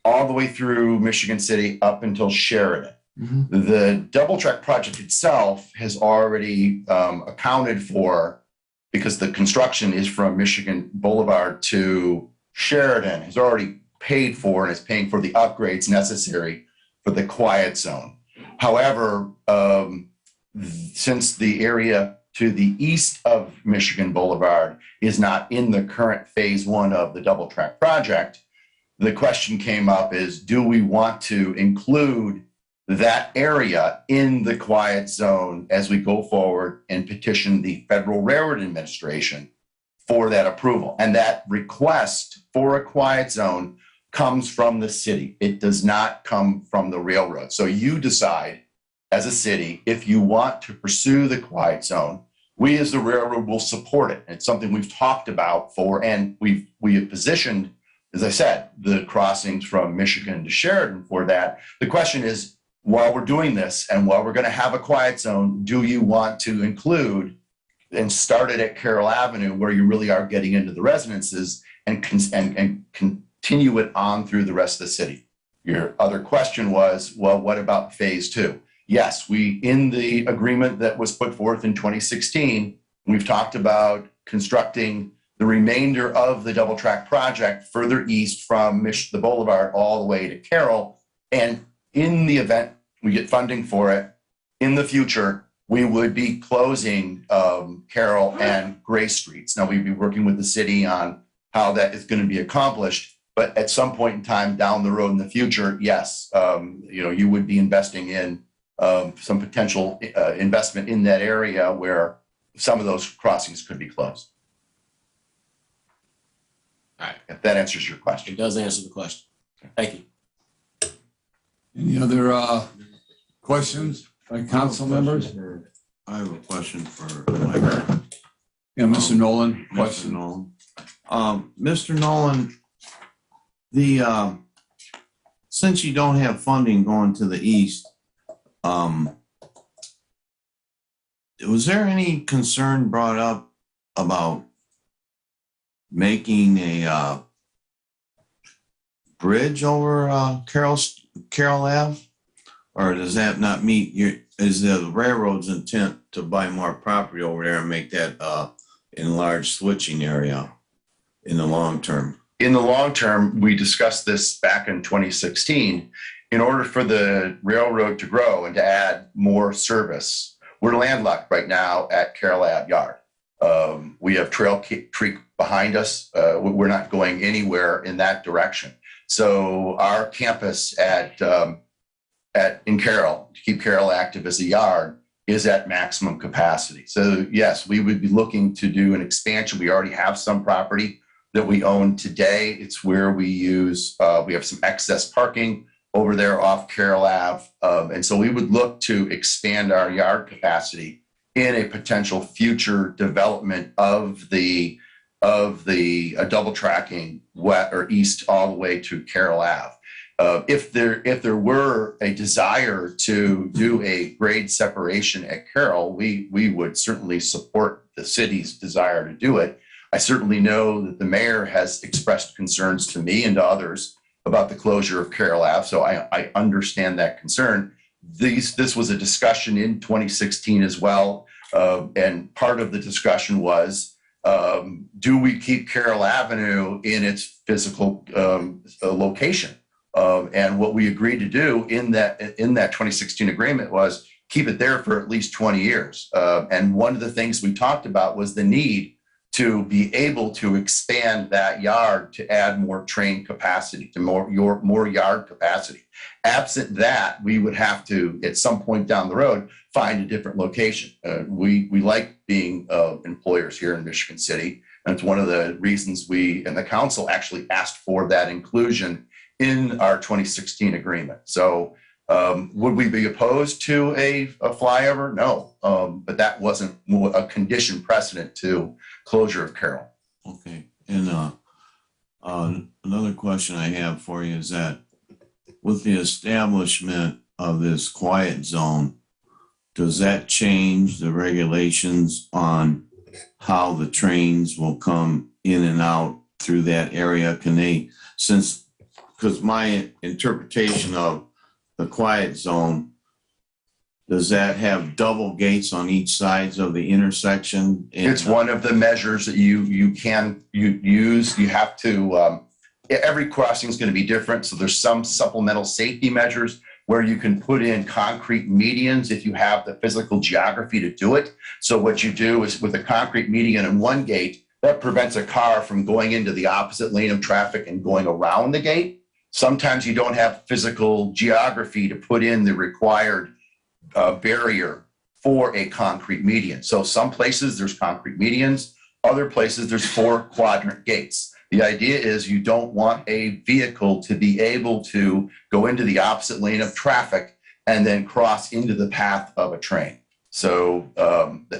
all the way through Michigan City up until Sheridan. The double track project itself has already accounted for, because the construction is from Michigan Boulevard to Sheridan, has already paid for and is paying for the upgrades necessary for the quiet zone. However, since the area to the east of Michigan Boulevard is not in the current phase 1 of the double track project, the question came up is, do we want to include that area in the quiet zone as we go forward and petition the Federal Railroad Administration for that approval? And that request for a quiet zone comes from the city. It does not come from the railroad. So you decide as a city if you want to pursue the quiet zone. We as the railroad will support it. It's something we've talked about and we have positioned, as I said, the crossings from Michigan to Sheridan for that. The question is, while we're doing this and while we're going to have a quiet zone, do you want to include and start it at Carroll Avenue where you really are getting into the residences and continue it on through the rest of the city? Your other question was, well, what about phase 2? Yes, in the agreement that was put forth in 2016, we've talked about constructing the remainder of the double track project further east from the boulevard all the way to Carroll. And in the event we get funding for it in the future, we would be closing Carroll and Gray Streets. Now, we'd be working with the city on how that is going to be accomplished. But at some point in time down the road in the future, yes, you would be investing in some potential investment in that area where some of those crossings could be closed. All right. If that answers your question. It does answer the question. Thank you. Any other questions by council members? I have a question for Mike. Yeah, Mr. Nolan. Mr. Nolan. Mr. Nolan, the since you don't have funding going to the east, was there any concern brought up about making a bridge over Carroll Ave? Or does that not meet is the railroad's intent to buy more property over there and make that enlarged switching area in the long term? In the long term, we discussed this back in 2016. In order for the railroad to grow and to add more service, we're landlocked right now at Carroll Ave Yard. We have Trail Creek behind us. We're not going anywhere in that direction. So our campus in Carroll, to keep Carroll active as a yard, is at maximum capacity. So yes, we would be looking to do an expansion. We already have some property that we own today. It's where we use, we have some excess parking over there off Carroll Ave. And so we would look to expand our yard capacity in a potential future development of the double tracking west or east all the way to Carroll Ave. If there were a desire to do a grade separation at Carroll, we would certainly support the city's desire to do it. I certainly know that the mayor has expressed concerns to me and to others about the closure of Carroll Ave, so I understand that concern. This was a discussion in 2016 as well, and part of the discussion was, do we keep Carroll Avenue in its physical location? And what we agreed to do in that 2016 agreement was keep it there for at least 20 years. And one of the things we talked about was the need to be able to expand that yard to add more train capacity, to more yard capacity. Absent that, we would have to, at some point down the road, find a different location. We like being employers here in Michigan City. And it's one of the reasons we and the council actually asked for that inclusion in our 2016 agreement. So would we be opposed to a flyover? No, but that wasn't a condition precedent to closure of Carroll. Okay, and another question I have for you is that with the establishment of this quiet zone, does that change the regulations on how the trains will come in and out through that area? Can they, because my interpretation of the quiet zone, does that have double gates on each sides of the intersection? It's one of the measures that you can use. You have to, every crossing is going to be different. So there's some supplemental safety measures where you can put in concrete medians if you have the physical geography to do it. So what you do is with a concrete median in one gate, that prevents a car from going into the opposite lane of traffic and going around the gate. Sometimes you don't have physical geography to put in the required barrier for a concrete median. So some places there's concrete medians, other places there's 4 quadrant gates. The idea is you don't want a vehicle to be able to go into the opposite lane of traffic and then cross into the path of a train. So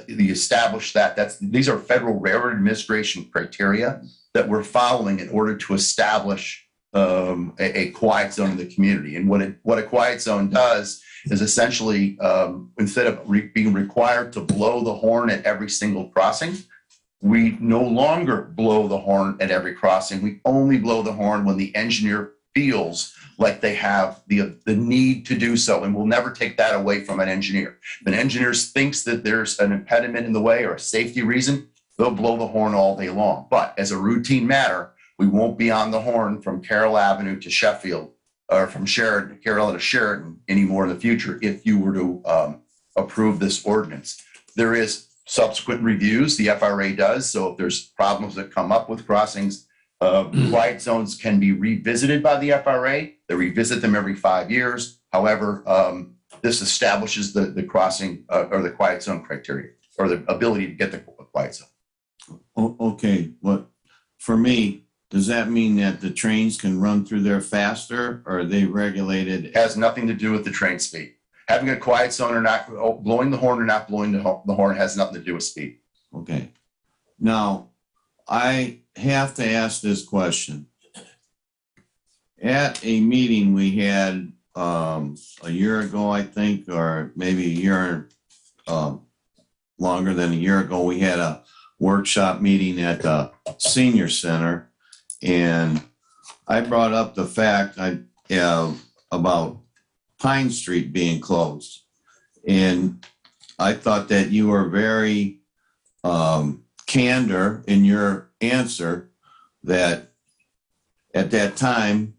you establish these are Federal Railroad Administration criteria that we're following in order to establish a quiet zone in the community. And what a quiet zone does is essentially, instead of being required to blow the horn at every single crossing, we no longer blow the horn at every crossing. We only blow the horn when the engineer feels like they have the need to do so. And we'll never take that away from an engineer. If an engineer thinks that there's an impediment in the way or a safety reason, they'll blow the horn all day long. But as a routine matter, we won't be on the horn from Carroll Avenue to Sheffield or from Carroll to Sheridan anymore in the future if you were to approve this ordinance. There is subsequent reviews the FRA does. So if there's problems that come up with crossings, quiet zones can be revisited by the FRA. They revisit them every 5 years. However, this establishes the crossing or the quiet zone criteria or the ability to get the quiet zone. Okay, but for me, does that mean that the trains can run through there faster, or are they regulated? It has nothing to do with the train speed. Having a quiet zone or not, blowing the horn or not blowing the horn has nothing to do with speed. Okay. Now, I have to ask this question. At a meeting we had a year ago, I think, or maybe a year longer than a year ago, we had a workshop meeting at the senior center, and I brought up the fact about Pine Street being closed, and I thought that you were very candor in your answer, that at that time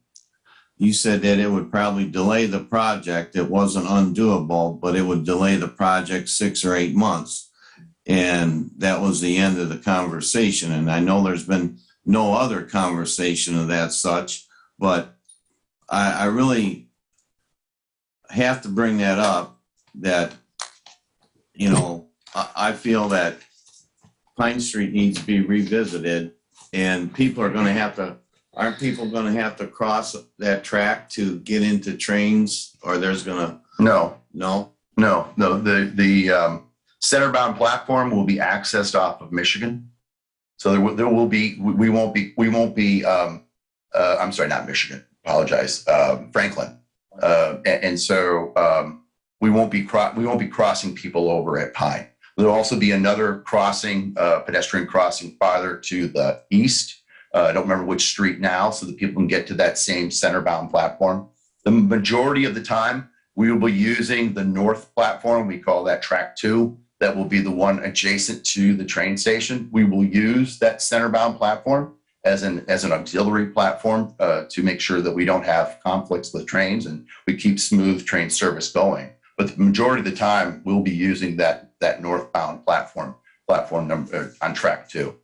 you said that it would probably delay the project. It wasn't undoable, but it would delay the project 6 or 8 months. And that was the end of the conversation. And I know there's been no other conversation of that such, but I really have to bring that up, that, you know, I feel that Pine Street needs to be revisited, and people are going to have to, aren't people going to have to cross that track to get into trains, or there's going to? No, No? the center-bound platform will be accessed off of Michigan. So there will be, we won't be, I'm sorry, not Michigan, apologize, Franklin. And so we won't be crossing people over at Pine. There'll also be another crossing, pedestrian crossing farther to the east. I don't remember which street now, so that people can get to that same center-bound platform. The majority of the time, we will be using the north platform. We call that track 2. That will be the one adjacent to the train station. We will use that center-bound platform as an auxiliary platform to make sure that we don't have conflicts with trains and we keep smooth train service going. But the majority of the time, we'll be using that northbound platform number on track 2.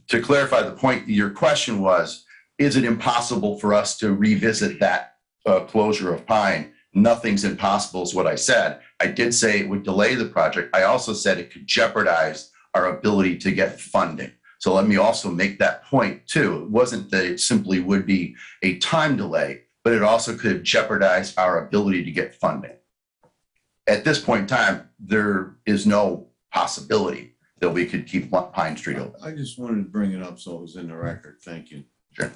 To clarify the point, your question was, is it impossible for us to revisit that closure of Pine? Nothing's impossible is what I said. I did say it would delay the project. I also said it could jeopardize our ability to get funding. So let me also make that point too. It wasn't that it simply would be a time delay, but it also could jeopardize our ability to get funding. At this point in time, there is no possibility that we could keep Pine Street open. I just wanted to bring it up so it was in the record. Thank you. Sure.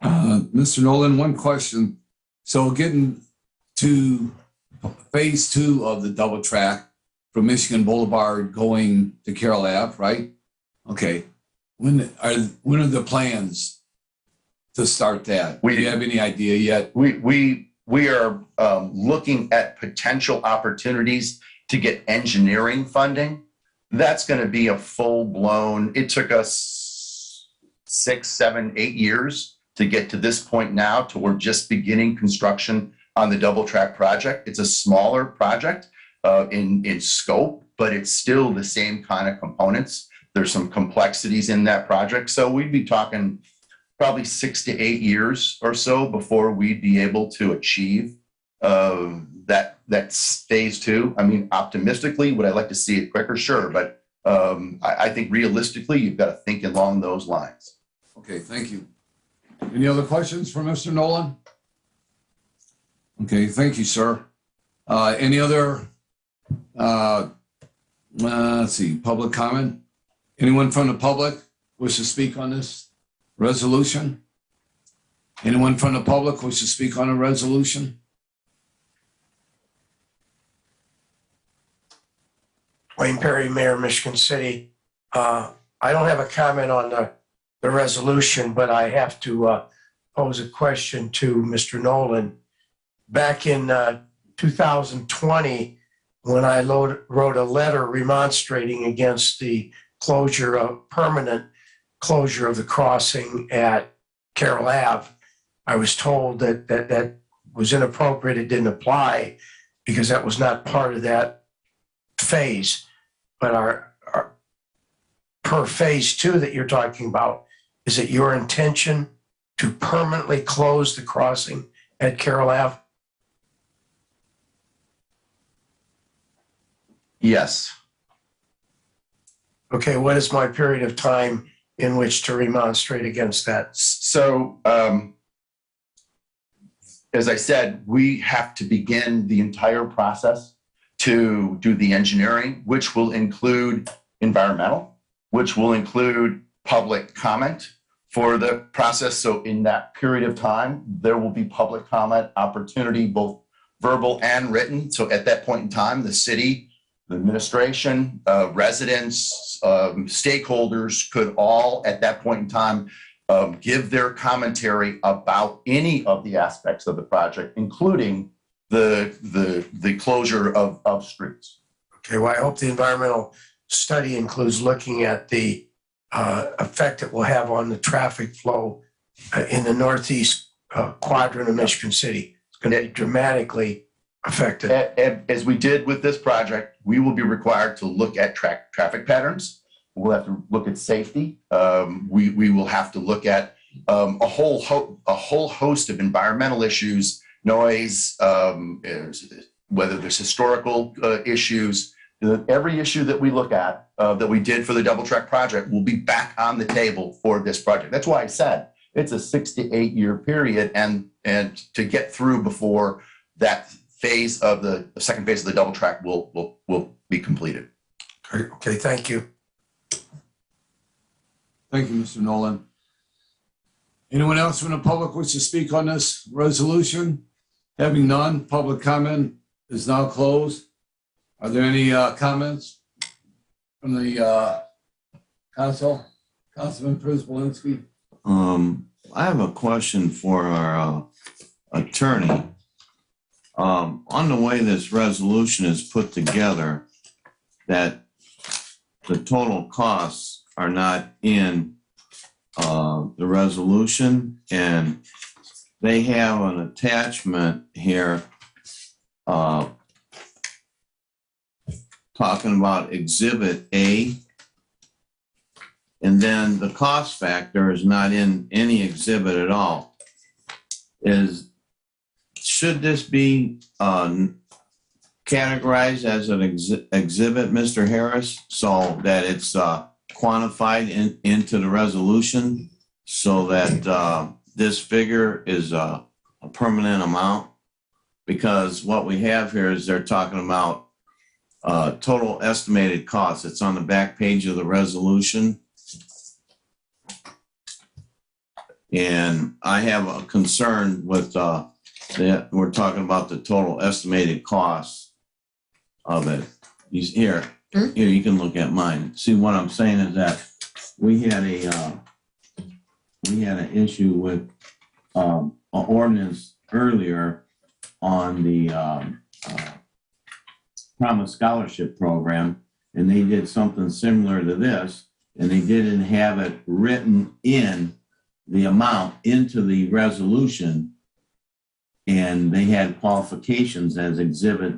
Mr. Nolan, one question. So getting to phase 2 of the double track from Michigan Boulevard going to Carroll Ave, right? Okay. When are the plans to start that? Do you have any idea yet? We are looking at potential opportunities to get engineering funding. That's going to be a full-blown, it took us 6, 7, 8 years to get to this point now, to we're just beginning construction on the double track project. It's a smaller project in scope, but it's still the same kind of components. There's some complexities in that project. So we'd be talking probably 6 to 8 years or so before we'd be able to achieve that phase 2. I mean, optimistically, would I like to see it quicker? Sure. But I think realistically, you've got to think along those lines. Okay, thank you. Any other questions for Mr. Nolan? Okay, thank you, sir. Any other, let's see, public comment? Anyone from the public wish to speak on this resolution? Anyone from the public wish to speak on a resolution? Wayne Perry, Mayor, Michigan City. I don't have a comment on the resolution, but I have to pose a question to Mr. Nolan. Back in 2020, when I wrote a letter remonstrating against the permanent closure of the crossing at Carroll Ave, I was told that was inappropriate. It didn't apply because that was not part of that phase. But our per phase 2 that you're talking about, is it your intention to permanently close the crossing at Carroll Ave? Yes. Okay, what is my period of time in which to remonstrate against that? So, as I said, we have to begin the entire process to do the engineering, which will include environmental, which will include public comment for the process. So in that period of time, there will be public comment opportunity, both verbal and written. So at that point in time, the city, the administration, residents, stakeholders could all at that point in time give their commentary about any of the aspects of the project, including the closure of streets. Okay, well, I hope the environmental study includes looking at the effect it will have on the traffic flow in the northeast quadrant of Michigan City. It's going to be dramatically affected. As we did with this project, we will be required to look at traffic patterns. We'll have to look at safety. We will have to look at a whole host of environmental issues, noise, whether there's historical issues. Every issue that we look at that we did for the double track project will be back on the table for this project. That's why I said it's a 6 to 8 year period, and to get through before that phase of the second phase of the double track will be completed. Okay, thank you. Thank you, Mr. Nolan. Anyone else from the public wish to speak on this resolution? Having none, public comment is now closed. Are there any comments from the council? Councilman Przybylski? I have a question for our attorney. On the way this resolution is put together, that the total costs are not in the resolution, and they have an attachment here talking about Exhibit A, and then the cost factor is not in any exhibit at all. Should this be categorized as an exhibit, Mr. Harris, so that it's quantified into the resolution, so that this figure is a permanent amount? Because what we have here is they're talking about total estimated costs. It's on the back page of the resolution. And I have a concern with that we're talking about the total estimated costs of it. Here, you can look at mine. See, what I'm saying is that we had an issue with an ordinance earlier on the Promise Scholarship Program, and they did something similar to this, and they didn't have it written in the amount into the resolution, and they had qualifications as Exhibit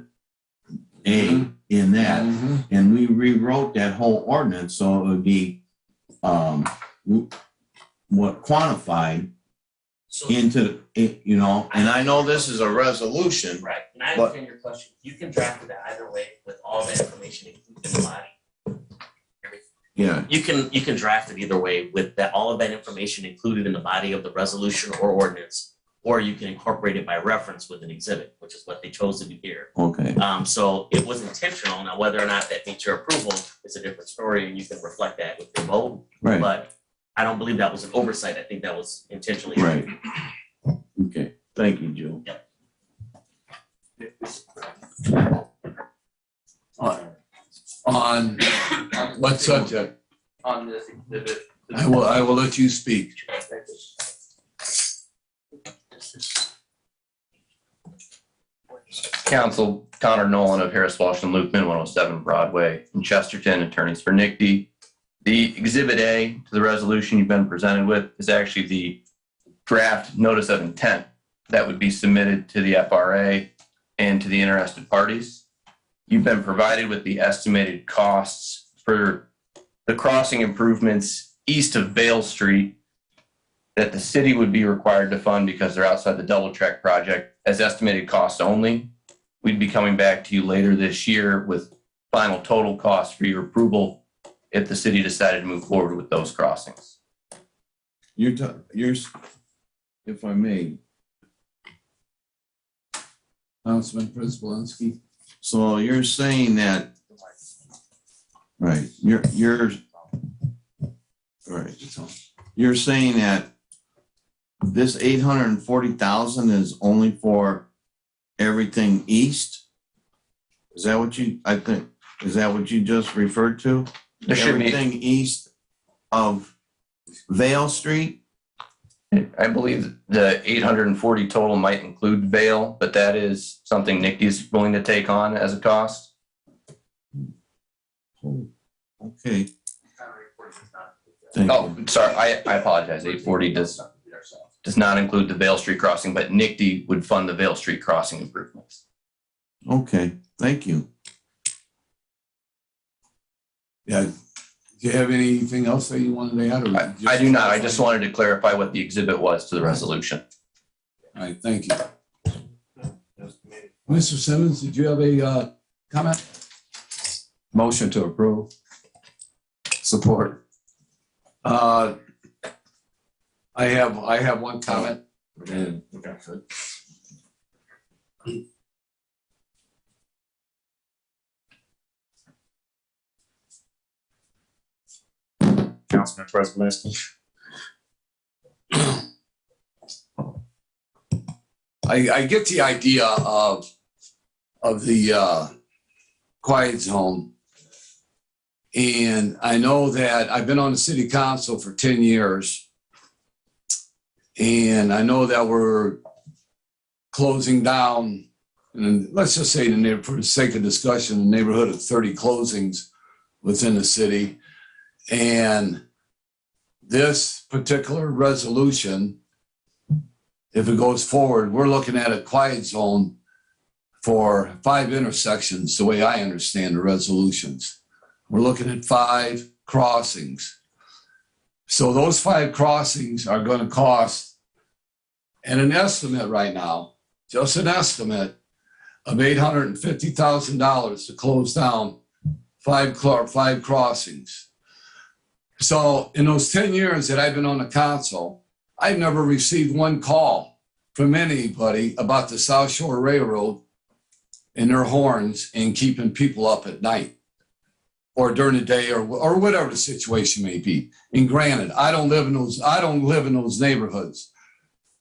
A in that, and we rewrote that whole ordinance so it would be what quantified into, you know, and I know this is a resolution. Right, and I understand your question. You can draft it either way with all that information included in the body. Yeah. You can draft it either way with that, all of that information included in the body of the resolution or ordinance, or you can incorporate it by reference with an exhibit, which is what they chose to do here. Okay. So it was intentional. Now, whether or not that meets your approval is a different story, and you can reflect that with your vote. Right. But I don't believe that was an oversight. I think that was intentionally. Right. Okay. Thank you, Joe. Yep. On what subject? On this exhibit. I will let you speak. Council, Connor Nolan of Harris Washington Loopman, 107 Broadway in Chesterton, attorneys for NICD. The Exhibit A to the resolution you've been presented with is actually the draft notice of intent that would be submitted to the FRA and to the interested parties. You've been provided with the estimated costs for the crossing improvements east of Vale Street that the city would be required to fund because they're outside the double track project as estimated costs only. We'd be coming back to you later this year with final total costs for your approval if the city decided to move forward with those crossings. You're, if I may. Councilman Przybylski. So you're saying that, right, you're right. you're saying that this 840,000 is only for everything east? Is that what you just referred to? There should be. Everything east of Vale Street? I believe the 840 total might include Vale, but that is something Nikki's willing to take on as a cost. Okay. Oh, sorry, I apologize. 840 does not include the Vale Street crossing, but Nicky would fund the Vale Street crossing improvements. Okay, thank you. Yeah. Do you have anything else that you wanted to add? Or I do not. I just wanted to clarify what the exhibit was to the resolution. All right, thank you. Mr. Simmons, did you have a comment? Motion to approve. Support. I have one comment. Councilman Prespolinski. I get the idea of the quiet zone. And I know that I've been on the city council for 10 years. And I know that we're closing down, and let's just say for the sake of discussion, the neighborhood of 30 closings within the city. And this particular resolution, if it goes forward, we're looking at a quiet zone for 5 intersections, the way I understand the resolutions. We're looking at 5 crossings. So those 5 crossings are going to cost, and an estimate right now, just an estimate of $850,000 to close down 5 crossings. So in those 10 years that I've been on the council, I've never received one call from anybody about the South Shore Railroad and their horns and keeping people up at night or during the day or whatever the situation may be. And granted, I don't live in those neighborhoods.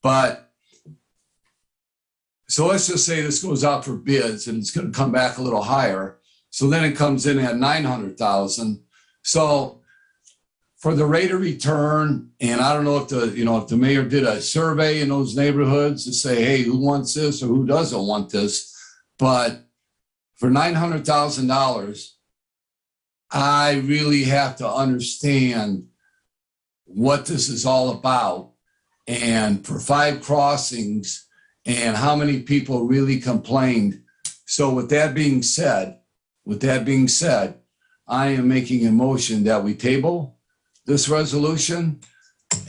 But so let's just say this goes out for bids and it's going to come back a little higher. So then it comes in at 900,000. So for the rate of return, and I don't know if the mayor did a survey in those neighborhoods to say, hey, who wants this or who doesn't want this? But for $900,000, I really have to understand what this is all about. And for 5 crossings and how many people really complained. So with that being said, I am making a motion that we table this resolution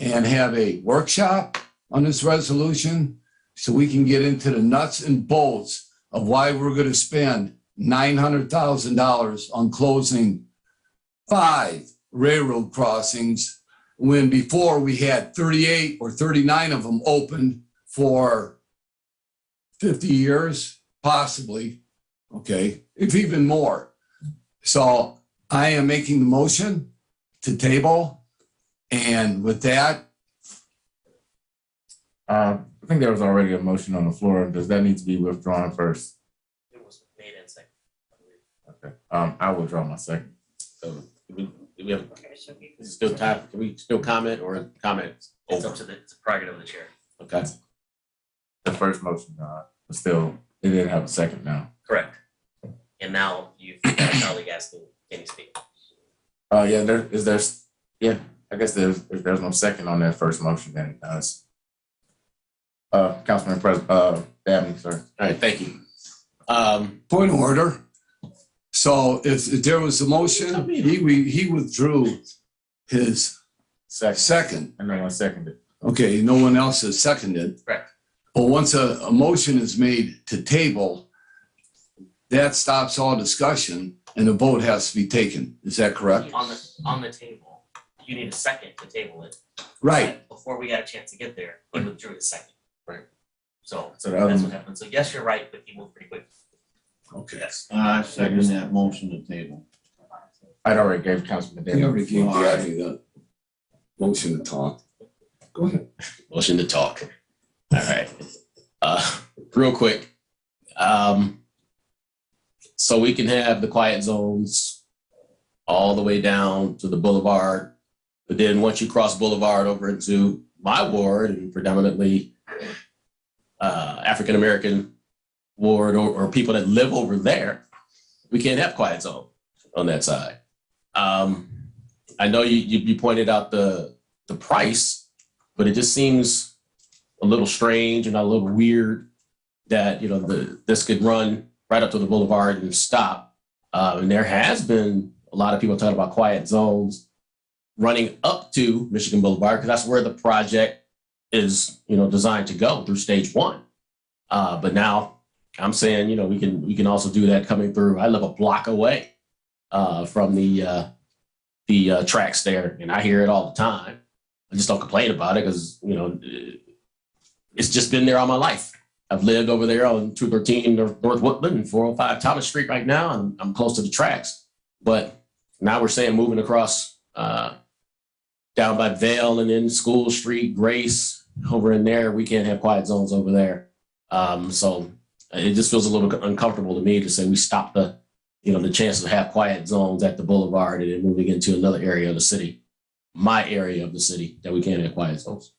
and have a workshop on this resolution so we can get into the nuts and bolts of why we're going to spend $900,000 on closing 5 railroad crossings when before we had 38 or 39 of them open for 50 years, possibly, okay, if even more. So I am making the motion to table, and with that, I think there was already a motion on the floor. Does that need to be withdrawn first? It was made and seconded. Okay. I will withdraw my second. So do we have, is it still time? Can we still comment or comment? It's up to it's a prerogative of the chair. Okay. The first motion, but still, it didn't have a second now. Correct. And now you've got a colleague asking, can you speak? Yeah, I guess if there's no second on that first motion, then it does. Councilman Dabney, sir. All right, thank you. Point of order. So if there was a motion, he withdrew his second. And no one seconded. Okay, no one else has seconded. Correct. But once a motion is made to table, that stops all discussion and a vote has to be taken. Is that correct? On the table, you need a second to table it. Right. But before we got a chance to get there, he withdrew his second. Right. So So that's what happened. So yes, you're right, but he moved pretty quick. Okay. I second that motion to table. I'd already gave Councilman He Dabney. already gave the idea. Motion to talk. Go ahead. Motion to talk. All right. Real quick. So we can have the quiet zones all the way down to the boulevard. But then once you cross Boulevard over into my ward and predominantly African-American ward or people that live over there, we can't have quiet zone on that side. I know you pointed out the price, but it just seems a little strange and a little weird that, you know, this could run right up to the boulevard and stop. And there has been a lot of people talking about quiet zones running up to Michigan Boulevard because that's where the project is, you know, designed to go through stage 1. But now I'm saying, you know, we can also do that coming through. I live a block away from the tracks there, and I hear it all the time. I just don't complain about it because, you know, it's just been there all my life. I've lived over there on 213 North Woodland and 405 Thomas Street right now, and I'm close to the tracks. But now we're saying moving across down by Vale and then School Street, Grace, over in there, we can't have quiet zones over there. So it just feels a little uncomfortable to me to say we stop the chance to have quiet zones at the boulevard and then moving into another area of the city, my area of the city, that we can't have quiet zones.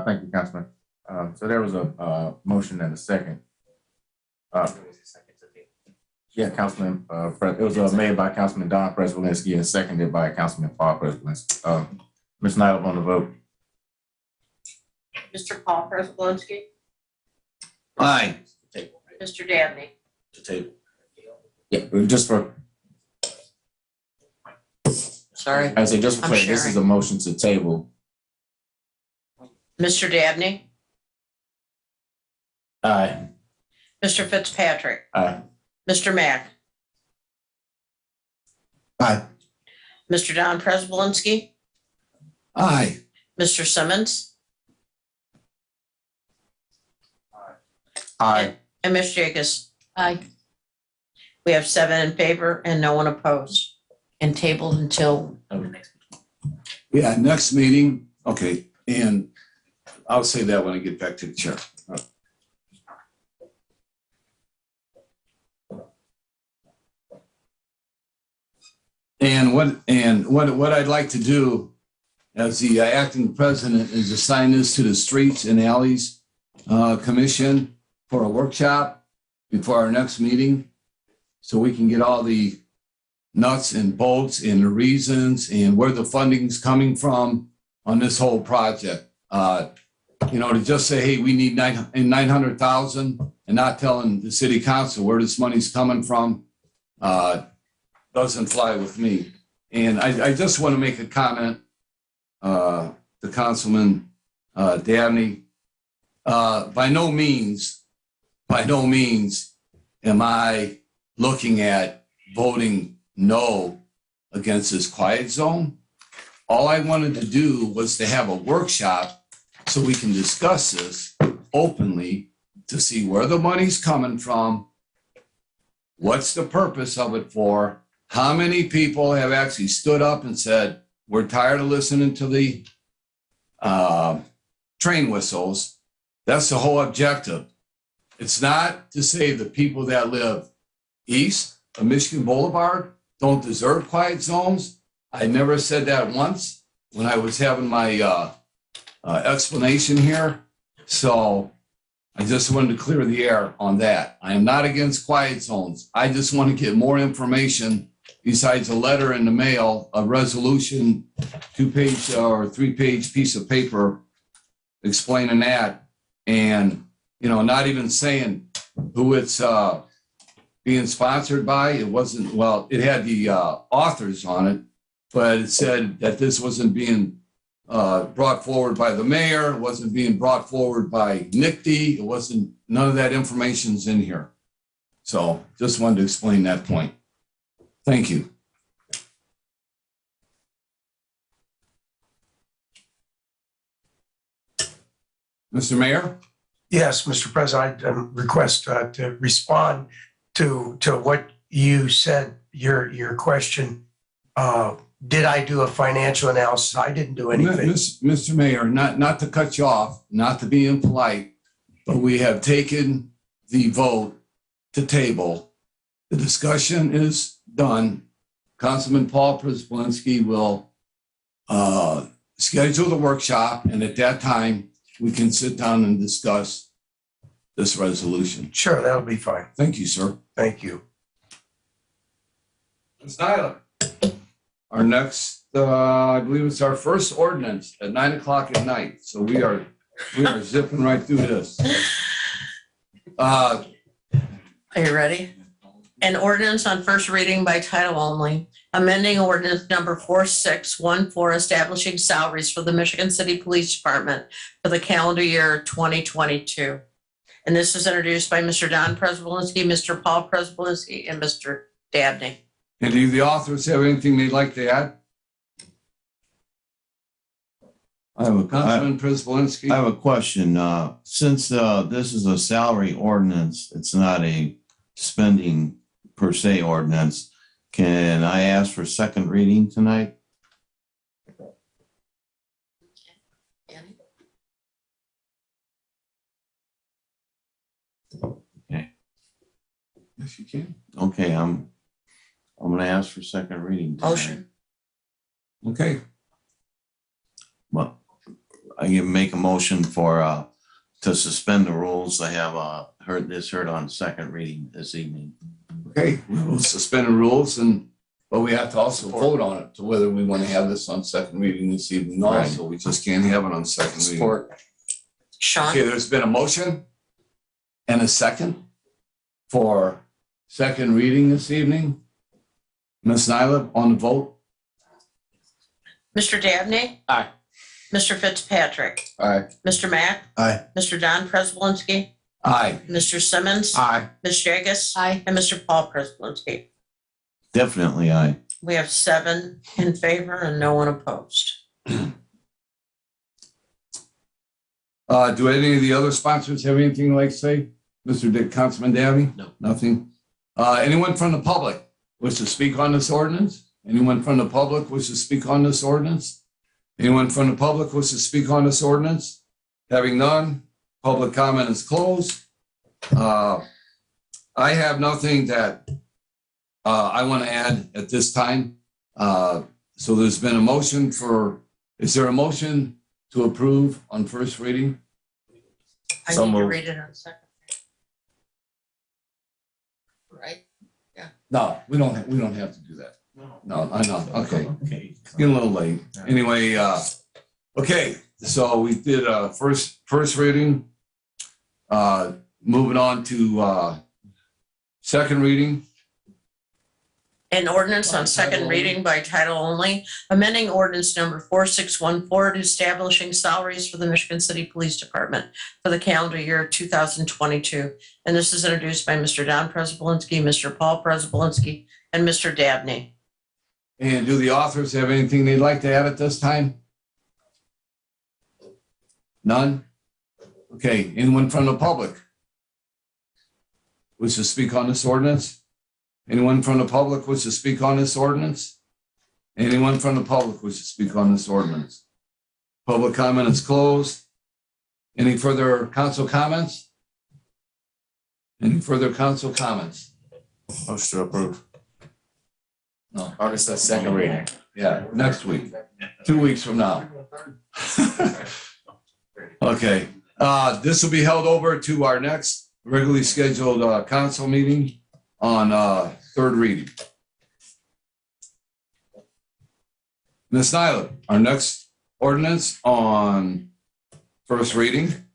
Thank you, Councilman. So there was a motion and a second. Yeah, Councilman, it was made by Councilman Don Prespolinski and seconded by Councilman Paul Prespolinski. Ms. Nyla on the vote. Mr. Paul Prespolinski, Aye. Mr. Dabney, To table. Yeah, just for, sorry, I say just for I'm clarity, this sharing. is a motion to table. Mr. Dabney, Aye. Mr. Fitzpatrick, Aye. Mr. Mack, Aye. Mr. Don Prespolinski, Aye. Mr. Simmons, Aye. and Ms. Jacobs. Aye. We have 7 in favor and no one opposed, and tabled until Yeah, next meeting, okay, and I'll say that when I get back to the chair. And what I'd like to do as the acting president is assign this to the Streets and Alleys Commission for a workshop before our next meeting, so we can get all the nuts and bolts and the reasons and where the funding's coming from on this whole project. To just say, hey, we need 900,000 and not telling the city council where this money's coming from doesn't fly with me. And I just want to make a comment to Councilman Dabney. By no means am I looking at voting no against this quiet zone. All I wanted to do was to have a workshop so we can discuss this openly to see where the money's coming from, what's the purpose of it for, how many people have actually stood up and said, we're tired of listening to the train whistles. That's the whole objective. It's not to say the people that live east of Michigan Boulevard don't deserve quiet zones. I never said that once when I was having my explanation here. So I just wanted to clear the air on that. I am not against quiet zones. I just want to get more information besides a letter in the mail, a resolution, 2-page or 3-page piece of paper explaining that. And, not even saying who it's being sponsored by. It wasn't, well, it had the authors on it, but it said that this wasn't being brought forward by the mayor. It wasn't being brought forward by NICD. It wasn't, none of that information's in here. So just wanted to explain that point. Thank you. Mr. Mayor? Yes, Mr. President, I request to respond to what you said, your question did I do a financial analysis? I didn't do anything. Mr. Mayor, not to cut you off, not to be impolite, but we have taken the vote to table. The discussion is done. Councilman Paul Prisbalinski will schedule the workshop, and at that time, we can sit down and discuss this resolution. Sure, that'll be fine. Thank you, sir. Thank you. Ms. Nyla, our next, I believe it's our first ordinance at 9:00 at night. So we are zipping right through this. Are you ready? An ordinance on first reading by title only, amending ordinance number 4614, establishing salaries for the Michigan City Police Department for the calendar year 2022. And this is introduced by Mr. Don Prespolinski, Mr. Paul Prespolinski, and Mr. Dabney. And do the authors have anything they'd like to add? Councilman Prisbalinski? I have a question. Since this is a salary ordinance, it's not a spending per se ordinance. Can I ask for second reading tonight? Okay. Yes, you can. Okay, I'm going to ask for second reading tonight. Motion. Okay. Well, I can make a motion for to suspend the rules. I have heard on second reading this evening. Okay, we will suspend the rules, but we have to also vote on it to whether we want to have this on second reading this evening also. We just can't have it on second reading. Support. Sean? Okay, there's been a motion and a second for second reading this evening. Ms. Nyla, on the vote? Mr. Dabney? Aye. Mr. Fitzpatrick? Aye. Mr. Mack? Aye. Mr. Don Prespolinski? Aye. Mr. Simmons? Aye. Ms. Jagus? Aye. And Mr. Paul Prespolinski. Definitely aye. We have 7 in favor and no one opposed. Do any of the other sponsors have anything like to say? Mr. Dick, Councilman Dabney? No. Nothing? Anyone from the public wish to speak on this ordinance? Anyone from the public wish to speak on this ordinance? Anyone from the public wish to speak on this ordinance? Having none, public comment is closed. I have nothing that I want to add at this time. So there's been a motion is there a motion to approve on first reading? I So need to moved. read it on second. Right? No, we don't have to do that. No, I know. Okay. It's getting a little late. Anyway, okay, so we did first reading. Moving on to second reading. An ordinance on second reading by title only, amending ordinance number 4614, establishing salaries for the Michigan City Police Department for the calendar year 2022. And this is introduced by Mr. Don Prespolinski, Mr. Paul Prespolinski, and Mr. Dabney. And do the authors have anything they'd like to add at this time? None? Okay, anyone from the public wish to speak on this ordinance? Anyone from the public wish to speak on this ordinance? Anyone from the public wish to speak on this ordinance? Public comment is closed. Any further council comments? Any further council comments? Motion to approve. No. Oh, this is second reading. Yeah, next week, 2 weeks from now. Okay, this will be held over to our next regularly scheduled council meeting on third reading. Ms. Nyla, our next ordinance on first reading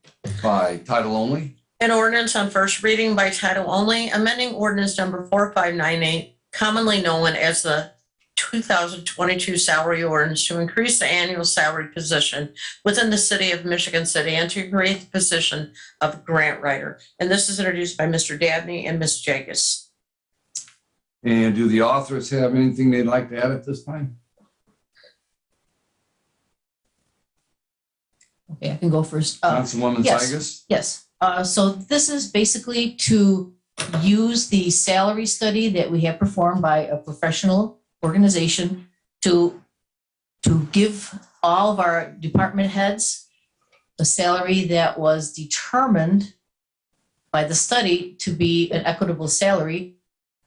by title only. An ordinance on first reading by title only, amending ordinance number 4598, commonly known as the 2022 salary ordinance, to increase the annual salary position within the city of Michigan City and to create the position of grant writer. And this is introduced by Mr. Dabney and Ms. Jagus. And do the authors have anything they'd like to add at this time? Okay, I can go first. Councilwoman yes. Zygas? Yes. So this is basically to use the salary study that we have performed by a professional organization to give all of our department heads a salary that was determined by the study to be an equitable salary.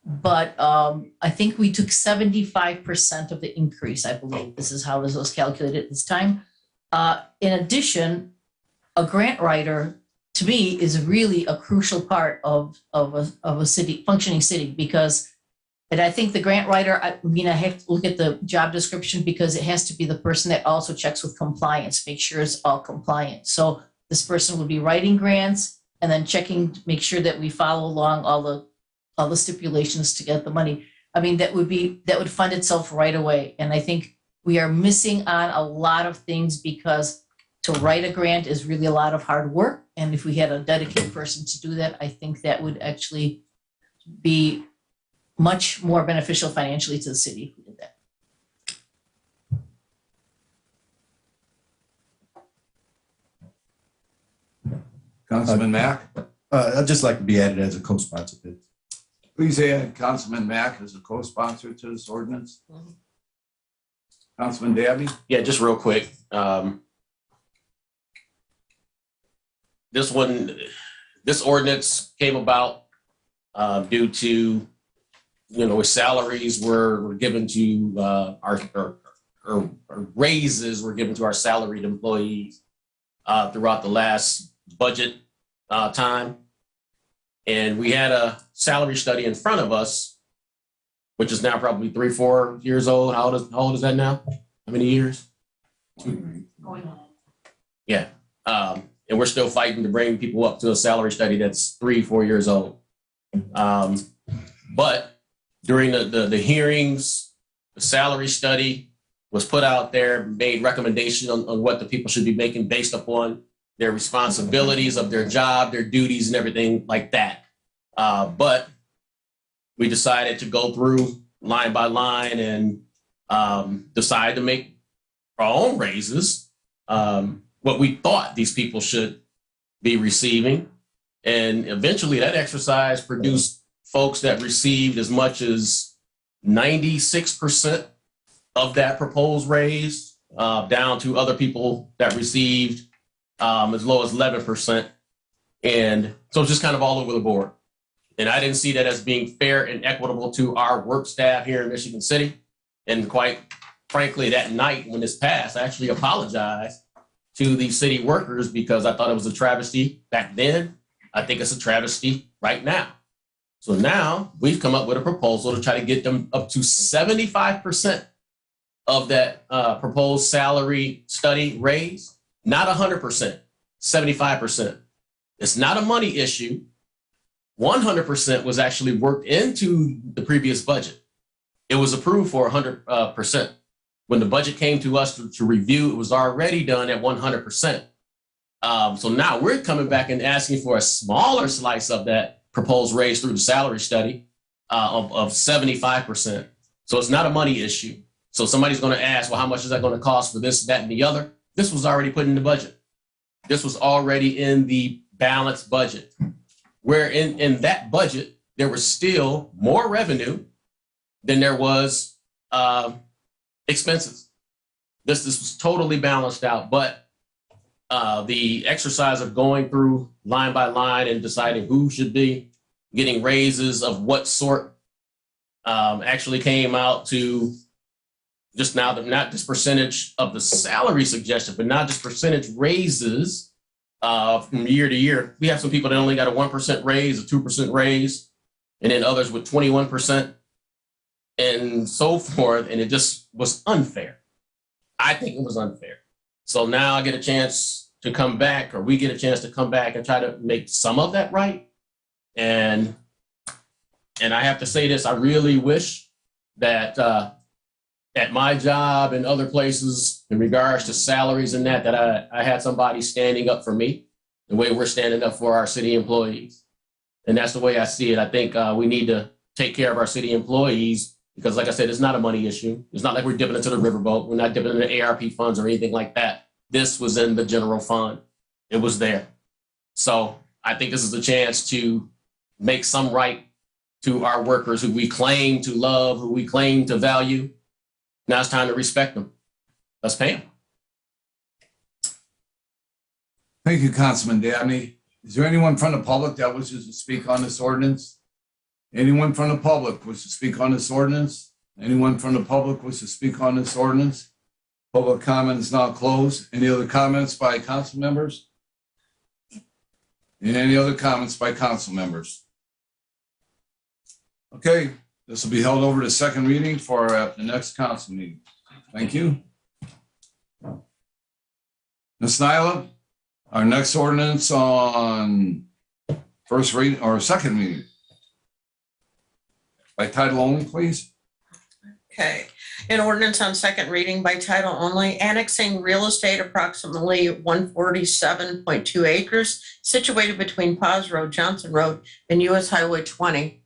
But I think we took 75% of the increase, I believe. This is how this was calculated this time. In addition, a grant writer, to me, is really a crucial part of a city, functioning city, because, and I think the grant writer, I have to look at the job description because it has to be the person that also checks with compliance, make sure it's all compliant. So this person will be writing grants and then checking to make sure that we follow along all the stipulations to get the money. I mean, that would fund itself right away. And I think we are missing on a lot of things because to write a grant is really a lot of hard work. And if we had a dedicated person to do that, I think that would actually be much more beneficial financially to the city if we did that. Councilman Mack? I'd just like to be added as a co-sponsor. Please add Councilman Mack as a co-sponsor to this ordinance. Councilman Dabney? Yeah, just real quick. This ordinance came about due to, salaries were given to or raises were given to our salaried employees throughout the last budget time. And we had a salary study in front of us, which is now probably 3-4 years old. How old is that now? How many years? Yeah. And we're still fighting to bring people up to a salary study that's 3-4 years old. But during the hearings, the salary study was put out there, made recommendation on what the people should be making based upon their responsibilities of their job, their duties, and everything like that. But we decided to go through line by line and decide to make our own raises, what we thought these people should be receiving. And eventually that exercise produced folks that received as much as 96% of that proposed raise, down to other people that received as low as 11%. And so it's just kind of all over the board. And I didn't see that as being fair and equitable to our work staff here in Michigan City. And quite frankly, that night when this passed, I actually apologized to the city workers because I thought it was a travesty back then. I think it's a travesty right now. So now we've come up with a proposal to try to get them up to 75% of that proposed salary study raise, not 100%, 75%. It's not a money issue. 100% was actually worked into the previous budget. It was approved for 100%. When the budget came to us to review, it was already done at 100%. So now we're coming back and asking for a smaller slice of that proposed raise through the salary study of 75%. So it's not a money issue. So somebody's going to ask, well, how much is that going to cost for this, that, and the other? This was already put in the budget. This was already in the balanced budget. Where in that budget, there was still more revenue than there was expenses. This was totally balanced out, but the exercise of going through line by line and deciding who should be getting raises of what sort actually came out to just now, not just percentage of the salary suggestion, but not just percentage raises from year to year. We have some people that only got a 1% raise, a 2% raise, and then others with 21% and so forth. And it just was unfair. I think it was unfair. So now I get a chance to come back, or we get a chance to come back and try to make some of that right. And I have to say this, I really wish that at my job and other places in regards to salaries and that I had somebody standing up for me the way we're standing up for our city employees. And that's the way I see it. I think we need to take care of our city employees because, like I said, it's not a money issue. It's not like we're dipping into the riverboat. We're not dipping into the ARP funds or anything like that. This was in the general fund. It was there. So I think this is a chance to make some right to our workers who we claim to love, who we claim to value. Now it's time to respect them. Let's pay them. Thank you, Councilman Dabney. Is there anyone from the public that wishes to speak on this ordinance? Anyone from the public wishes to speak on this ordinance? Anyone from the public wishes to speak on this ordinance? Public comment is now closed. Any other comments by council members? And any other comments by council members? Okay, this will be held over to second reading for the next council meeting. Thank you. Ms. Nyla, our next ordinance on first reading or second reading. By title only, please. Okay, an ordinance on second reading by title only, annexing real estate approximately 147.2 acres situated between Paz Road, Johnson Road, and US Highway 20,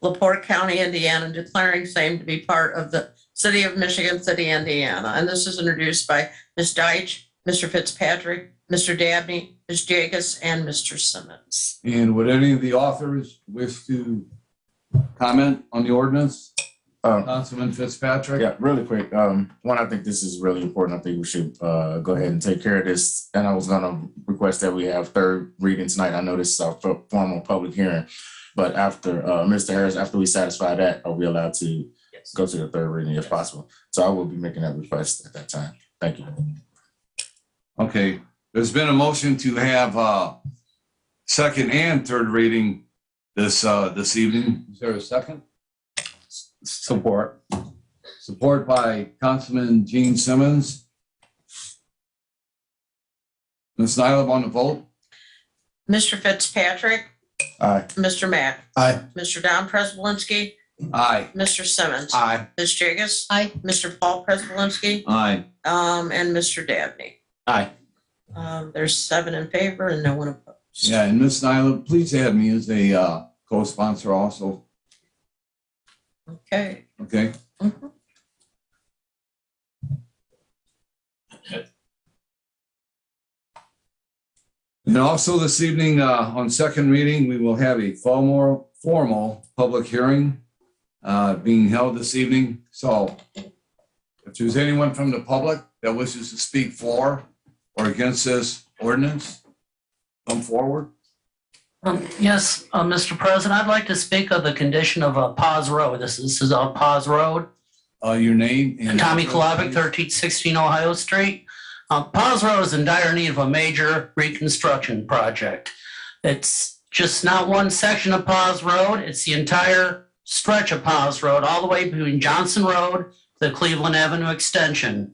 LaPorte County, Indiana, declaring same to be part of the City of Michigan City, Indiana. And this is introduced by Ms. Deitch, Mr. Fitzpatrick, Mr. Dabney, Ms. Jagus, and Mr. Simmons. And would any of the authors wish to comment on the ordinance? Councilman Fitzpatrick? Yeah, really quick. One, I think this is really important. I think we should go ahead and take care of this. And I was gonna request that we have third reading tonight. I know this is our formal public hearing, but after Mr. Harris, after we satisfy that, are we allowed to go to the third reading if possible? So I will be making that request at that time. Thank you. Okay, there's been a motion to have second and third reading this evening. Is there a second? Support. Support by Councilman Gene Simmons. Ms. Nyla on the vote? Mr. Fitzpatrick, Aye. Mr. Mack, Aye. Mr. Don Prespolinski, Aye. Mr. Simmons. Aye. Ms. Jagus. Aye. Mr. Paul Prespolinski, Aye. and Mr. Dabney. Aye. There's 7 in favor and no one opposed. Yeah, and Ms. Nyla, please add me as a co-sponsor also. Okay. Okay. Mhm. And also this evening, on second reading, we will have a formal public hearing being held this evening. So if there's anyone from the public that wishes to speak for or against this ordinance, come forward. Yes, Mr. President, I'd like to speak of the condition of Paz Road. This is Paz Road. Your name and Tommy Kolovic, 1316 Ohio Street. Paz Road is in dire need of a major reconstruction project. It's just not one section of Paz Road, it's the entire stretch of Paz Road, all the way between Johnson Road to the Cleveland Avenue extension.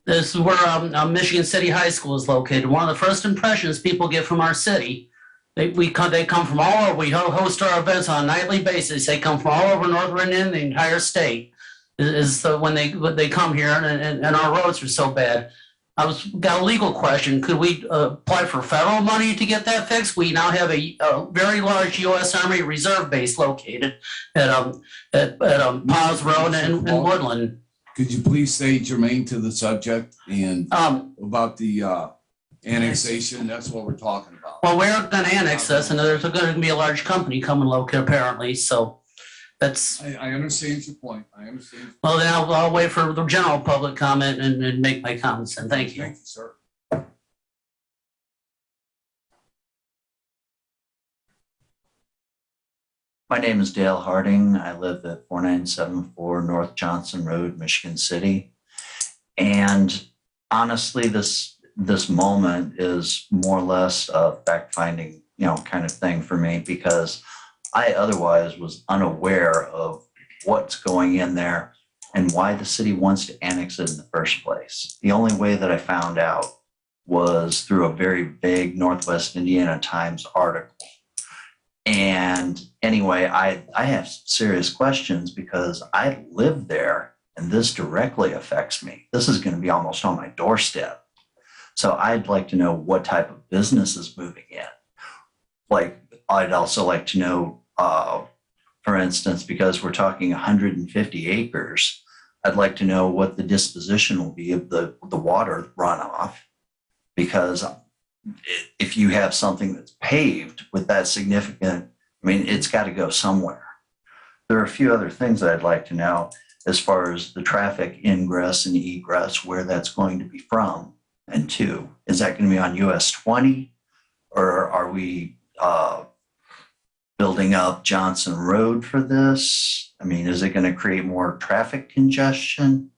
This is where Michigan City High School is located. One of the first impressions people get from our city, they come from all over. We host our events on a nightly basis. They come from all over northern Indiana, the entire state. When they come here and our roads are so bad. Got a legal question. Could we apply for federal money to get that fixed? We now have a very large U.S. Army Reserve base located at Paz Road and Woodland. Could you please say germane to the subject and about the annexation? That's what we're talking about. Well, we're going to annex this, and there's going to be a large company coming local apparently. So that's. I understand your point. I understand. Well, then I'll wait for the general public comment and make my comments. And thank you. Thank you, sir. My name is Dale Harding. I live at 4974 North Johnson Road, Michigan City. And honestly, this moment is more or less a fact-finding, kind of thing for me, because I otherwise was unaware of what's going in there and why the city wants to annex it in the first place. The only way that I found out was through a very vague Northwest Indiana Times article. And anyway, I have serious questions because I live there and this directly affects me. This is going to be almost on my doorstep. So I'd like to know what type of business is moving in. Like, I'd also like to know, for instance, because we're talking 150 acres, I'd like to know what the disposition will be of the water runoff, because if you have something that's paved with that significant, it's got to go somewhere. there are a few other things that I'd like to know as far as the traffic ingress and egress, where that's going to be from and to. Is that going to be on US 20, or are we building up Johnson Road for this? I mean, is it going to create more traffic congestion?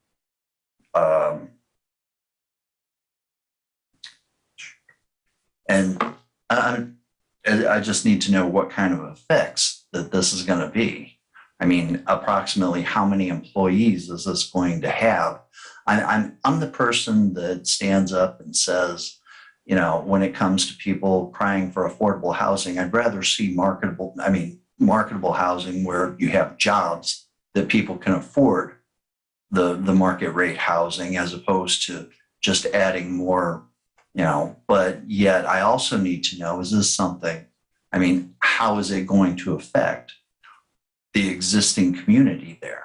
And I just need to know what kind of effects that this is going to be. I mean, approximately how many employees is this going to have? I'm the person that stands up and says, you know, when it comes to people crying for affordable housing, I'd rather see marketable housing where you have jobs that people can afford the market rate housing, as opposed to just adding more, you know. But yet I also need to know, is this something, I mean, how is it going to affect the existing community there?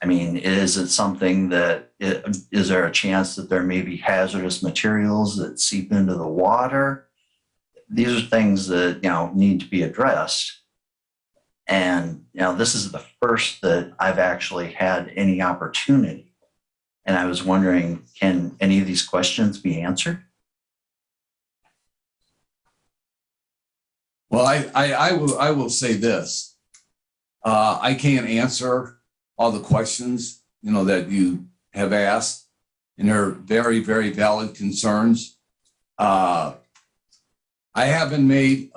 I mean, is it something that, is there a chance that there may be hazardous materials that seep into the water? These are things that, you know, need to be addressed. And, you know, this is the first that I've actually had any opportunity. And I was wondering, can any of these questions be answered? Well, I will say this. I can't answer all the questions, you know, that you have asked, and they're very, very valid concerns. I have been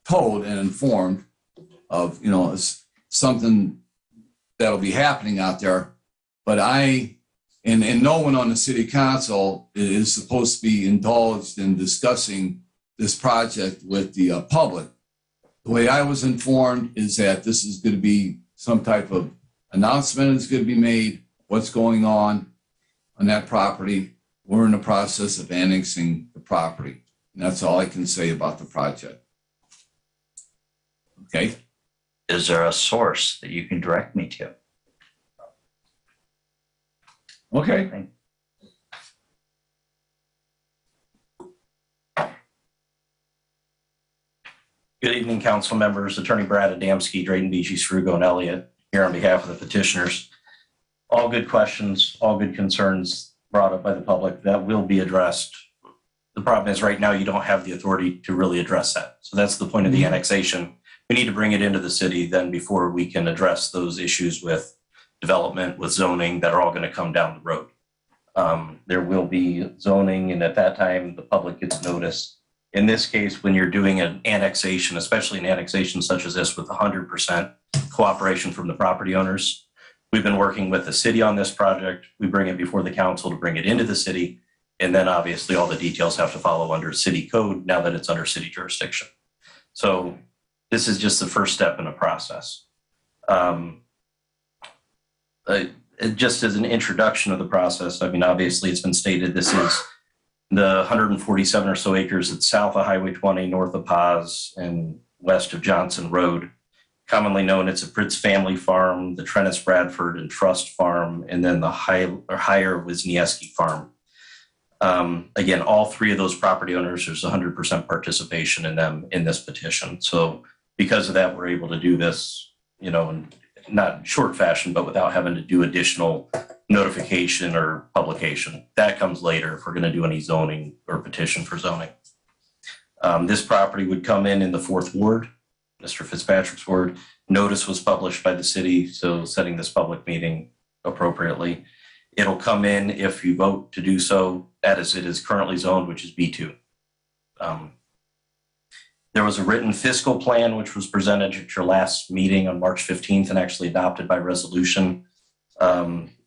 told and informed of, you know, something that'll be happening out there, but and no one on the city council is supposed to be indulged in discussing this project with the public. The way I was informed is that this is going to be some type of announcement is going to be made, what's going on that property. We're in the process of annexing the property. And that's all I can say about the project. Okay. Is there a source that you can direct me to? Okay. Good evening, council members. Attorney Brad Adamski, Drayton Beachy, Srugo, and Elliott, here on behalf of the petitioners. All good questions, all good concerns brought up by the public that will be addressed. The problem is right now you don't have the authority to really address that. So that's the point of the annexation. We need to bring it into the city then before we can address those issues with development, with zoning that are all going to come down the road. There will be zoning, and at that time the public gets notice. In this case, when you're doing an annexation, especially an annexation such as this with 100% cooperation from the property owners, we've been working with the city on this project. We bring it before the council to bring it into the city. And then obviously all the details have to follow under city code now that it's under city jurisdiction. So this is just the first step in a process. Just as an introduction of the process, I mean, obviously it's been stated this is the 147 or so acres that's south of Highway 20, north of Paz, and west of Johnson Road. Commonly known, it's a Pritz family farm, the Trennis Bradford and Trust farm, and then the Higher Wisniewski farm. Again, all three of those property owners, there's 100% participation in them in this petition. So because of that, we're able to do this, you know, in not short fashion, but without having to do additional notification or publication. That comes later if we're going to do any zoning or petition for zoning. This property would come in the 4th Ward, Mr. Fitzpatrick's ward. Notice was published by the city, so setting this public meeting appropriately. It'll come in if you vote to do so, as it is currently zoned, which is B2. There was a written fiscal plan which was presented at your last meeting on March 15th and actually adopted by resolution,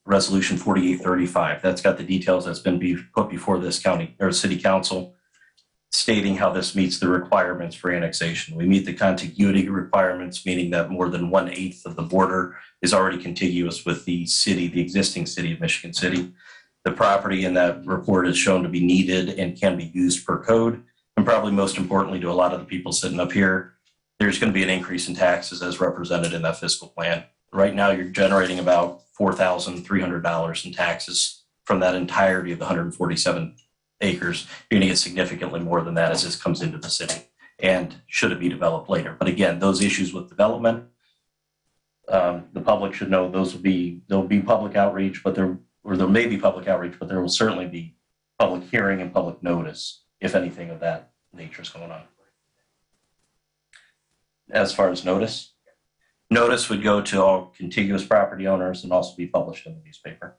resolution 4835. That's got the details that's been put before this county or city council, stating how this meets the requirements for annexation. We meet the contiguity requirements, meaning that more than 1/8 of the border is already contiguous with the city, the existing city of Michigan City. The property in that report is shown to be needed and can be used per code. And probably most importantly to a lot of the people sitting up here, there's going to be an increase in taxes as represented in that fiscal plan. Right now, you're generating about $4,300 in taxes from that entirety of the 147 acres. You're going to get significantly more than that as this comes into the city. and should it be developed later. But again, those issues with development, the public should know there'll be public outreach, but there may be public outreach, but there will certainly be public hearing and public notice if anything of that nature is going on. As far as notice would go to all contiguous property owners and also be published in the newspaper.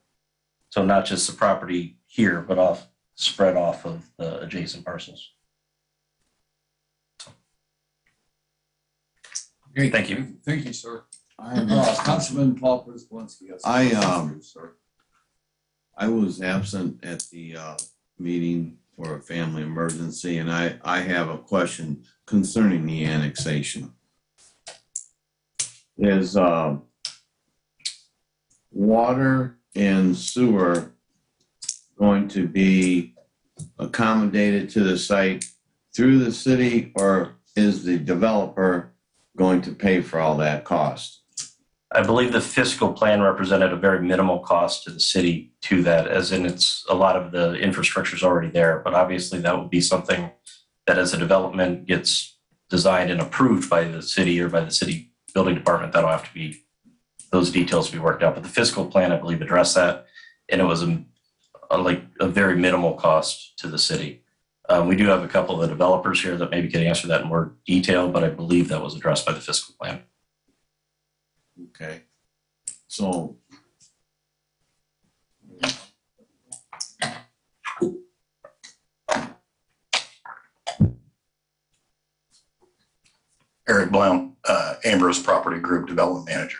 So not just the property here, but spread off of the adjacent parcels. Great. Thank you. Thank you, sir. Councilman Paul Prispolinski. I was absent at the meeting for a family emergency, and I have a question concerning the annexation. Is water and sewer going to be accommodated to the site through the city, or is the developer going to pay for all that cost? I believe the fiscal plan represented a very minimal cost to the city to that, as in a lot of the infrastructure is already there. But obviously that would be something that as a development gets designed and approved by the city or by the city building department, that'll have to be, those details to be worked out. But the fiscal plan, I believe, addressed that, and it was a very minimal cost to the city. We do have a couple of the developers here that maybe can answer that in more detail, but I believe that was addressed by the fiscal plan. Okay. So Eric Blount, Ambrose Property Group Development Manager.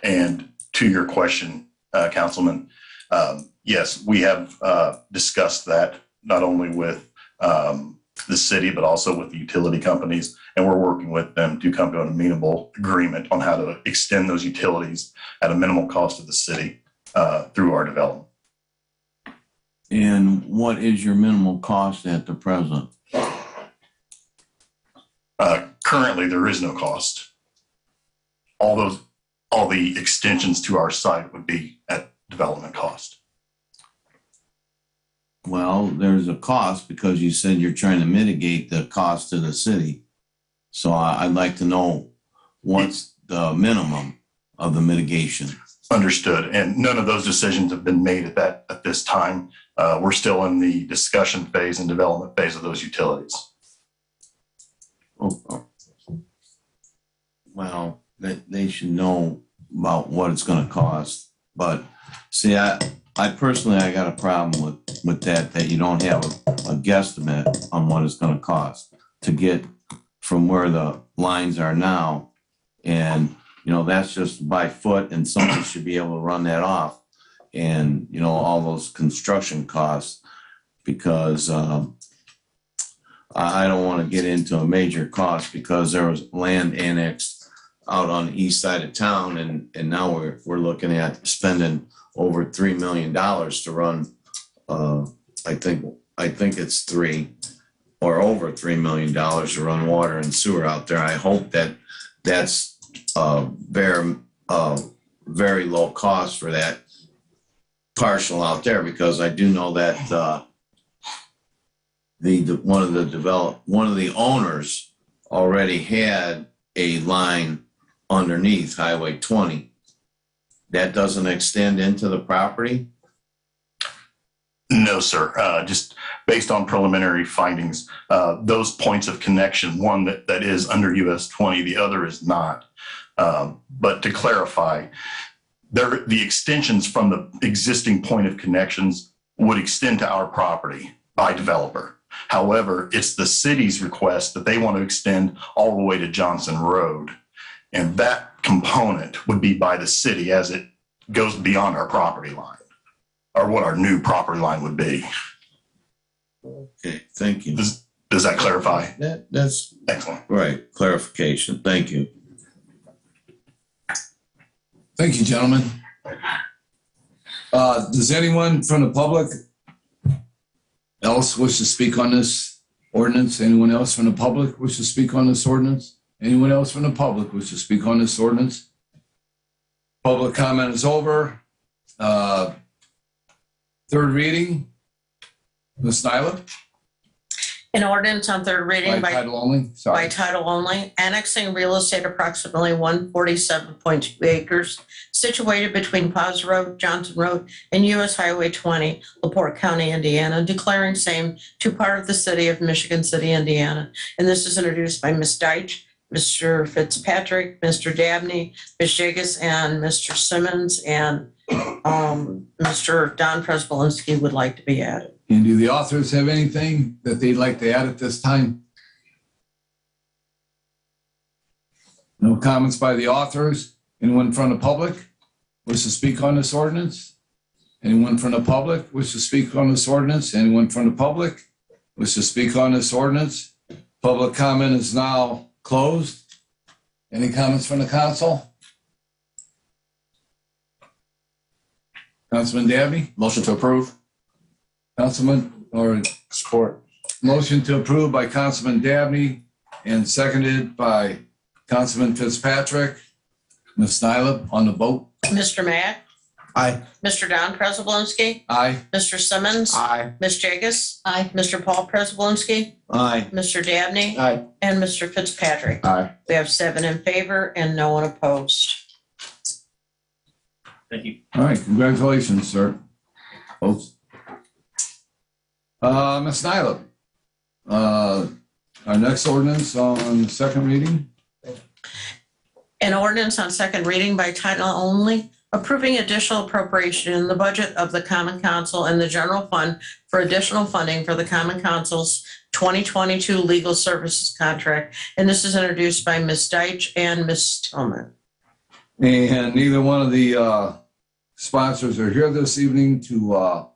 And to your question, Councilman, yes, we have discussed that not only with the city, but also with the utility companies. And we're working with them to come to an amenable agreement on how to extend those utilities at a minimal cost to the city through our development. And what is your minimal cost at the present? Currently, there is no cost. All the extensions to our site would be at development cost. Well, there's a cost because you said you're trying to mitigate the cost to the city. So I'd like to know what's the minimum of the mitigation. Understood. And none of those decisions have been made at this time. We're still in the discussion phase and development phase of those utilities. Oh. Well, they should know about what it's going to cost. But see, I personally, I got a problem with that you don't have a guesstimate on what it's going to cost to get from where the lines are now. And, that's just by foot, and somebody should be able to run that off. And, all those construction costs, because I don't want to get into a major cost because there was land annexed out on the east side of town. And now we're looking at spending over $3 million to run, I think it's over $3 million to run water and sewer out there. I hope that's very low cost for that partial out there, because I do know that one of the owners already had a line underneath Highway 20. That doesn't extend into the property? No, sir. Just based on preliminary findings, those points of connection, one that is under US 20, the other is not. But to clarify, the extensions from the existing point of connections would extend to our property by developer. However, it's the city's request that they want to extend all the way to Johnson Road. And that component would be by the city as it goes beyond our property line, or what our new property line would be. Okay, thank you. Does that clarify? That's excellent. Right, clarification. Thank you. Thank you, gentlemen. Does anyone from the public else wish to speak on this ordinance? Anyone else from the public wish to speak on this ordinance? Anyone else from the public wish to speak on this ordinance? Public comment is over. Third reading. Ms. Nyla? An ordinance on third reading By title only? by Sorry. title only, annexing real estate approximately 147.2 acres situated between Paz Road, Johnson Road, and US Highway 20, LaPorte County, Indiana, declaring same to part of the city of Michigan City, Indiana. And this is introduced by Ms. Deitch, Mr. Fitzpatrick, Mr. Dabney, Ms. Jagus, and Mr. Simmons, and Mr. Don Prespolinski would like to be added. And do the authors have anything that they'd like to add at this time? No comments by the authors? Anyone from the public wish to speak on this ordinance? Anyone from the public wish to speak on this ordinance? Anyone from the public wish to speak on this ordinance? Public comment is now closed. Any comments from the council? Councilman Dabney? Motion to approve. Councilman, or Support. motion to approve by Councilman Dabney and seconded by Councilman Fitzpatrick. Ms. Nyla on the vote. Mr. Mack? Aye. Mr. Don Prespolinski? Aye. Mr. Simmons? Aye. Ms. Jagus? Aye. Mr. Paul Prespolinski? Aye. Mr. Dabney? Aye. And Mr. Fitzpatrick? Aye. We have 7 in favor and no one opposed. Thank you. All right, congratulations, sir. Folks. Ms. Nyla, our next ordinance on second reading. An ordinance on second reading by title only, approving additional appropriation in the budget of the Common Council and the general fund for additional funding for the Common Council's 2022 legal services contract. And this is introduced by Ms. Deitch and Ms. Tillman. And neither one of the sponsors are here this evening to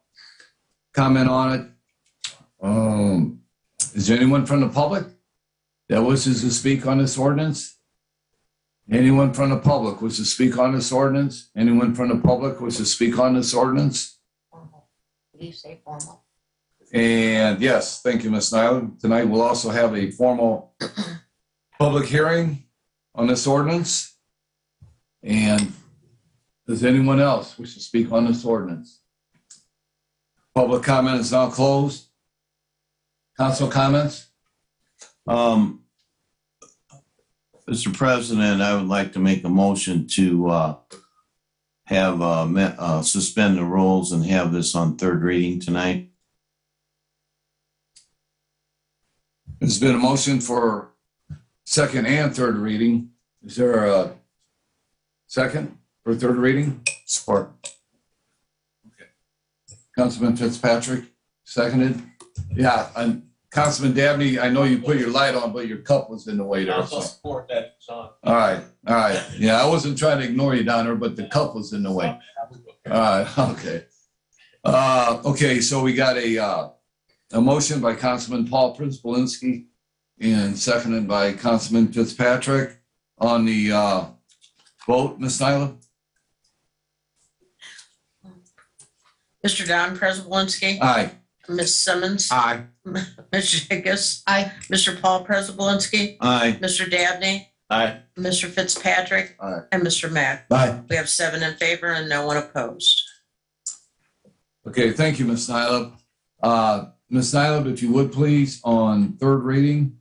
comment on it. Is there anyone from the public that wishes to speak on this ordinance? Anyone from the public wishes to speak on this ordinance? Anyone from the public wishes to speak on this ordinance? Did you say formal? And yes, thank you, Ms. Nyland. Tonight we'll also have a formal public hearing on this ordinance. And does anyone else wish to speak on this ordinance? Public comment is now closed. Council comments? Mr. President, I would like to make a motion to have suspend the rules and have this on third reading tonight. There's been a motion for second and third reading. Is there a second for third reading? Support. Okay. Councilman Fitzpatrick, seconded. Yeah, and Councilman Dabney, I know you put your light on, but your cup was in the way there. Also So. support that, Sean. All right. Yeah, I wasn't trying to ignore you down there, but the cup was in the way. All right, okay. Okay, so we got a motion by Councilman Paul Prespolinski and seconded by Councilman Fitzpatrick on the vote. Ms. Nyla? Mr. Don Prespolinski? Aye. Ms. Simmons? Aye. Ms. Jigus? Aye. Mr. Paul Prespolinski? Aye. Mr. Dabney? Aye. Mr. Fitzpatrick? Aye. And Mr. Mack? Aye. We have 7 in favor and no one opposed. Okay, thank you, Ms. Nyla. Ms. Nyla, if you would please, on third reading.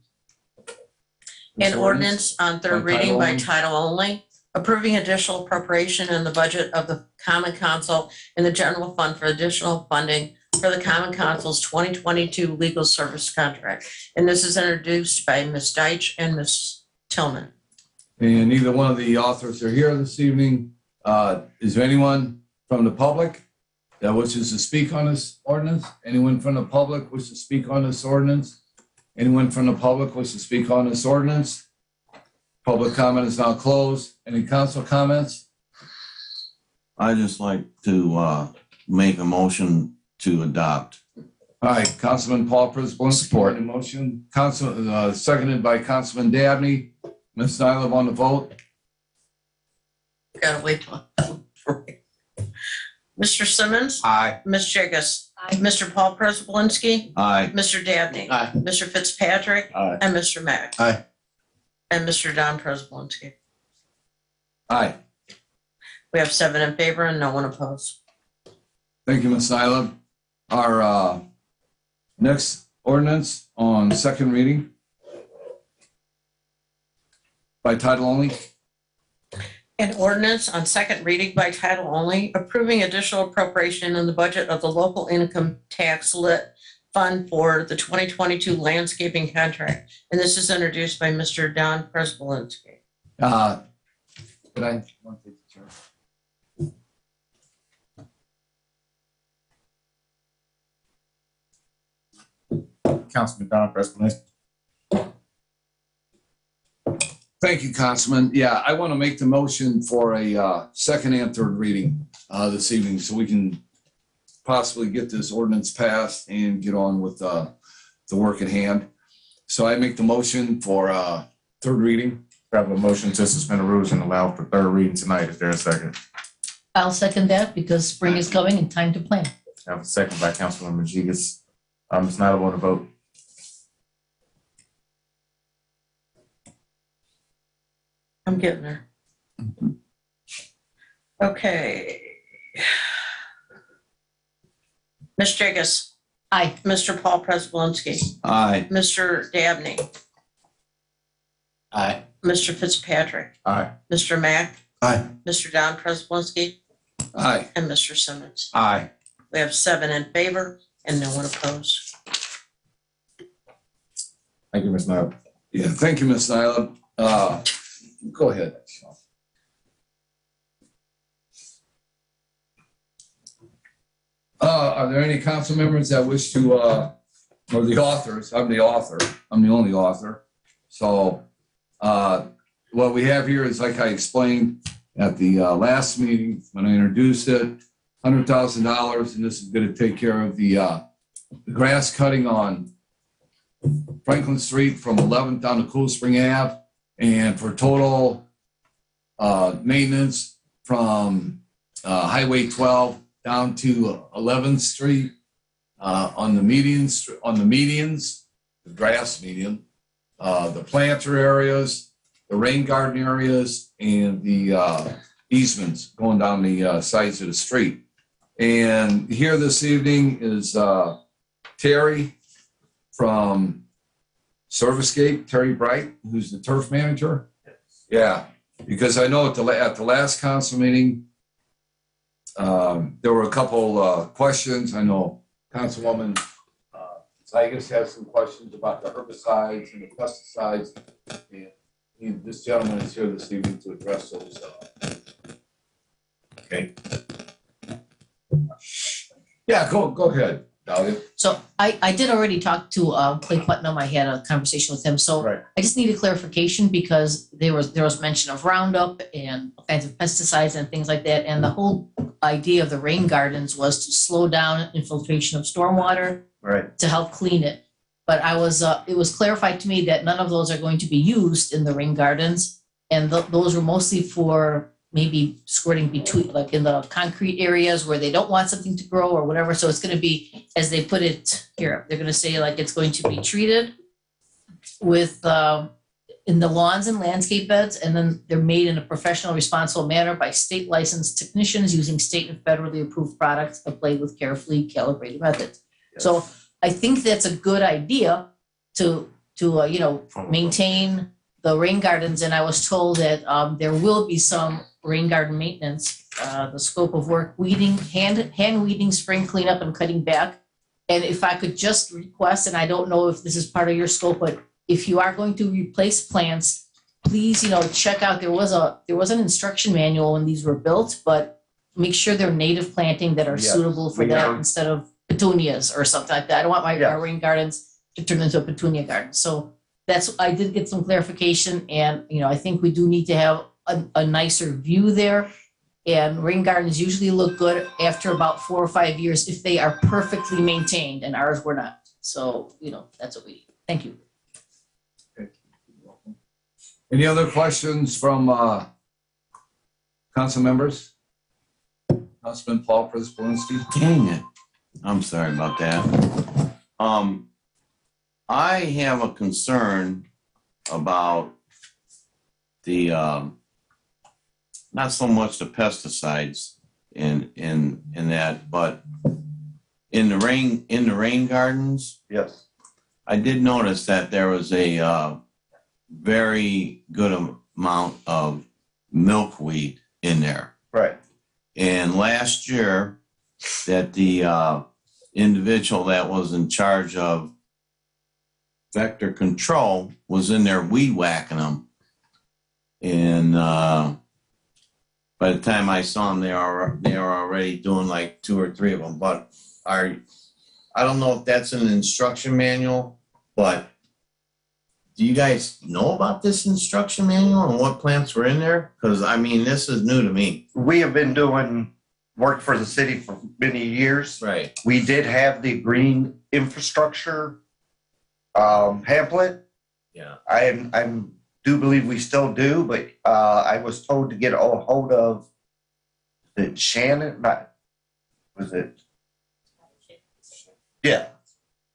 An ordinance on third By reading title by only. title only, approving additional appropriation in the budget of the Common Council and the general fund for additional funding for the Common Council's 2022 legal service contract. And this is introduced by Ms. Deitch and Ms. Tillman. And neither one of the authors are here this evening. Is there anyone from the public that wishes to speak on this ordinance? Anyone from the public wish to speak on this ordinance? Anyone from the public wish to speak on this ordinance? Public comment is now closed. Any council comments? I just like to make a motion to adopt. All right, Councilman Paul Prespolinski. Support. made a motion. Council, seconded by Councilman Dabney. Ms. Nyla on the vote. Gotta wait till. Mr. Simmons? Aye. Ms. Jigus? Aye. Mr. Paul Prespolinski? Aye. Mr. Dabney? Aye. Mr. Fitzpatrick? Aye. And Mr. Mack? Aye. And Mr. Don Prespolinski. Aye. We have 7 in favor and no one opposed. Thank you, Ms. Nyla. Our next ordinance on second reading by title only. An ordinance on second reading by title only, approving additional appropriation in the budget of the local income tax lit fund for the 2022 landscaping contract. And this is introduced by Mr. Don Prespolinski. Could I? Councilman Don Prespolinski. Thank you, Councilman. Yeah, I want to make the motion for a second and third reading this evening so we can possibly get this ordinance passed and get on with the work at hand. So I make the motion for third reading. We have a motion to suspend the rules and allow for third reading tonight. Is there a second? I'll second that because spring is coming and time to plan. I have a second by Councilwoman Jigus. Ms. Nyla, want to vote? I'm getting there. Okay. Ms. Jigus. Aye. Mr. Paul Prespolinski. Aye. Mr. Dabney. Aye. Mr. Fitzpatrick. Aye. Mr. Mack. Aye. Mr. Don Prespolinski. Aye. And Mr. Simmons. Aye. We have 7 in favor and no one opposed. Thank you, Ms. Nyla. Yeah, thank you, Ms. Nyla. Go ahead. Are there any council members that wish to, or the authors? I'm the author. I'm the only author. So what we have here is, like I explained at the last meeting when I introduced it, $100,000, and this is going to take care of the grass cutting on Franklin Street from 11th down to Cool Spring Ave, and for total maintenance from Highway 12 down to 11th Street on the medians, the grass median, the planter areas, the rain garden areas, and the easements going down the sides of the street. And here this evening is Terry from Servicegate, Terry Bright, who's the turf manager. Yeah, because I know at the last council meeting, there were a couple questions. I know Councilwoman Zygas has some questions about the herbicides and the pesticides. And this gentleman is here this evening to address those. Okay. Yeah, go ahead, Dahlia. So I did already talk to Clay Putnam. I had a conversation with him. So Right. I just need a clarification because there was mention of Roundup and all kinds of pesticides and things like that. And the whole idea of the rain gardens was to slow down infiltration of stormwater Right. to help clean it. But it was clarified to me that none of those are going to be used in the rain gardens. And those were mostly for maybe squirting between, like in the concrete areas where they don't want something to grow or whatever. So it's going to be, as they put it here, they're going to say like it's going to be treated with, in the lawns and landscape beds, and then they're made in a professional, responsible manner by state licensed technicians using state and federally approved products applied with carefully calibrated methods. So I think that's a good idea to maintain the rain gardens. And I was told that there will be some rain garden maintenance, the scope of work, weeding, hand weeding, spring cleanup, and cutting back. And if I could just request, and I don't know if this is part of your scope, but if you are going to replace plants, please, check out, there was an instruction manual when these were built, but make sure they're native planting that are Yes, suitable for we that are. instead of petunias or something like that. I don't want my our rain gardens to turn into a petunia garden. So I did get some clarification, and I think we do need to have a nicer view there. And rain gardens usually look good after about 4 or 5 years if they are perfectly maintained, and ours were not. So that's what we need. Thank you. Any other questions from council members? Councilman Paul Prespolinski. Dang it. I'm sorry about that. I have a concern about the not so much the pesticides in that, but in the rain gardens. Yes. I did notice that there was a very good amount of milkweed in there. Right. And last year, that the individual that was in charge of vector control was in there weed whacking them. And by the time I saw them, they were already doing like 2 or 3 of them. But I don't know if that's in an instruction manual, but do you guys know about this instruction manual and what plants were in there? Because I mean, this is new to me. We have been doing work for the city for many years. Right. We did have the green infrastructure pamphlet. Yeah. I do believe we still do, but I was told to get a hold of the Shannon. Was it? Yeah.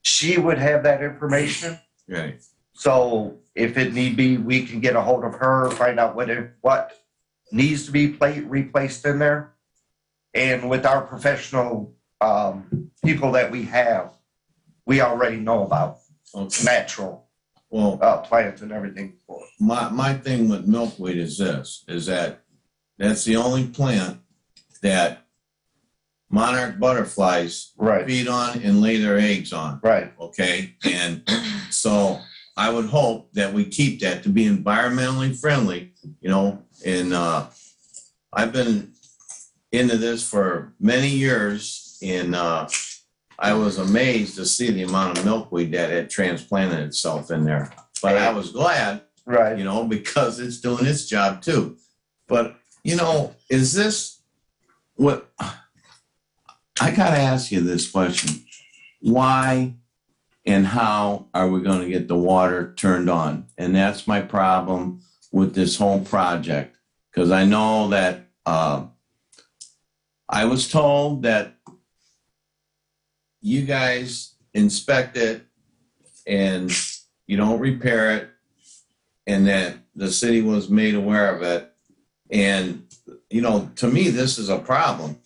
She would have that information. Right. So if it need be, we can get a hold of her, find out what needs to be replaced in there. And with our professional people that we have, we already know about natural plants and everything. My thing with milkweed is this, is that that's the only plant that monarch butterflies feed on and lay their eggs on. Right. Okay. And so I would hope that we keep that to be environmentally friendly, you know, and I've been into this for many years, and I was amazed to see the amount of milkweed that had transplanted itself in there. But I was glad, right? You know, because it's doing its job too. But, you know, is this what I got to ask you this question? Why and how are we going to get the water turned on? And that's my problem with this whole project, because I know that I was told that you guys inspect it and you don't repair it, and that the city was made aware of it. And, you know, to me, this is a problem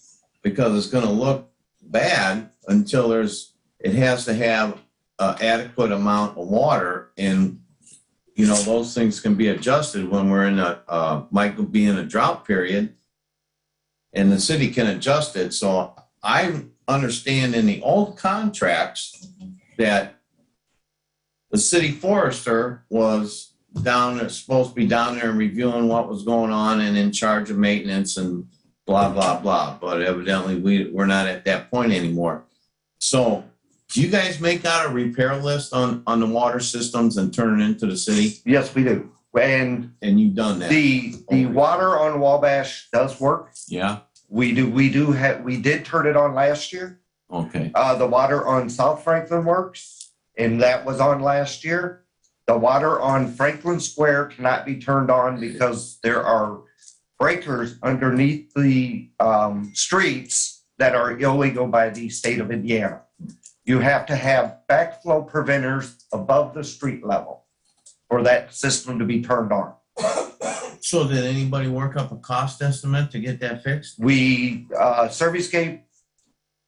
because it's going to look bad until it has to have an adequate amount of water. And, you know, those things can be adjusted when we're in might be in a drought period, and the city can adjust it. So I understand in the old contracts that the city forester was supposed to be down there reviewing what was going on and in charge of maintenance and blah, blah, blah. But evidently we're not at that point anymore. So do you guys make out a repair list on the water systems and turn it into the city? Yes, we do. And you've done that. The water on Wabash does work. Yeah. We did turn it on last year. Okay. The water on South Franklin works, and that was on last year. The water on Franklin Square cannot be turned on because there are breakers underneath the streets that are illegal by the state of Indiana. You have to have backflow preventers above the street level for that system to be turned on. So did anybody work up a cost estimate to get that fixed? We, ServiceScape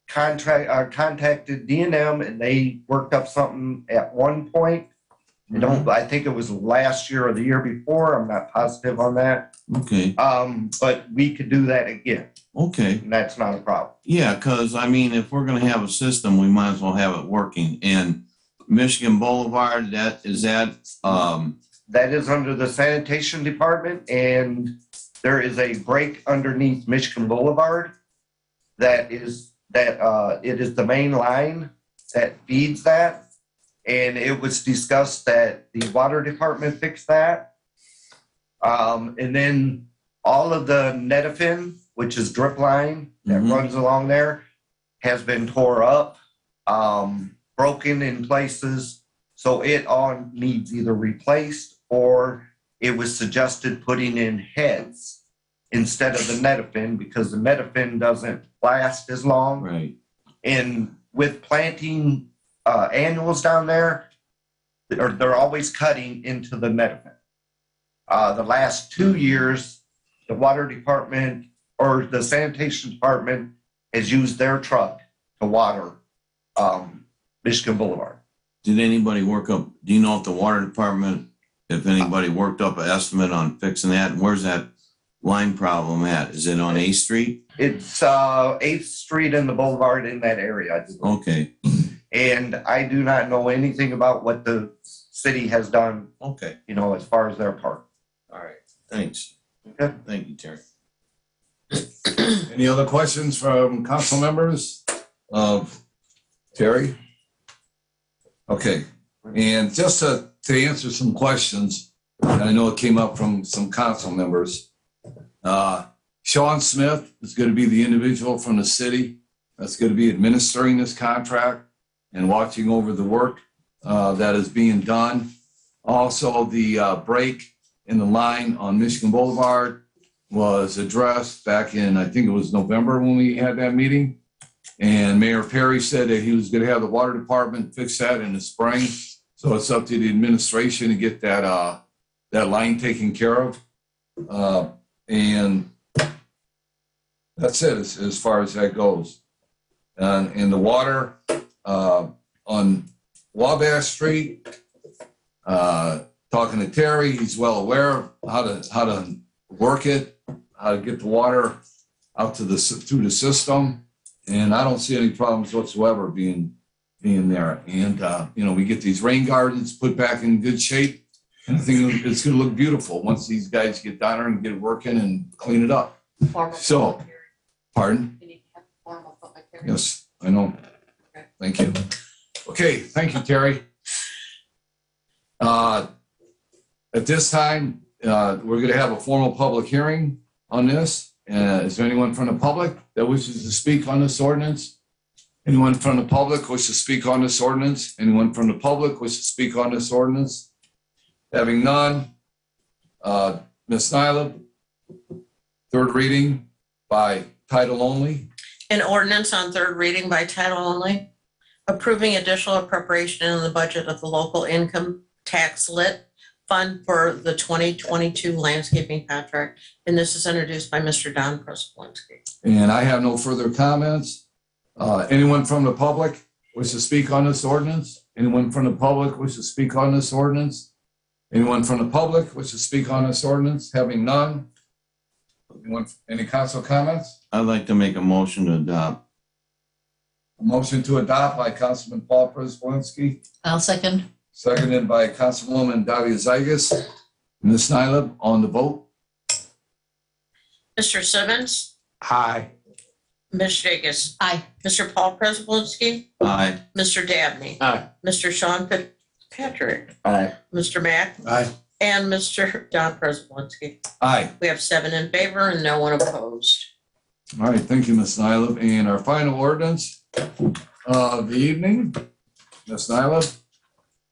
contacted D&M, and they worked up something at one point. I think it was last year or the year before. I'm not positive on that. Okay. But we could do that again. Okay. And that's not a problem. Yeah, because I mean, if we're going to have a system, we might as well have it working. And Michigan Boulevard, that is under the sanitation department, and there is a break underneath Michigan Boulevard it is the main line that feeds that. And it was discussed that the water department fixed that. And then all of the Netafin, which is drip line that runs along there, has been tore up, broken in places. So it all needs either replaced, or it was suggested putting in heads instead of the Netafin, because the Netafin doesn't last as long. Right. And with planting annuals down there, they're always cutting into the Netafin. The last 2 years, the water department or the sanitation department has used their truck to water Michigan Boulevard. Did anybody do you know if the water department, if anybody worked up an estimate on fixing that? And where's that line problem at? Is it on 8th Street? It's 8th Street and the Boulevard in that area. I believe. Okay. And I do not know anything about what the city has done. Okay. As far as their part. All right. Thanks. Okay. Thank you, Terry. Any other questions from council members? Terry? Okay, and just to answer some questions, and I know it came up from some council members. Sean Smith is going to be the individual from the city that's going to be administering this contract and watching over the work that is being done. Also, the break in the line on Michigan Boulevard was addressed back in, I think it was November when we had that meeting. And Mayor Perry said that he was going to have the water department fix that in the spring. So it's up to the administration to get that line taken care of. And that's it as far as that goes. And the water on Wabash Street, talking to Terry, he's well aware of how to work it, how to get the water out to through the system. And I don't see any problems whatsoever being there. And, we get these rain gardens put back in good shape. And I think it's going to look beautiful once these guys get down there and get it working and clean it up. So, pardon? Yes, I know. Thank you. Okay, thank you, Terry. At this time, we're going to have a formal public hearing on this. Is there anyone from the public that wishes to speak on this ordinance? Anyone from the public wish to speak on this ordinance? Anyone from the public wish to speak on this ordinance? Having none, Ms. Nyla, third reading by title only. An ordinance on third reading by title only, approving additional appropriation in the budget of the local income tax lit fund for the 2022 landscaping contract. And this is introduced by Mr. Don Prespolinski. And I have no further comments. Anyone from the public wish to speak on this ordinance? Anyone from the public wish to speak on this ordinance? Anyone from the public wish to speak on this ordinance? Having none. Any council comments? I'd like to make a motion to adopt. A motion to adopt by Councilman Paul Prespolinski. I'll second. Seconded by Councilwoman Dahlia Zeigis. Ms. Nyla, on the vote. Mr. Simmons, Aye. Ms. Jagus, Aye. Mr. Paul Prespolinski, Aye. Mr. Dabney, Aye. Mr. Sean Patrick, Aye. Mr. Mack, Aye. and Mr. Don Prespolinski. Aye. We have 7 in favor and no one opposed. All right, thank you, Ms. Nyla. And our final ordinance of the evening, Ms. Nyla.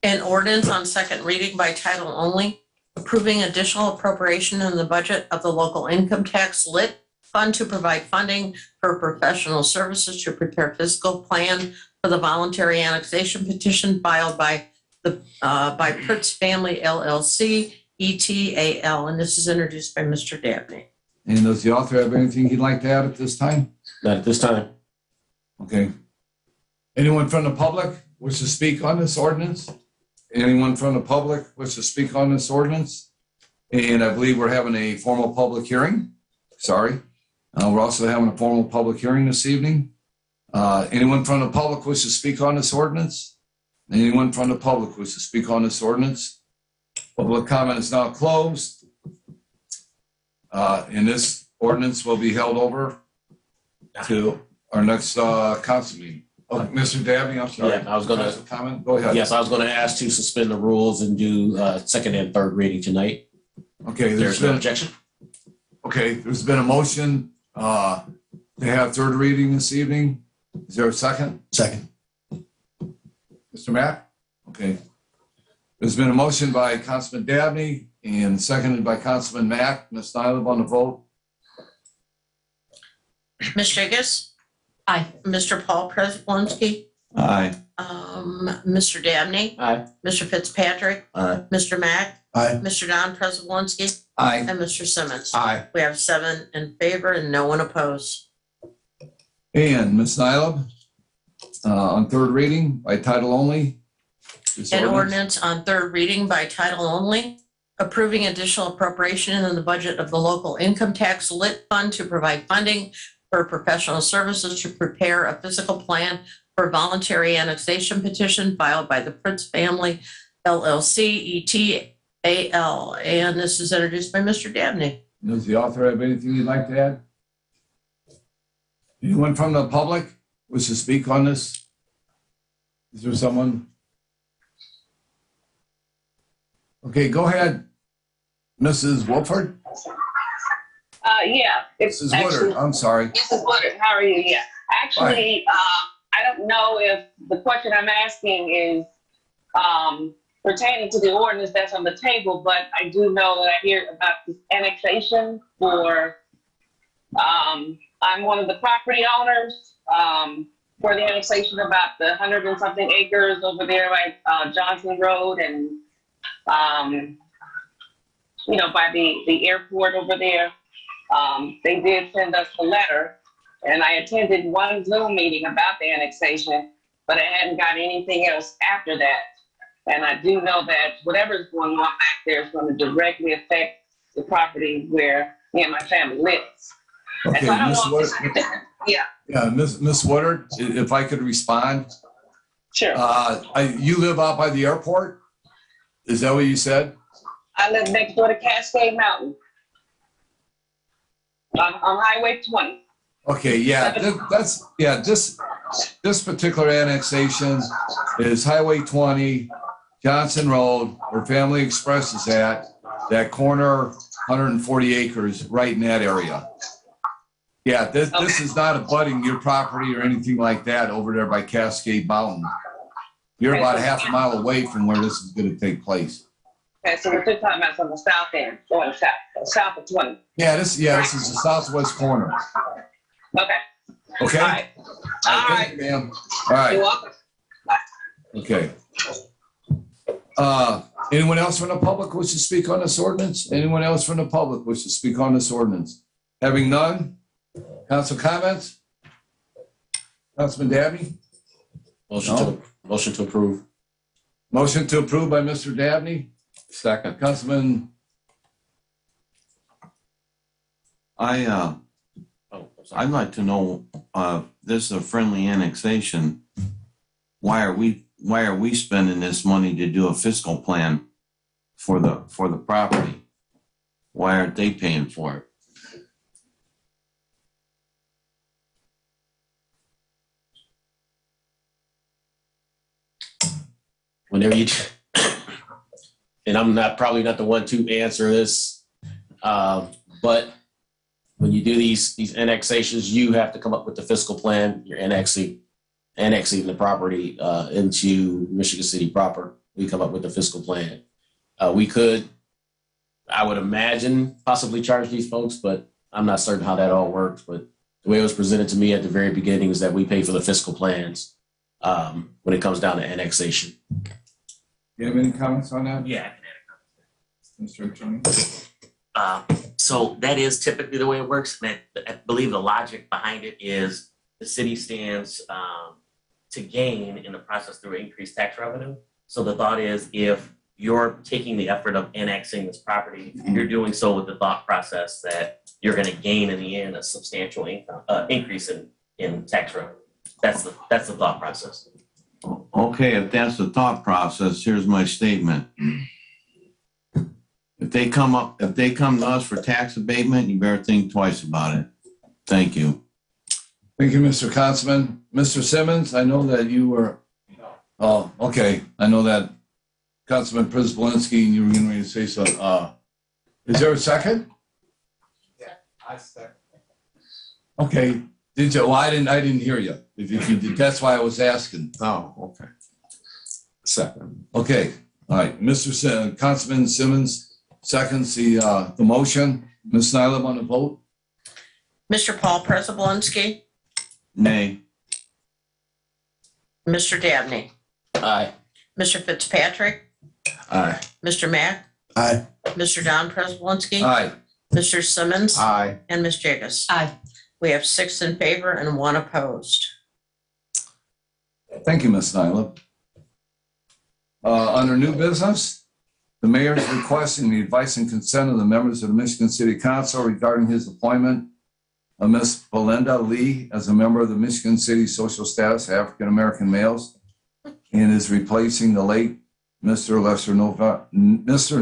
An ordinance on second reading by title only, approving additional appropriation in the budget of the local income tax lit fund to provide funding for professional services to prepare fiscal plan for the voluntary annexation petition filed by Pritz Family LLC, ETAL, and this is introduced by Mr. Dabney. And does the author have anything he'd like to add at this time? Not at this time. Okay. Anyone from the public wish to speak on this ordinance? Anyone from the public wish to speak on this ordinance? And I believe we're having a formal public hearing. Sorry. We're also having a formal public hearing this evening. Anyone from the public wish to speak on this ordinance? Anyone from the public wish to speak on this ordinance? Public comment is now closed. And this ordinance will be held over to our next council meeting. Oh, Mr. Dabney, I'm sorry. Yeah, I was gonna Council comment. Go ahead. Yes, I was gonna ask to suspend the rules and do second and third reading tonight. Okay, There's no objection. Okay, there's been a motion to have third reading this evening. Is there a second? Second. Mr. Mack? Okay. There's been a motion by Councilman Dabney and seconded by Councilman Mack. Ms. Nyla on the vote. Ms. Jigus? Aye. Mr. Paul Prespolinski? Aye. Mr. Dabney? Aye. Mr. Fitzpatrick? Aye. Mr. Mack? Aye. Mr. Don Prespolinski? Aye. And Mr. Simmons? Aye. We have 7 in favor and no one opposed. And Ms. Nyla, on third reading by title only. This An ordinance on third reading by title only, approving additional appropriation in the budget of the local income tax lit fund to provide funding for professional services to prepare a physical plan for voluntary annexation petition filed by the Prince Family LLC ETAL. And this is introduced by Mr. Dabney. Does the author have anything you'd like to add? Anyone from the public wish to speak on this? Is there someone? Okay, go ahead. Mrs. Wolford? Yeah. It's Mrs. Woodard, I'm sorry. Mrs. Woodard, how are you? Yeah. Actually, I don't know if the question I'm asking is pertaining to the ordinance that's on the table, but I do know that I hear about this annexation for, I'm one of the property owners for the annexation about the 100 and something acres over there by Johnson Road and, you know, by the airport over there. They did send us a letter, and I attended one Zoom meeting about the annexation, but I hadn't got anything else after that. And I do know that whatever's going on back there is going to directly affect the property where me and my family lives. And Okay, so I don't Ms. know if Woodard. this- yeah, Yeah, Miss Woodard, if I could respond. sure. You live out by the airport? Is that what you said? I live next door to Cascade Mountain on Highway 20. Okay, yeah, this particular annexation is Highway 20, Johnson Road, where Family Express is at, that corner, 140 acres, right in that area. Yeah, this is not abutting your property or anything like that over there by Cascade Mountain. You're about a half a mile away from where this is gonna take place. Okay, so we're just talking about from the south end, going south of 20. Yeah, this is the southwest corner. Okay. Okay? All right. Thank you, ma'am. All right. You're welcome. Okay. Anyone else from the public wish to speak on this ordinance? Anyone else from the public wish to speak on this ordinance? Having none, council comments? Councilman Dabney? Motion to approve. Motion to approve by Mr. Dabney. Second. Councilman, I'd like to know, this is a friendly annexation. Why are we spending this money to do a fiscal plan for the property? Why aren't they paying for it? Whenever you, and I'm probably not the one to answer this, but when you do these annexations, you have to come up with the fiscal plan. You're annexing the property into Michigan City proper. We come up with the fiscal plan. We could, I would imagine, possibly charge these folks, but I'm not certain how that all works. But the way it was presented to me at the very beginning is that we pay for the fiscal plans when it comes down to annexation. you have any comments on that? Yeah. Mr. Attorney? So that is typically the way it works. And I believe the logic behind it is the city stands to gain in the process through increased tax revenue. So the thought is if you're taking the effort of annexing this property, you're doing so with the thought process that you're going to gain in the end a substantial increase in tax revenue. That's the thought process. Okay, if that's the thought process, here's my statement. If they come to us for tax abatement, you better think twice about it. Thank you. Thank you, Mr. Councilman. Mr. Simmons, I know that you were, oh, okay. I know that Councilman Przybylski, you were getting ready to say so. Is there a second? Yeah, I second. Okay. Did you? Well, I didn't hear you. If you did, that's why I was asking. Oh, okay. Second. Okay. All right. Councilman Simmons seconds the motion. Ms. Nylam on the vote? Mr. Paul Przybylski, Nay. Mr. Dabney, Aye. Mr. Fitzpatrick, Aye. Mr. Mack, Aye. Mr. Don Przybylski, Aye. Mr. Simmons, Aye. and Ms. Jagus. Aye. We have 6 in favor and 1 opposed. Thank you, Ms. Nylam. Under new business, the mayor is requesting the advice and consent of the members of the Michigan City Council regarding his appointment of Ms. Belinda Lee as a member of the Michigan City Social Status African American Males, and is replacing the late Mr.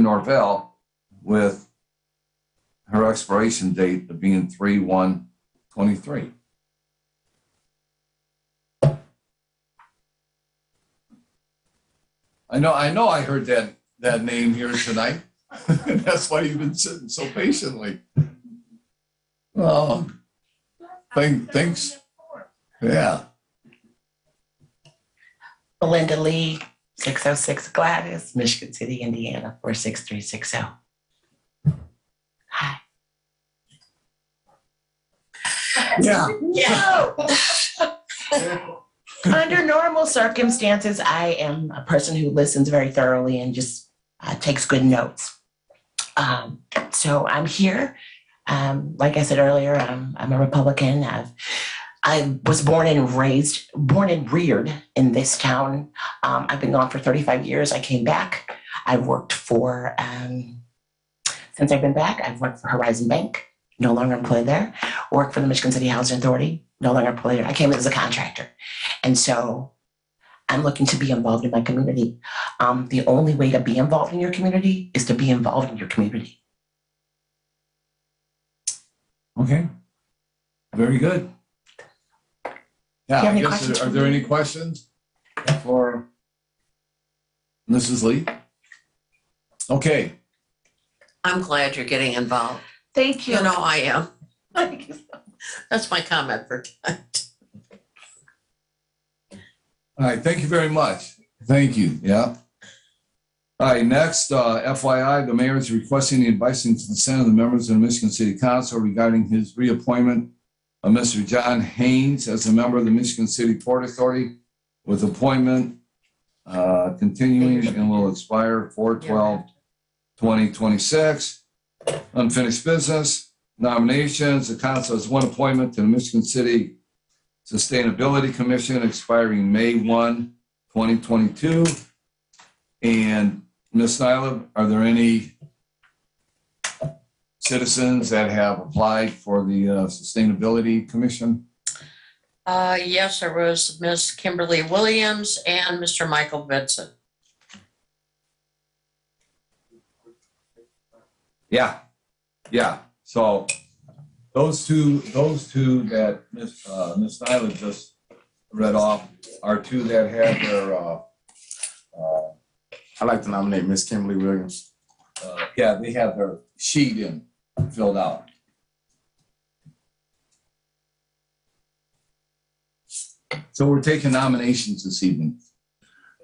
Norvell with her expiration date of being 3/1/23. I know I heard that name here tonight. That's why you've been sitting so patiently. Oh, thanks. Yeah. Belinda Lee, 606 Gladys, Michigan City, Indiana, 46360. Hi. Yeah. Under normal circumstances, I am a person who listens very thoroughly and just takes good notes. So I'm here. Like I said earlier, I'm a Republican. I was born and reared in this town. I've been gone for 35 years. I came back. I've worked for, since I've been back, I've worked for Horizon Bank, no longer employed there. Worked for the Michigan City Housing Authority, no longer employed there. I came in as a contractor. And so I'm looking to be involved in my community. The only way to be involved in your community is to be involved in your community. Okay. Very good. Yeah, Do you have I any guess, questions are for there me? any questions for Mrs. Lee? Okay. I'm glad you're getting involved. Thank you. You know I am. That's my comment for tonight. All right, thank you very much. Thank you, yeah. All right, next, FYI, the mayor is requesting the advice and consent of the members of the Michigan City Council regarding his reappointment of Mr. John Haynes as a member of the Michigan City Port Authority with appointment continuing and will expire 4/12/2026. Unfinished business, nominations. The council has one appointment to the Michigan City Sustainability Commission expiring May 1, 2022. And Ms. Nyla, are there any citizens that have applied for the Sustainability Commission? Yes, there was Miss Kimberly Williams and Mr. Michael Vincent. Yeah. So those two that Ms. Nyla just read off are two that have their, I'd like to nominate Miss Kimberly Williams. they have their sheet filled out. So we're taking nominations this evening.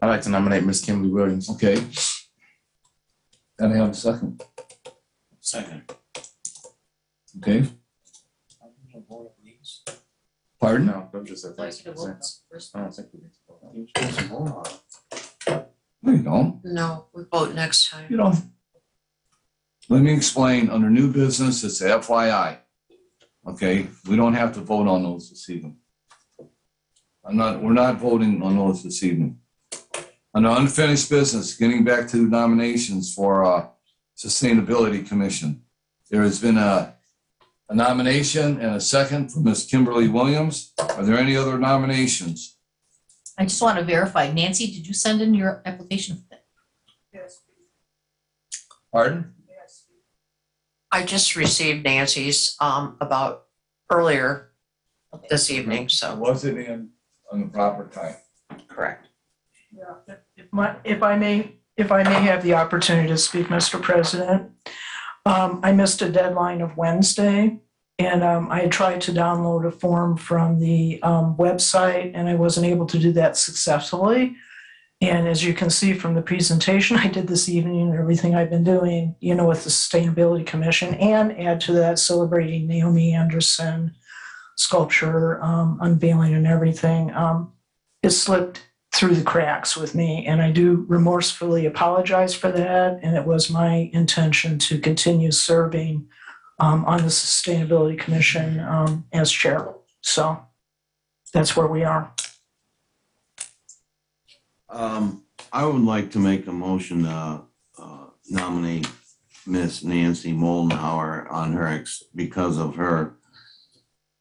I'd like to nominate Miss Kimberly Williams. Okay. Can I have a second? Second. Okay. Pardon? No, I'm just advice and consent. I don't think we need to vote. No, you don't. No, we vote next time. You don't. Let me explain. Under new business, it's FYI. Okay, we don't have to vote on those this evening. We're not voting on those this evening. Under unfinished business, getting back to nominations for Sustainability Commission. There has been a nomination and a second for Ms. Kimberly Williams. Are there any other nominations? I just want to verify, Nancy, did you send in your application for that? Pardon? I just received Nancy's about earlier this evening, so. Was it in on the proper time? Correct. If I may have the opportunity to speak, Mr. President. I missed a deadline of Wednesday, and I had tried to download a form from the website, and I wasn't able to do that successfully. And as you can see from the presentation I did this evening and everything I've been doing, with the Sustainability Commission, and add to that celebrating Naomi Anderson sculpture unveiling and everything, it slipped through the cracks with me, and I do remorsefully apologize for that. And it was my intention to continue serving on the Sustainability Commission as chair. So that's where we are. I would like to make a motion to nominate Miss Nancy Moldenhauer on her because of her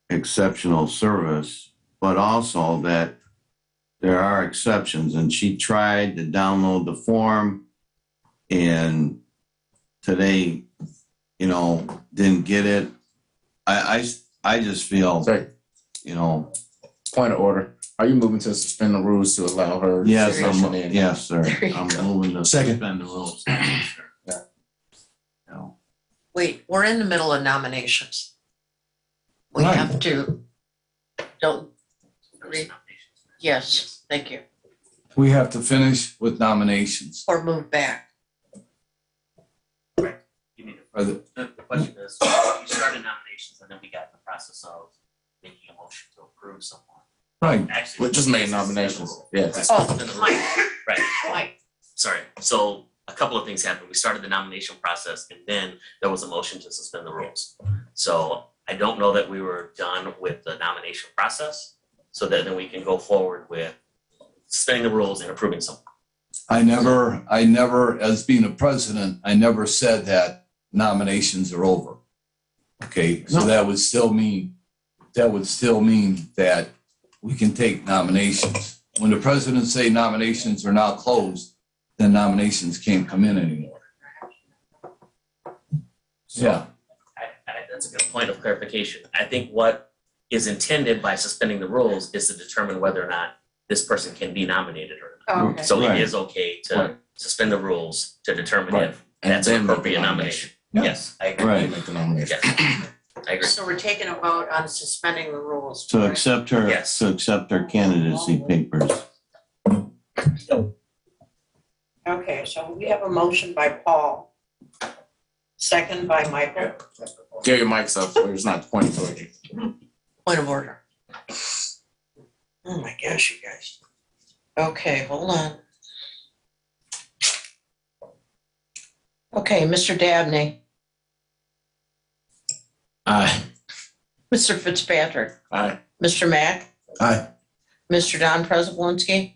exceptional service, but also that there are exceptions, and she tried to download the form and today, didn't get it. I just feel, Point of order. Are you moving to suspend the rules to allow her? yes, session in? yes, sir. There you I'm go. moving to Second. suspend the rules. Wait, we're in the middle of nominations. We Right. have to, don't agree. Yes, thank you. We have to finish with nominations. Or move back. You need to- Are the- The question is, you started nominations and then we got in the process of making a motion to approve someone. Right. Actually, We just made nominations. Yeah. just- Oh, Suspend the rules. Right. Mike, Sorry. So a couple of things happened. We started the nomination process and then there was a motion to suspend the rules. So I don't know that we were done with the nomination process, so that then we can go forward with suspending the rules and approving someone. I never, as being a president, I never said that nominations are over. Okay, so that would still mean that we can take nominations. When the president say nominations are now closed, then nominations can't come in anymore. Yeah, That's a good point of clarification. I think what is intended by suspending the rules is to determine whether or not this person can be nominated or not. okay. So Right. it is okay to suspend the rules to determine Right. if And that's then an make the appropriate nomination. Yeah. Yes, I agree. Right. Make the nomination. Yes, I agree. So we're taking a vote on suspending the rules. To correct? accept her, Yes. to accept her candidacy papers. Okay, so we have a motion by Paul, second by Michael. Get your mics up, so it's not pointing toward you. Point of order. Oh my gosh, you guys. Okay, hold on. Okay, Mr. Dabney, Aye. Mr. Fitzpatrick, Aye. Mr. Mack, Aye. Mr. Don Prespolinski,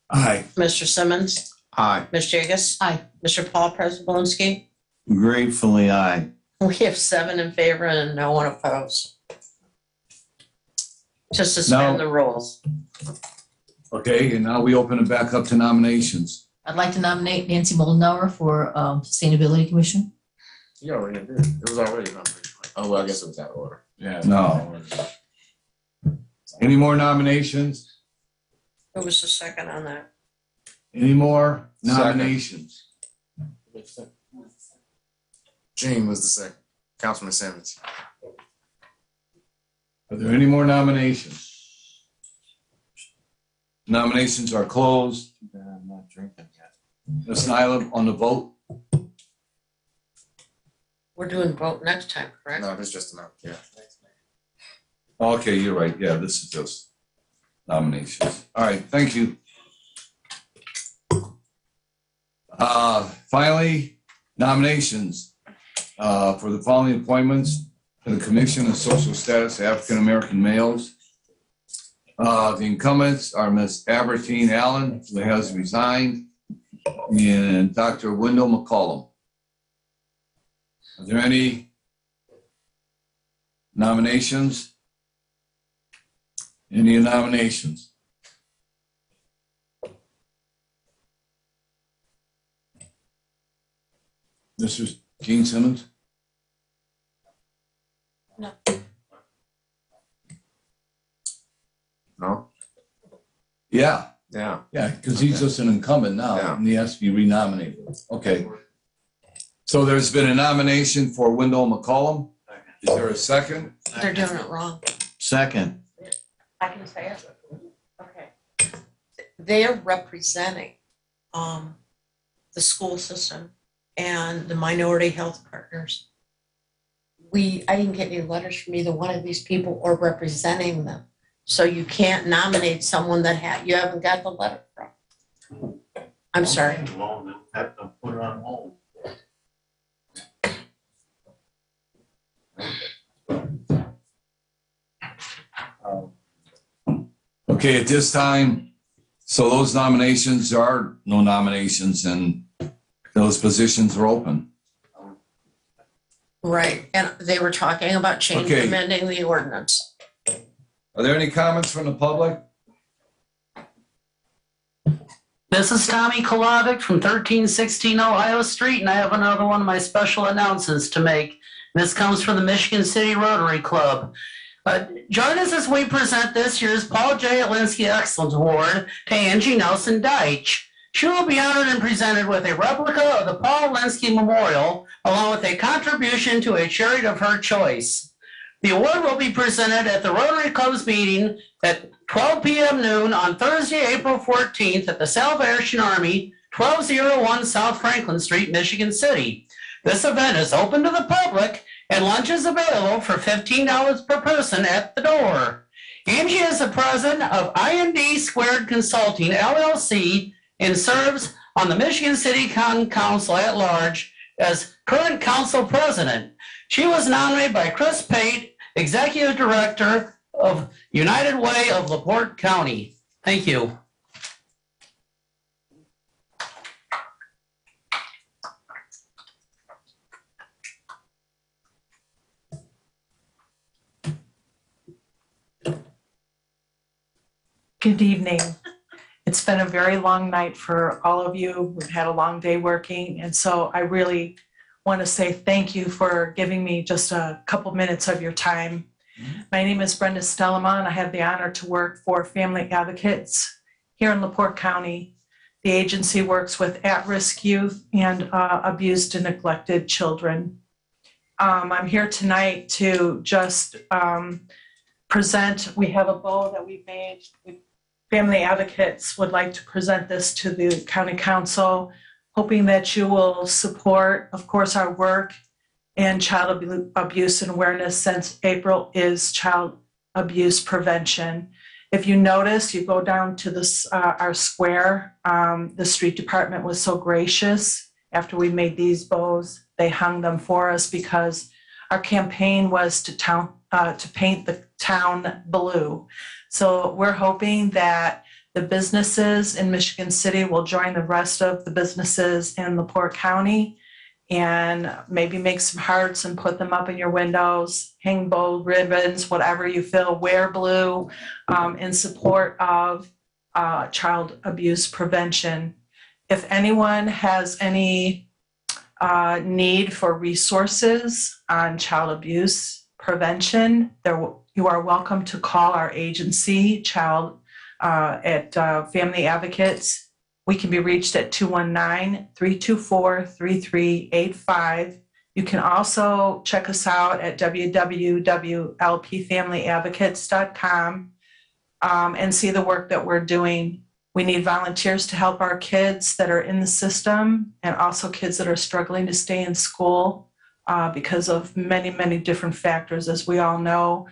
aye. Mr. Simmons, Aye. Ms. Jagus, Aye. Mr. Paul Prespolinski. Gratefully, aye. We have 7 in favor and no one opposed. To suspend Now- the rules. Okay, and now we open it back up to nominations. I'd like to nominate Nancy Moldenauer for Sustainability Commission. You already did. It was already nominated. Oh, well, I guess it was that order. Yeah. No. Any more nominations? Who was the second on that? Any more Second. nominations? Gene was the second. Councilman Simmons. Are there any more nominations? Nominations are closed. I'm not drinking yet. Ms. Nyla on the vote? We're doing vote next time, correct? No, it's just enough. Yeah. Okay, you're right. Yeah, this is just nominations. All right, thank you. Finally, nominations for the following appointments to the Commission on Social Status of African American Males. The incumbents are Ms. Albertine Allen, who has resigned, and Dr. Wendell McCollum. Are there any nominations? Any nominations? Mr. Gene Simmons? No? Yeah, Yeah. yeah, because he's just an incumbent now, Yeah. and he has to be renominated. Okay. So there's been a nomination for Wendell McCollum. Is there a second? They're doing it wrong. Second. I can say it? Okay. They're representing the school system and the minority health partners. I didn't get any letters from either one of these people or representing them. So you can't nominate someone that you haven't got the letter from. I'm sorry. Have to put her on hold. Okay, at this time, So those nominations, there are no nominations and those positions are open. Right, and they were talking about Okay. amending the ordinance. Are there any comments from the public? This is Tommy Kolovic from 1316 Ohio Street, and I have another one of my special announcements to make. This comes from the Michigan City Rotary Club. Join us as we present this year's Paul J. Alinsky Excellence Award to Angie Nelson Deitch. She will be honored and presented with a replica of the Paul Alinsky Memorial, along with a contribution to a charity of her choice. The award will be presented at the Rotary Club's meeting at 12 p.m. noon on Thursday, April 14th at the Salvation Army, 1201 South Franklin Street, Michigan City. This event is open to the public and lunch is available for $15 per person at the door. Angie is the president of IND Squared Consulting, LLC, and serves on the Michigan City County Council at large as current council president. She was nominated by Chris Pate, executive director of United Way of LaPorte County. Thank you. Good evening. It's been a very long night for all of you. We've had a long day working, and so I really want to say thank you for giving me just a couple minutes of your time. My name is Brenda Stellama, and I have the honor to work for Family Advocates here in LaPorte County. The agency works with at-risk youth and abused and neglected children. I'm here tonight to just present. We have a bow that we've made. Family Advocates would like to present this to the County Council, hoping that you will support, of course, our work in child abuse and awareness, since April is Child Abuse Prevention. If you notice, you go down to this our square, the street department was so gracious. After we made these bows, they hung them for us because our campaign was to paint the town blue. So we're hoping that the businesses in Michigan City will join the rest of the businesses in LaPorte County and maybe make some hearts and put them up in your windows, hang bold ribbons, whatever you feel, wear blue in support of child abuse prevention. If anyone has any need for resources on child abuse prevention, you are welcome to call our agency, at Family Advocates. We can be reached at 219-324-3385. You can also check us out at www.lpfamilyadvocates.com and see the work that we're doing. We need volunteers to help our kids that are in the system and also kids that are struggling to stay in school because of many, many different factors. As we all know,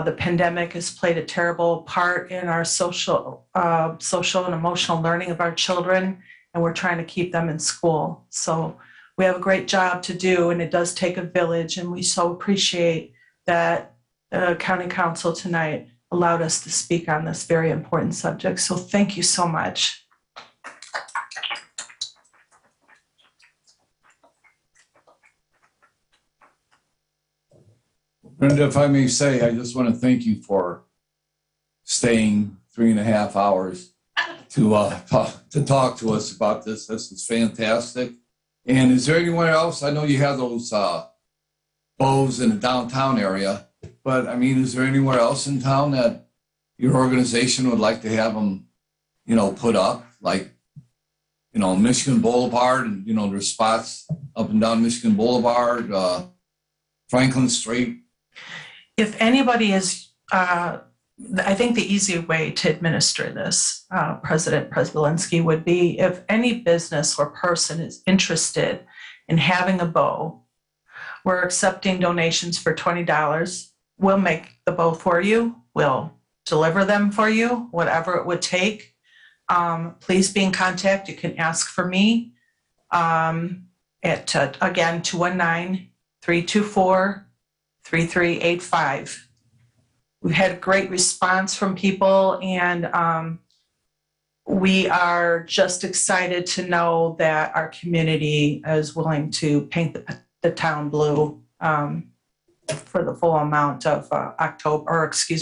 the pandemic has played a terrible part in our social and emotional learning of our children, and we're trying to keep them in school. So we have a great job to do, and it does take a village, and we so appreciate that the County Council tonight allowed us to speak on this very important subject. So thank you so much. Brenda, if I may say, I just want to thank you for staying 3.5 hours to talk to us about this. This is fantastic. And is there anyone else? I know you have those bows in the downtown area, but I mean, is there anywhere else in town that your organization would like to have them, put up? Like, Michigan Boulevard, and there's spots up and down Michigan Boulevard, Franklin Street. If anybody is, I think the easy way to administer this, President Prespolinski, would be if any business or person is interested in having a bow, we're accepting donations for $20. We'll make the bow for you. We'll deliver them for you, whatever it would take. Please be in contact. You can ask for me at, again, 219-324-3385. We've had a great response from people, and we are just excited to know that our community is willing to paint the town blue for the full amount of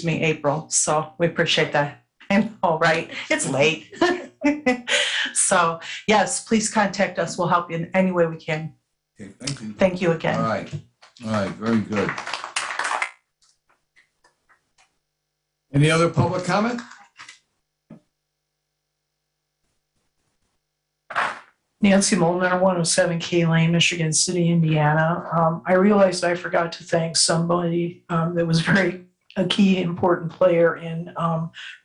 April. So we appreciate that. And all right, it's late. So yes, please contact us. We'll help you in any way we can. Okay, thank you. Thank you again. All right, very good. Any other public comment? Nancy Molnar, 107 K Lane, Michigan City, Indiana. I realized I forgot to thank somebody that was a key important player in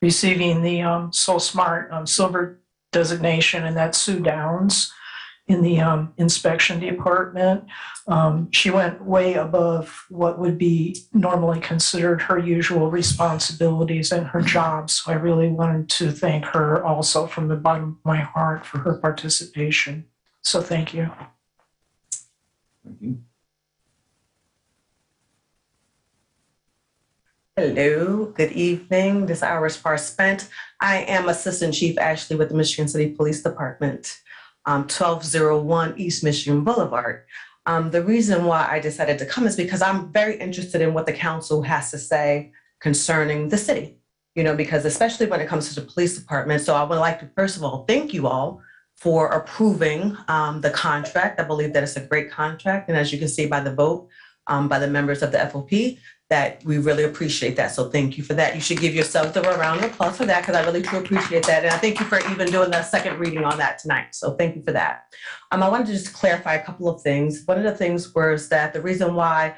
receiving the So Smart Silver designation, and that's Sue Downs in the inspection department. She went way above what would be normally considered her usual responsibilities and her job. So I really wanted to thank her also from the bottom of my heart for her participation. So thank you. Thank you. Hello, good evening. This hour is far spent. I am Assistant Chief Ashley with the Michigan City Police Department, 1201 East Michigan Boulevard. The reason why I decided to come is because I'm very interested in what the council has to say concerning the city, because especially when it comes to the police department. So I would like to, first of all, thank you all for approving the contract. I believe that it's a great contract. And as you can see by the vote by the members of the FOP, that we really appreciate that. So thank you for that. You should give yourselves a round of applause for that, because I really do appreciate that. And I thank you for even doing the second reading on that tonight. So thank you for that. I wanted to just clarify a couple of things. One of the things was that the reason why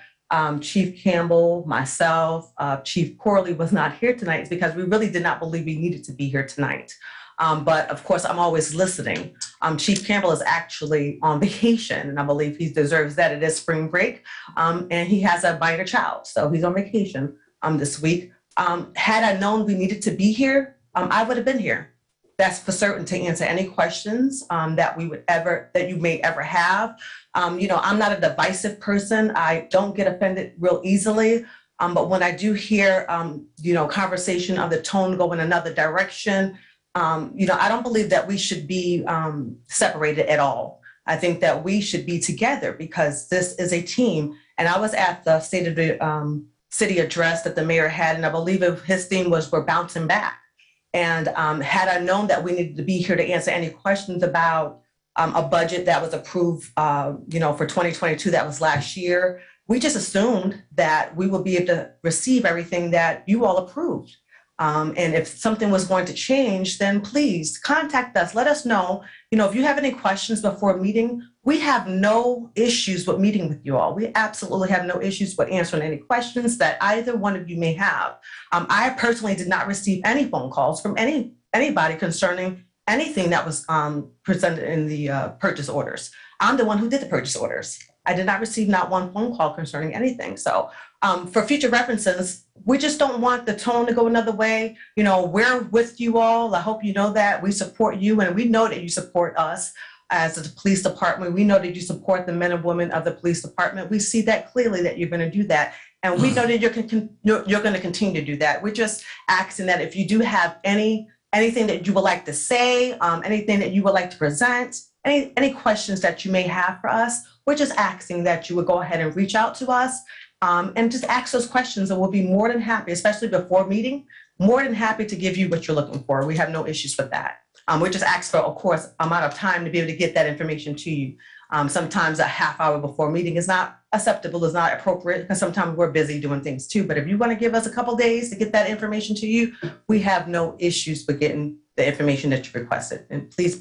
Chief Campbell, myself, Chief Corley was not here tonight is because we really did not believe we needed to be here tonight. But of course, I'm always listening. Chief Campbell is actually on vacation, and I believe he deserves that. It is spring break, and he has a minor child, so he's on vacation this week. Had I known we needed to be here, I would have been here. That's for certain, to answer any questions that you may ever have. I'm not a divisive person. I don't get offended real easily. But when I do hear, conversation of the tone go in another direction, I don't believe that we should be separated at all. I think that we should be together because this is a team. And I was at the State of the City address that the mayor had, and I believe his theme was "We're bouncing back." And had I known that we needed to be here to answer any questions about a budget that was approved, for 2022, that was last year, we just assumed that we would be able to receive everything that you all approved. And if something was going to change, then please contact us. Let us know. If you have any questions before a meeting, we have no issues with meeting with you all. We absolutely have no issues with answering any questions that either one of you may have. I personally did not receive any phone calls from anybody concerning anything that was presented in the purchase orders. I'm the one who did the purchase orders. I did not receive not one phone call concerning anything. So for future references, we just don't want the tone to go another way. We're with you all. I hope you know that. We support you, and we know that you support us as the police department. We know that you support the men and women of the police department. We see that clearly that you're going to do that. And we know that you're going to continue to do that. We're just asking that if you do have anything that you would like to say, anything that you would like to present, any questions that you may have for us, we're just asking that you would go ahead and reach out to us and just ask those questions, and we'll be more than happy, especially before meeting, more than happy to give you what you're looking for. We have no issues with that. We just ask for, of course, amount of time to be able to get that information to you. Sometimes a half hour before meeting is not acceptable, is not appropriate, because sometimes we're busy doing things too. But if you want to give us a couple days to get that information to you, we have no issues with getting the information that you requested. And please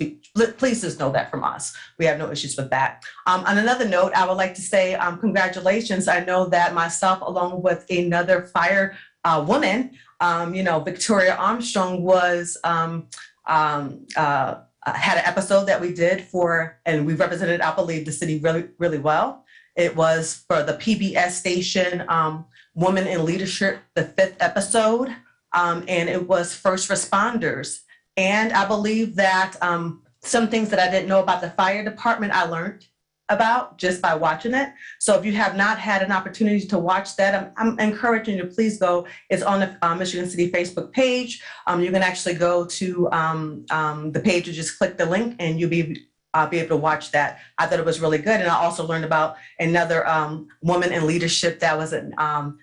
just know that from us. We have no issues with that. On another note, I would like to say congratulations. I know that myself, along with another fire woman, Victoria Armstrong, was had an episode that we did and we represented, I believe, the city really, really well. It was for the PBS station, Women in Leadership, the 5th episode, and it was first responders. And I believe that some things that I didn't know about the fire department, I learned. about just by watching it. So if you have not had an opportunity to watch that, I'm encouraging you to please go. It's on the Michigan City Facebook page. You can actually go to the page and just click the link and you'll be able to watch that. I thought it was really good. And I also learned about another woman in leadership that was at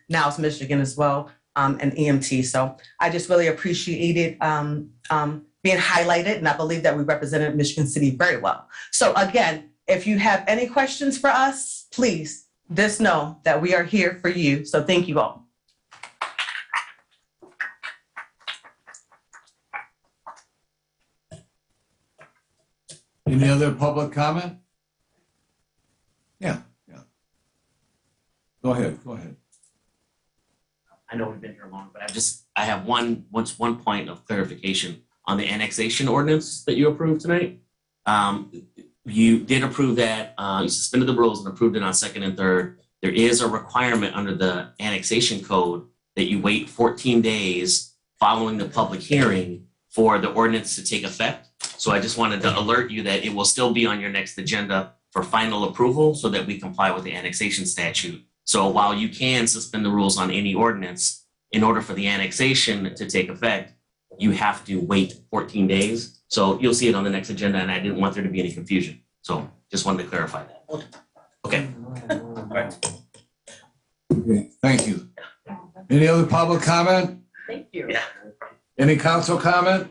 Niles, Michigan as well, an EMT. So I just really appreciated being highlighted. And I believe that we represented Michigan City very well. So again, if you have any questions for us, please just know that we are here for you. So thank you all. Any other public comment? Yeah. Go ahead. I know we've been here long, but I have one point of clarification on the annexation ordinance that you approved tonight. You did approve that, you suspended the rules and approved it on second and third. There is a requirement under the annexation code that you wait 14 days following the public hearing for the ordinance to take effect. So I just wanted to alert you that it will still be on your next agenda for final approval so that we comply with the annexation statute. So while you can suspend the rules on any ordinance, in order for the annexation to take effect, you have to wait 14 days. So you'll see it on the next agenda, and I didn't want there to be any confusion. So just wanted to clarify that. Okay. All right. Okay, thank you. Any other public comment? Thank you. Any council comment?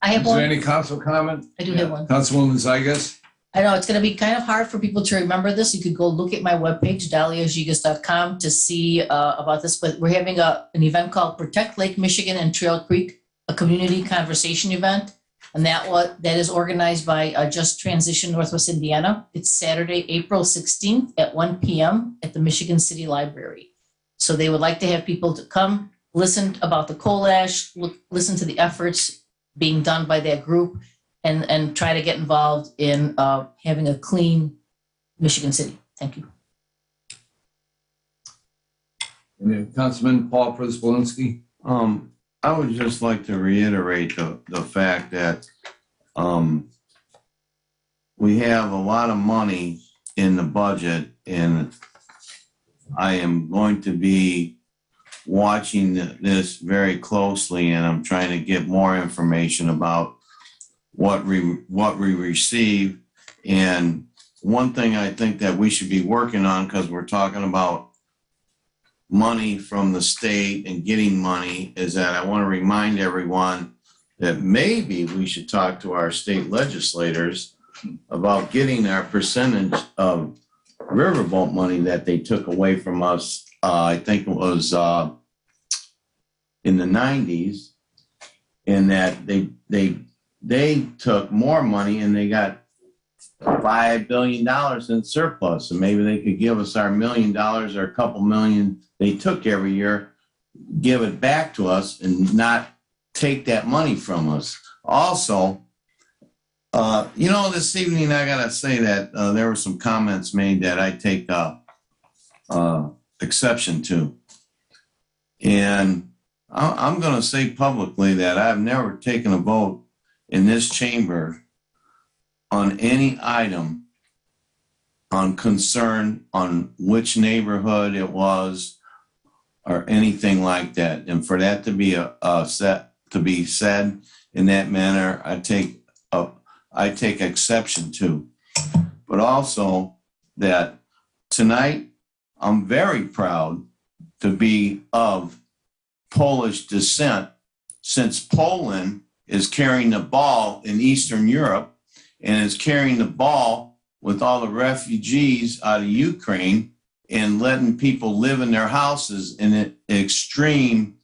I have Is there one. any council comment? I do have one. Councilwoman Zygas? I know it's going to be kind of hard for people to remember this. You could go look at my webpage, daliagigas.com, to see about this. But we're having an event called Protect Lake Michigan and Trail Creek, a community conversation event. And that is organized by Just Transition Northwest Indiana. It's Saturday, April 16th at 1 p.m. at the Michigan City Library. So they would like to have people to come, listen about the coal ash, listen to the efforts being done by that group, and try to get involved in having a clean Michigan City. Thank you. And then Councilman Paul Przybylski? I would just like to reiterate the fact that we have a lot of money in the budget, and I am going to be watching this very closely, and I'm trying to get more information about what we receive. And one thing I think that we should be working on, because we're talking about money from the state and getting money, is that I want to remind everyone that maybe we should talk to our state legislators about getting our percentage of riverboat money that they took away from us. I think it was in the 90s, and that they took more money and they got $5 billion in surplus, and maybe they could give us our $1 million or a couple million they took every year, give it back to us and not take that money from us. Also, this evening I gotta say that there were some comments made that I take exception to, and I'm gonna say publicly that I've never taken a vote in this chamber on any item on concern on which neighborhood it was or anything like that. And for that to be said in that manner, I take exception to. But also that tonight I'm very proud to be of Polish descent, since Poland is carrying the ball in Eastern Europe and is carrying the ball with all the refugees out of Ukraine and letting people live in their houses in extreme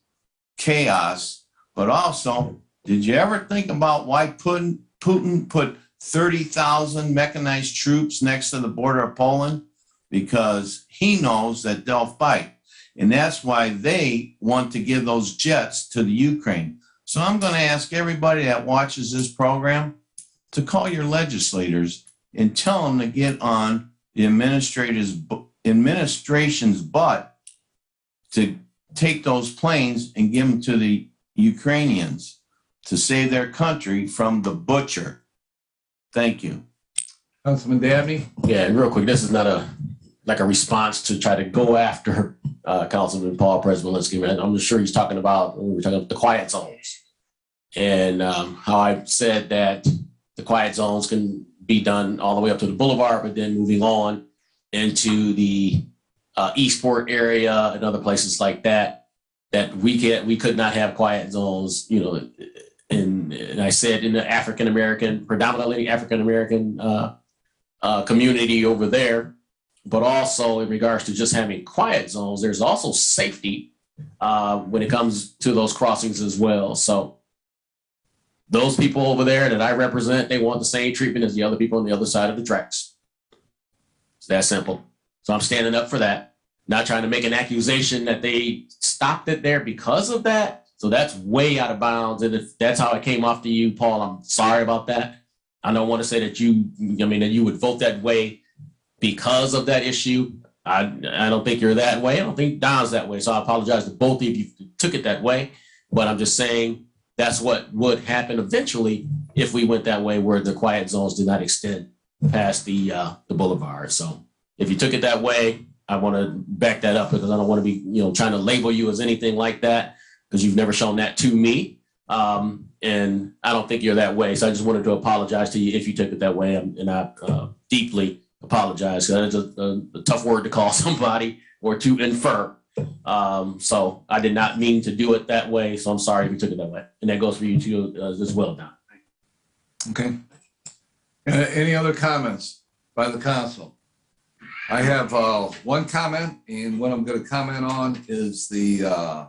chaos. But also, did you ever think about why Putin put 30,000 mechanized troops next to the border of Poland? Because he knows that they'll fight. And that's why they want to give those jets to the Ukraine. So I'm going to ask everybody that watches this program to call your legislators and tell them to get on the administration's butt to take those planes and give them to the Ukrainians to save their country from the butcher. Thank you. Councilman Dabney? Yeah, and real quick, this is not a response to try to go after Councilman Paul Prespolinski. I'm sure he's talking about, we're talking about the quiet zones. And how I said that the quiet zones can be done all the way up to the boulevard, but then moving on into the Eastport area and other places like that, that we could not have quiet zones, you know, and I said in the predominantly African-American community over there, but also in regards to just having quiet zones, there's also safety when it comes to those crossings as well. So those people over there that I represent, they want the same treatment as the other people on the other side of the tracks. It's that simple. So I'm standing up for that, not trying to make an accusation that they stopped it there because of that. So that's way out of bounds. And if that's how it came off to you, Paul, I'm sorry about that. I don't want to say that that you would vote that way because of that issue. I don't think you're that way. I don't think Don's that way. So I apologize to both of you if you took it that way. But I'm just saying that's what would happen eventually if we went that way, where the quiet zones did not extend past the boulevard. So if you took it that way, I want to back that up, because I don't want to be, trying to label you as anything like that, because you've never shown that to me. And I don't think you're that way. So I just wanted to apologize to you if you took it that way. And I deeply apologize, because it's a tough word to call somebody or to infer. So I did not mean to do it that way. So I'm sorry if you took it that way. And that goes for you too as well, Don. Okay. Any other comments by the council? I have one comment, and what I'm going to comment on is the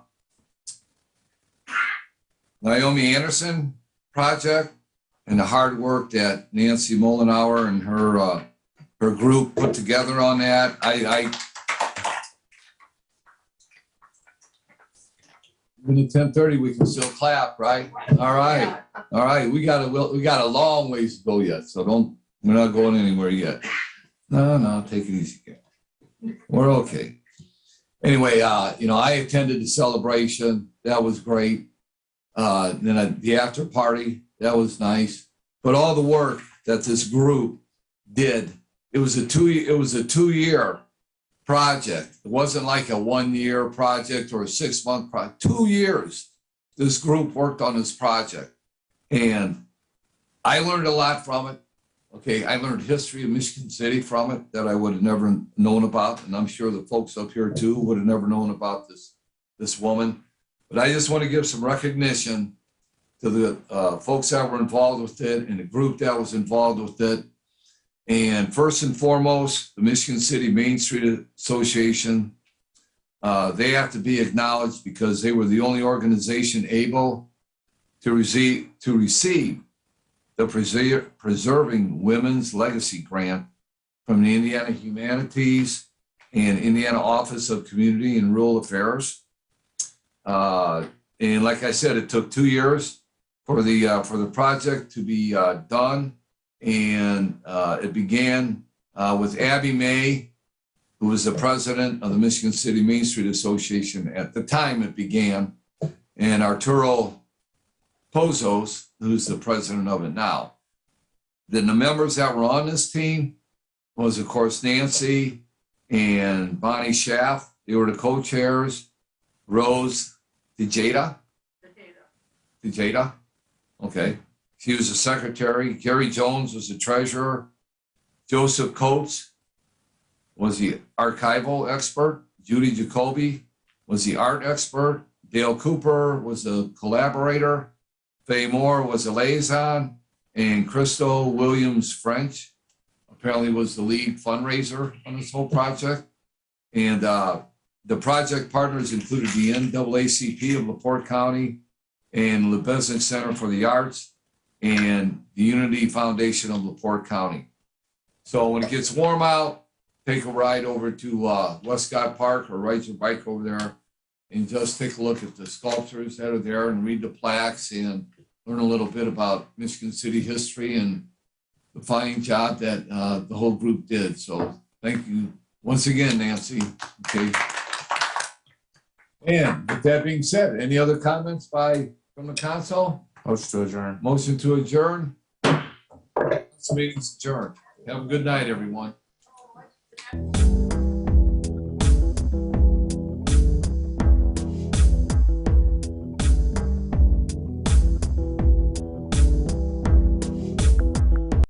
Naomi Anderson project and the hard work that Nancy Mollenauer and her group put together on that. When it's 10:30, we can still clap, right? All right. All right. We got a long ways to go yet, so we're not going anywhere yet. No, take it easy. We're okay. Anyway, I attended the celebration. That was great. Then the after party, that was nice. But all the work that this group did, it was a 2-year project. It wasn't like a 1-year project or a 6-month project. 2 years, this group worked on this project. And I learned a lot from it. Okay, I learned history of Michigan City from it that I would have never known about. And I'm sure the folks up here too would have never known about this woman. But I just want to give some recognition to the folks that were involved with it and the group that was involved with it. And first and foremost, the Michigan City Main Street Association, they have to be acknowledged because they were the only organization able to receive the Preserving Women's Legacy Grant from the Indiana Humanities and Indiana Office of Community and Rural Affairs. And like I said, it took 2 years for the project to be done. And it began with Abby May, who was the president of the Michigan City Main Street Association at the time it began, and Arturo Pozos, who's the president of it now. Then the members that were on this team was, of course, Nancy and Bonnie Schaff. They were the co-chairs. Rose Tejada. Okay. She was the secretary. Gary Jones was the treasurer. Joseph Coates was the archival expert. Judy Jacoby was the art expert. Dale Cooper was the collaborator. Faye Moore was the liaison. And Christo Williams French apparently was the lead fundraiser on this whole project. And the project partners included the NAACP of LaPorte County and Lebesnick Center for the Arts and the Unity Foundation of LaPorte County. So when it gets warm out, take a ride over to Westcott Park or ride your bike over there and just take a look at the sculptures that are there and read the plaques and learn a little bit about Michigan City history and the fine job that the whole group did. So thank you once again, Nancy. Okay. And with that being said, any other comments from the council? Motion to adjourn. Motion to adjourn. This meeting's adjourned. Have a good night, everyone.